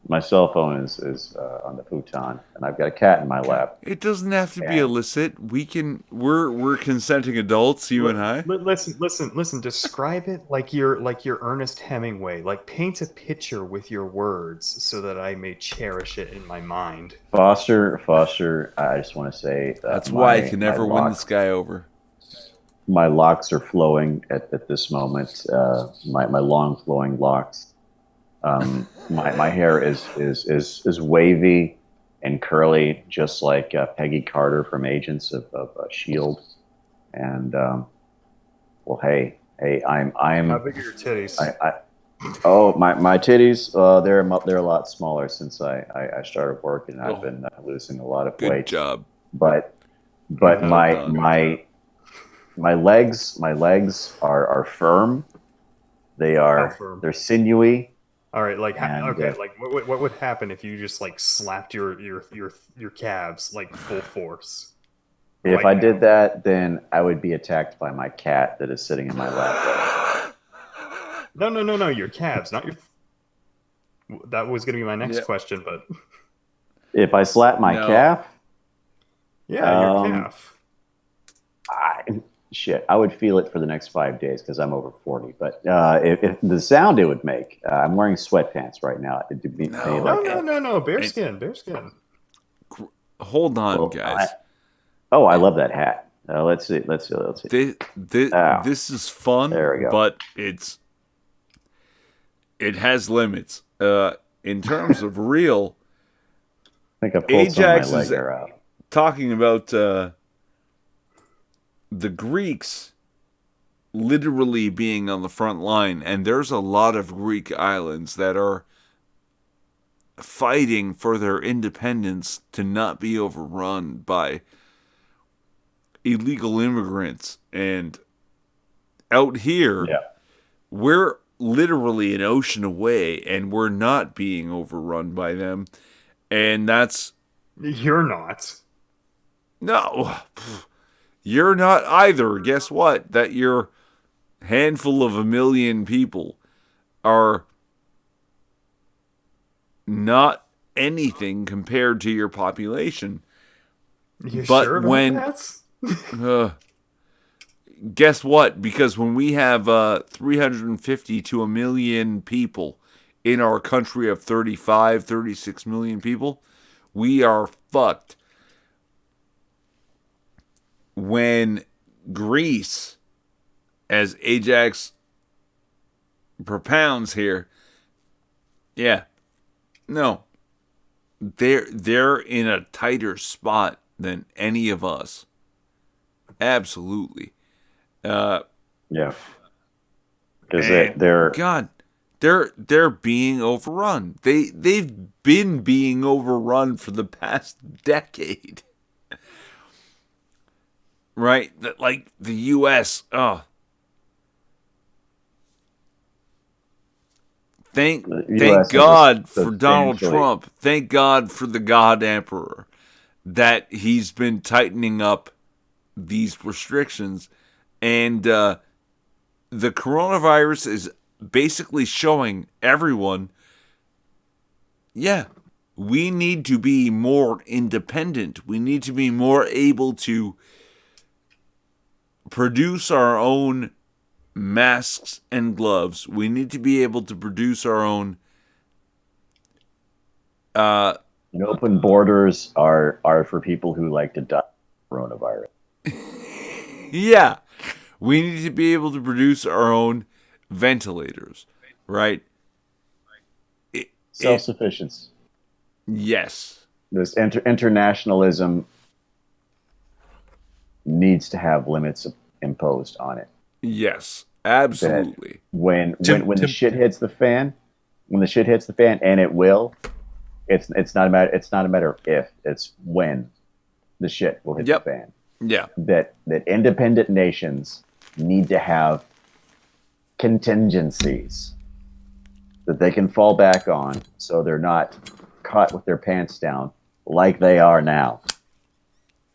My cell phone is on the futon, and I've got a cat in my lap. It doesn't have to be Yeah. illicit. We're consenting adults, you and I. Listen. Describe it like you're Ernest Hemingway. Like paint a picture with your words so that I may cherish it in my mind. Foster. I just want to say That's why I can my never win locks- this guy over. My locks are flowing at this moment. My long flowing locks. My hair is wavy and curly, just like Peggy Carter from Agents of Shield. And well, hey, I'm How big are your titties? my titties. They're a lot smaller since I started working. I've Oh. been losing a lot of Good weight. job. But Well my done. my legs are firm. How firm? They're sinewy. All right, like And, okay, like what would happen if you just like slapped your calves like full force? If Right I now. did that, then I would be attacked by my cat that is sitting in my lap. No, your calves, not your. That was gonna be my next Yep. question, but If I slap my No. calf, yeah, your Um, calf. I would feel it for the next 5 days because I'm over 40. But if the sound it would make, I'm wearing sweatpants right now. It'd be No. No, bearskin. Hold on, Well, guys. I love that hat. Let's see. Ow. This is fun, There we go. but it has limits. In terms of real, I think I pulled some of Ajax my is- leg hair out. talking about the Greeks literally being on the front line, and there's a lot of Greek islands that are fighting for their independence to not be overrun by illegal immigrants. And out here, Yeah. we're literally an ocean away, and we're not being overrun by them. And that's You're not. no. You're not either. Guess what? That your handful of 1 million people are not anything compared to your population. You But sure about when- that? Guess what? Because when we have 350 to 1 million people in our country of 35, 36 million people, we are fucked. When Greece, as Ajax propounds here, yeah, no, they're in a tighter spot than any of us. Absolutely. Yeah. Because And they're God, they're being overrun. They've been being overrun for the past decade. Right? That like the US, Thank The US has God for Donald substantially- Trump. Thank God for the God Emperor that he's been tightening up these restrictions. And the coronavirus is basically showing everyone, yeah, we need to be more independent. We need to be more able to produce our own masks and gloves. We need to be able to produce our own open borders are for people who like to die coronavirus. Yeah. We need to be able to produce our own ventilators, right? Self-sufficiency. Yes. This internationalism needs to have limits imposed on it. Yes. Absolutely. When Tim- the Tim- shit hits the fan, and it will, it's not a matter of if, it's when the shit will hit Yep. the fan. Yeah. That independent nations need to have contingencies that they can fall back on, so they're not caught with their pants down like they are now.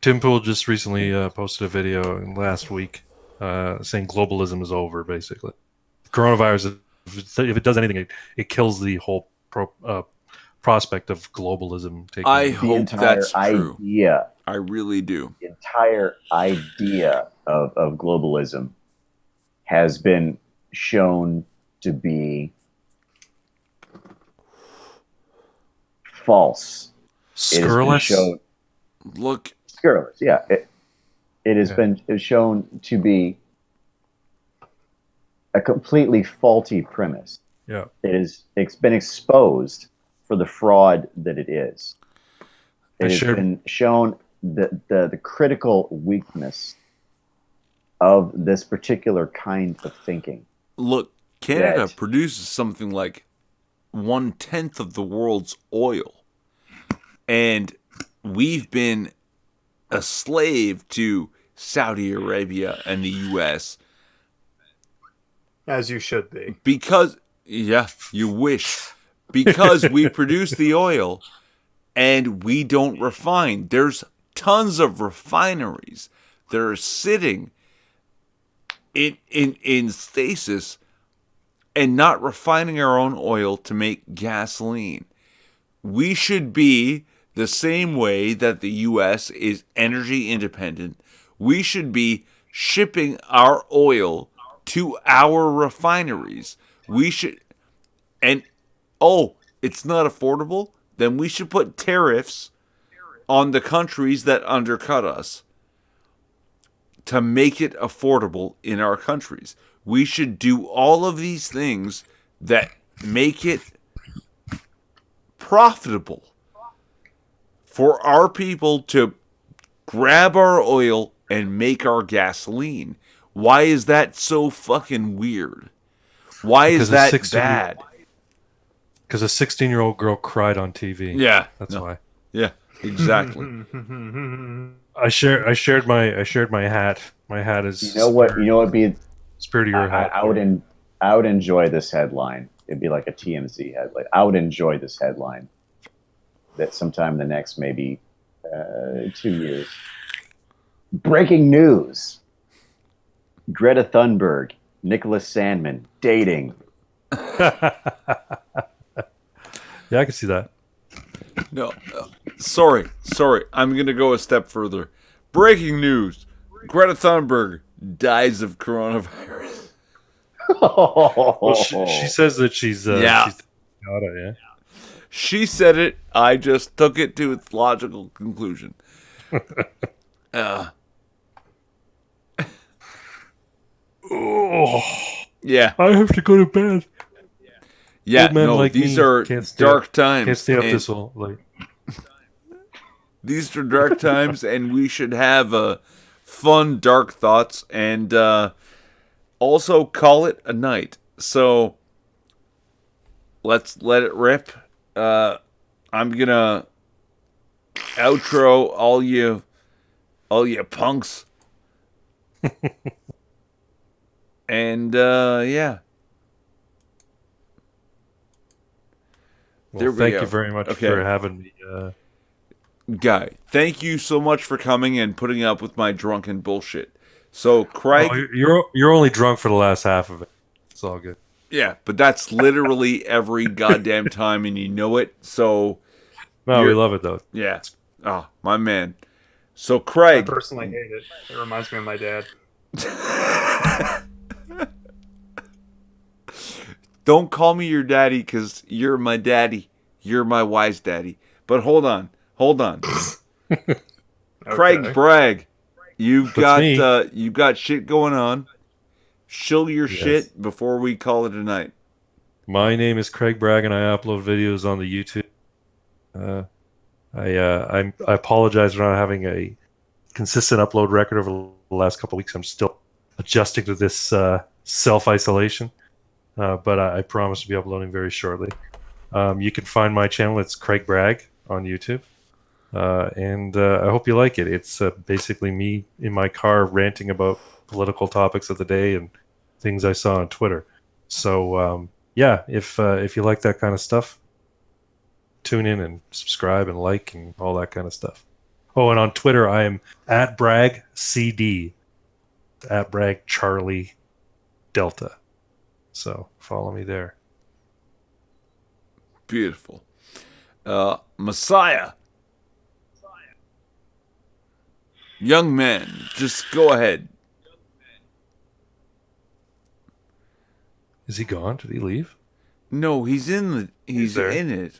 Tim Pool just recently posted a video last week saying globalism is over, basically. Coronavirus, if it does anything, it kills the whole prospect of globalism. I The hope entire that's true. idea, I really do. the entire idea of globalism has been shown to be false. It has been Scurrilous. shown Look, scurrilous. Yeah, it has been shown to be a completely faulty premise. Yeah. It's been exposed for the fraud that it is. It has been shown the critical weakness of this particular kind of thinking. look, Canada That- produces something like 1/10 of the world's oil. And we've been a slave to Saudi Arabia and the US As you should be. because, yeah, you wish. Because we produce the oil and we don't refine. There's tons of refineries that are sitting in stasis and not refining our own oil to make gasoline. We should be the same way that the US is energy independent. We should be shipping our oil to our refineries. We should, and oh, it's not affordable? Then we should put tariffs on the countries that undercut us to make it affordable in our countries. We should do all of these things that make it profitable for our people to grab our oil and make our gasoline. Why is that so fucking weird? Why is Because a that 16-year-old bad? Because a 16-year-old girl cried on TV. Yeah, That's no, why. Yeah, exactly. I shared my hat. My hat is You know what would be spirit of your hat. I would enjoy this headline. It'd be like a TMZ headline. I would enjoy this headline. That sometime in the next maybe 2 years. Breaking news: Greta Thunberg, Nicholas Sandman dating. Yeah, I can see that. No, sorry. I'm going to go a step further. Breaking news. Greta Thunberg dies of coronavirus. Well, she says that she's Yeah. she's got it, yeah. She said it. I just took it to its logical conclusion. Oh, Yeah. I have to go to bed. Yeah, Old men no, like these me are can't stay dark times. Can't stay up and this late. These are dark times, and we should have fun, dark thoughts, and also call it a night. So let's let it rip. I'm gonna outro all you punks, and yeah. Well, There we thank go. you very much Okay. for having me. Guy, thank you so much for coming and putting up with my drunken bullshit. So, Craig, Oh, you're only drunk for the last half of it. It's all good. yeah, but that's literally every goddamn time, and you know it. So, No, we You're- love it though. yeah. Oh, my man. So, I Craig, personally hate it. It reminds me of my dad. don't call me your daddy because you're my daddy. You're my wise daddy. But hold on. Okay. Craig Bragg, You've That's got me. you got shit going on. Shill your Yes. shit before we call it a night. My name is Craig Bragg, and I upload videos on the YouTube. Uh, I apologize for not having a consistent upload record over the last couple of weeks. I'm still adjusting to this self isolation, but I promise to be uploading very shortly. You can find my channel. It's Craig Bragg on YouTube, and I hope you like it. It's basically me in my car ranting about political topics of the day and things I saw on Twitter. So yeah, if you like that kind of stuff, tune in and subscribe and like and all that kind of stuff. Oh, and on Twitter, I am at Bragg CD, at Bragg Charlie Delta. So follow me there. Beautiful. Messiah. Young man, just go ahead. Is he gone? Did he leave? No, he's He's there. in it.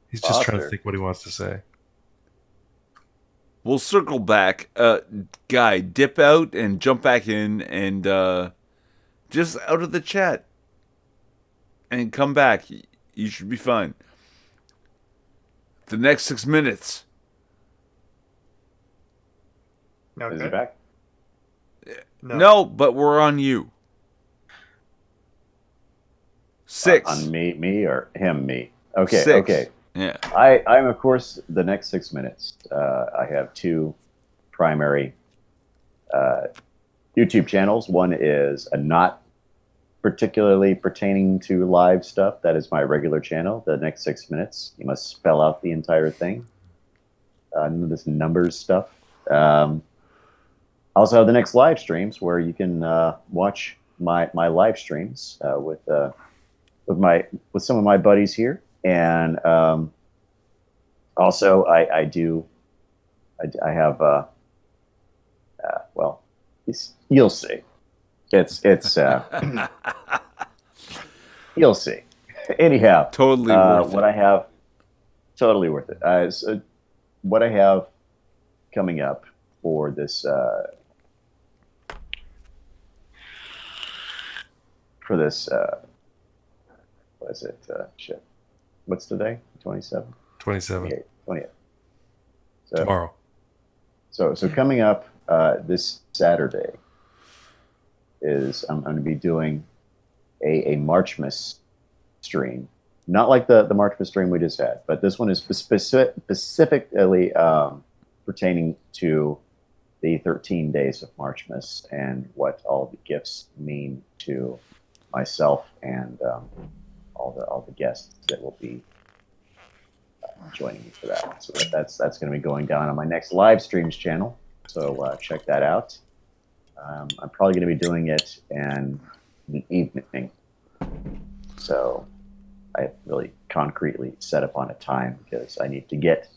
He's just trying to Author. think what he wants to say. We'll circle back. Guy, dip out and jump back in and just out of the chat. And come back. You should be fine. The next 6 minutes. Is he back? No, but we're on you. 6. On me or him, me. Okay, 6. okay. Yeah. I'm, of course, the next 6 minutes. I have two primary YouTube channels. One is a not particularly pertaining to live stuff. That is my regular channel, the next 6 minutes. You must spell out the entire thing. None of this numbers stuff. Also have the next live streams where you can watch my live streams with some of my buddies here. And also, I have well, you'll see. It's you'll see. Anyhow, Totally worth what it. I have, totally worth it. So what I have coming up for this what is it? Shit. What's today? 27? 27 28. So, tomorrow. So coming up this Saturday is I'm going to be doing a Marchmas stream. Not like the Marchmas stream we just had, but this one is specifically pertaining to the 13 days of Marchmas and what all the gifts mean to myself and all the guests that will be joining me for that. So that's going to be going down on my next live streams channel. So check that out. I'm probably going to be doing it in the evening. So I really concretely set up on a time because I need to get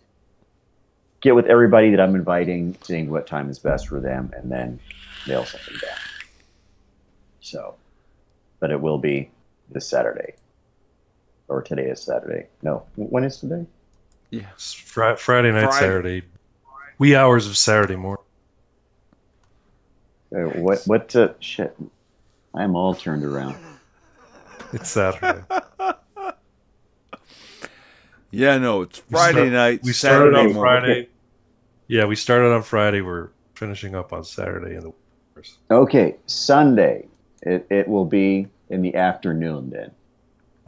with everybody that I'm inviting, seeing what time is best for them, and then nail something down. So, but it will be this Saturday. Or today is Saturday. No, when is today? Yeah. It's Friday night, Friday. Saturday. Wee hours of Saturday morning. What shit? I'm all turned around. It's Saturday. Yeah, no, it's Friday night. We started Saturday on morning. Friday. Yeah, we started on Friday. We're finishing up on Saturday in the winters. Okay, Sunday. It will be in the afternoon then.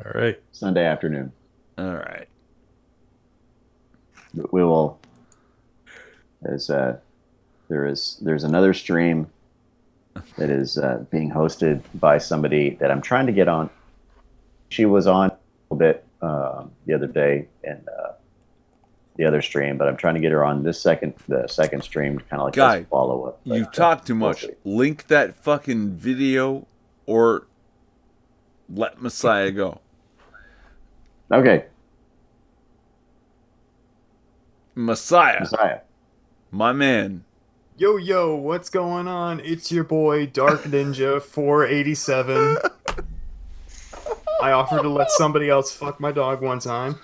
All right. Sunday afternoon. All right. We will. There's another stream that is being hosted by somebody that I'm trying to get on. She was on a little bit the other day in the other stream, but I'm trying to get her on the second stream, kind of like Guy, as a follow up. You talk too much. Link that fucking video or let Messiah go. Okay, Messiah, my man. Yo, what's going on? It's your boy Dark Ninja 487. I offered to let somebody else fuck my dog one time.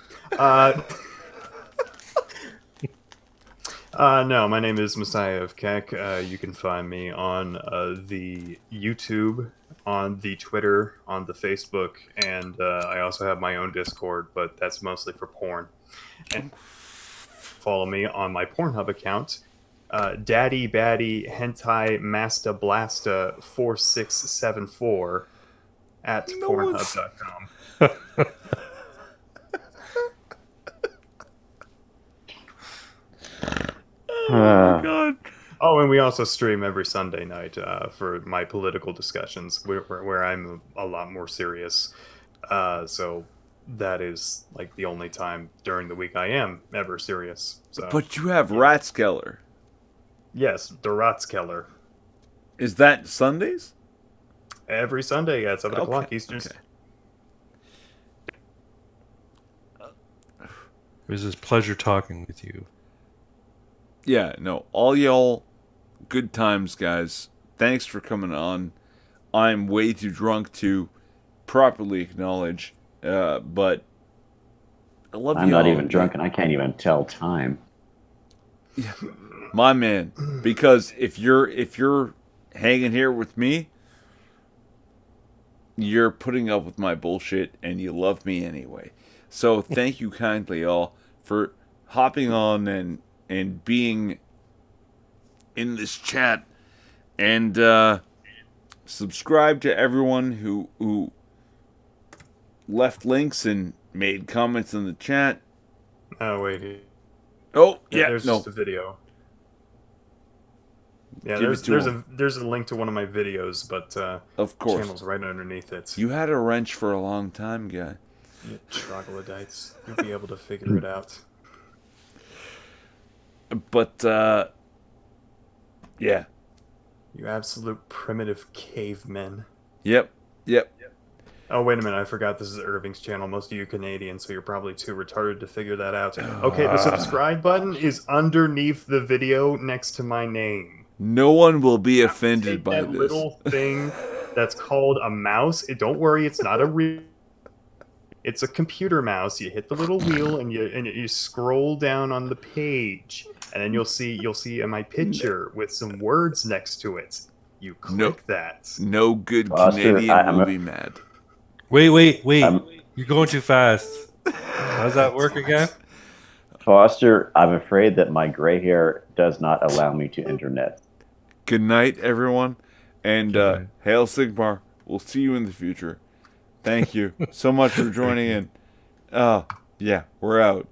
No, my name is Messiah of Keck. You can find me on the YouTube, on the Twitter, on the Facebook, and I also have my own Discord, but that's mostly for porn. And follow me on my Pornhub account, Daddy Baddy Hentai Masta Blasta 4674 at No one's- pornhub.com. Oh my god. Oh, and we also stream every Sunday night for my political discussions, where I'm a lot more serious. So that is like the only time during the week I am ever serious. So, But you have Ratskeller. yes, the Ratskeller. Is that Sundays? Every Sunday at 7 o'clock Eastern. okay. It was a pleasure talking with you. Yeah, no. All y'all, good times, guys. Thanks for coming on. I'm way too drunk to properly acknowledge, but I love you. I'm not even drunk, and I can't even tell time. My man, because if you're hanging here with me, you're putting up with my bullshit and you love me anyway. So thank you kindly all for hopping on and being in this chat, and subscribe to everyone who left links and made comments in the chat. Oh wait, Oh yeah, there's no, just a video. Yeah, Give it to there's a link to one of my videos, but of course. channel's right underneath it. You had a wrench for a long time, guy. You troglodytes, you'll be able to figure it out. But yeah, You absolute primitive cavemen. yep. Oh, wait a minute, I forgot this is Irving's channel. Most of you Canadian, so you're probably too retarded to figure that out. Okay, the subscribe button is underneath the video next to my name. No one will be offended Take by that this. little thing that's called a mouse. Don't worry, it's not a real. It's a computer mouse. You hit the little wheel and you scroll down on the page, and then you'll see my picture with some words next to it. You click Nope. that. No good Foster, Canadian I'm will a- be mad. Wait. Um, You're going too fast. How's that work again? Foster, I'm afraid that my gray hair does not allow me to internet. Good night, everyone, and Good night. Hail Sigmar. We'll see you in the future. Thank you so much for joining in. Yeah, we're out.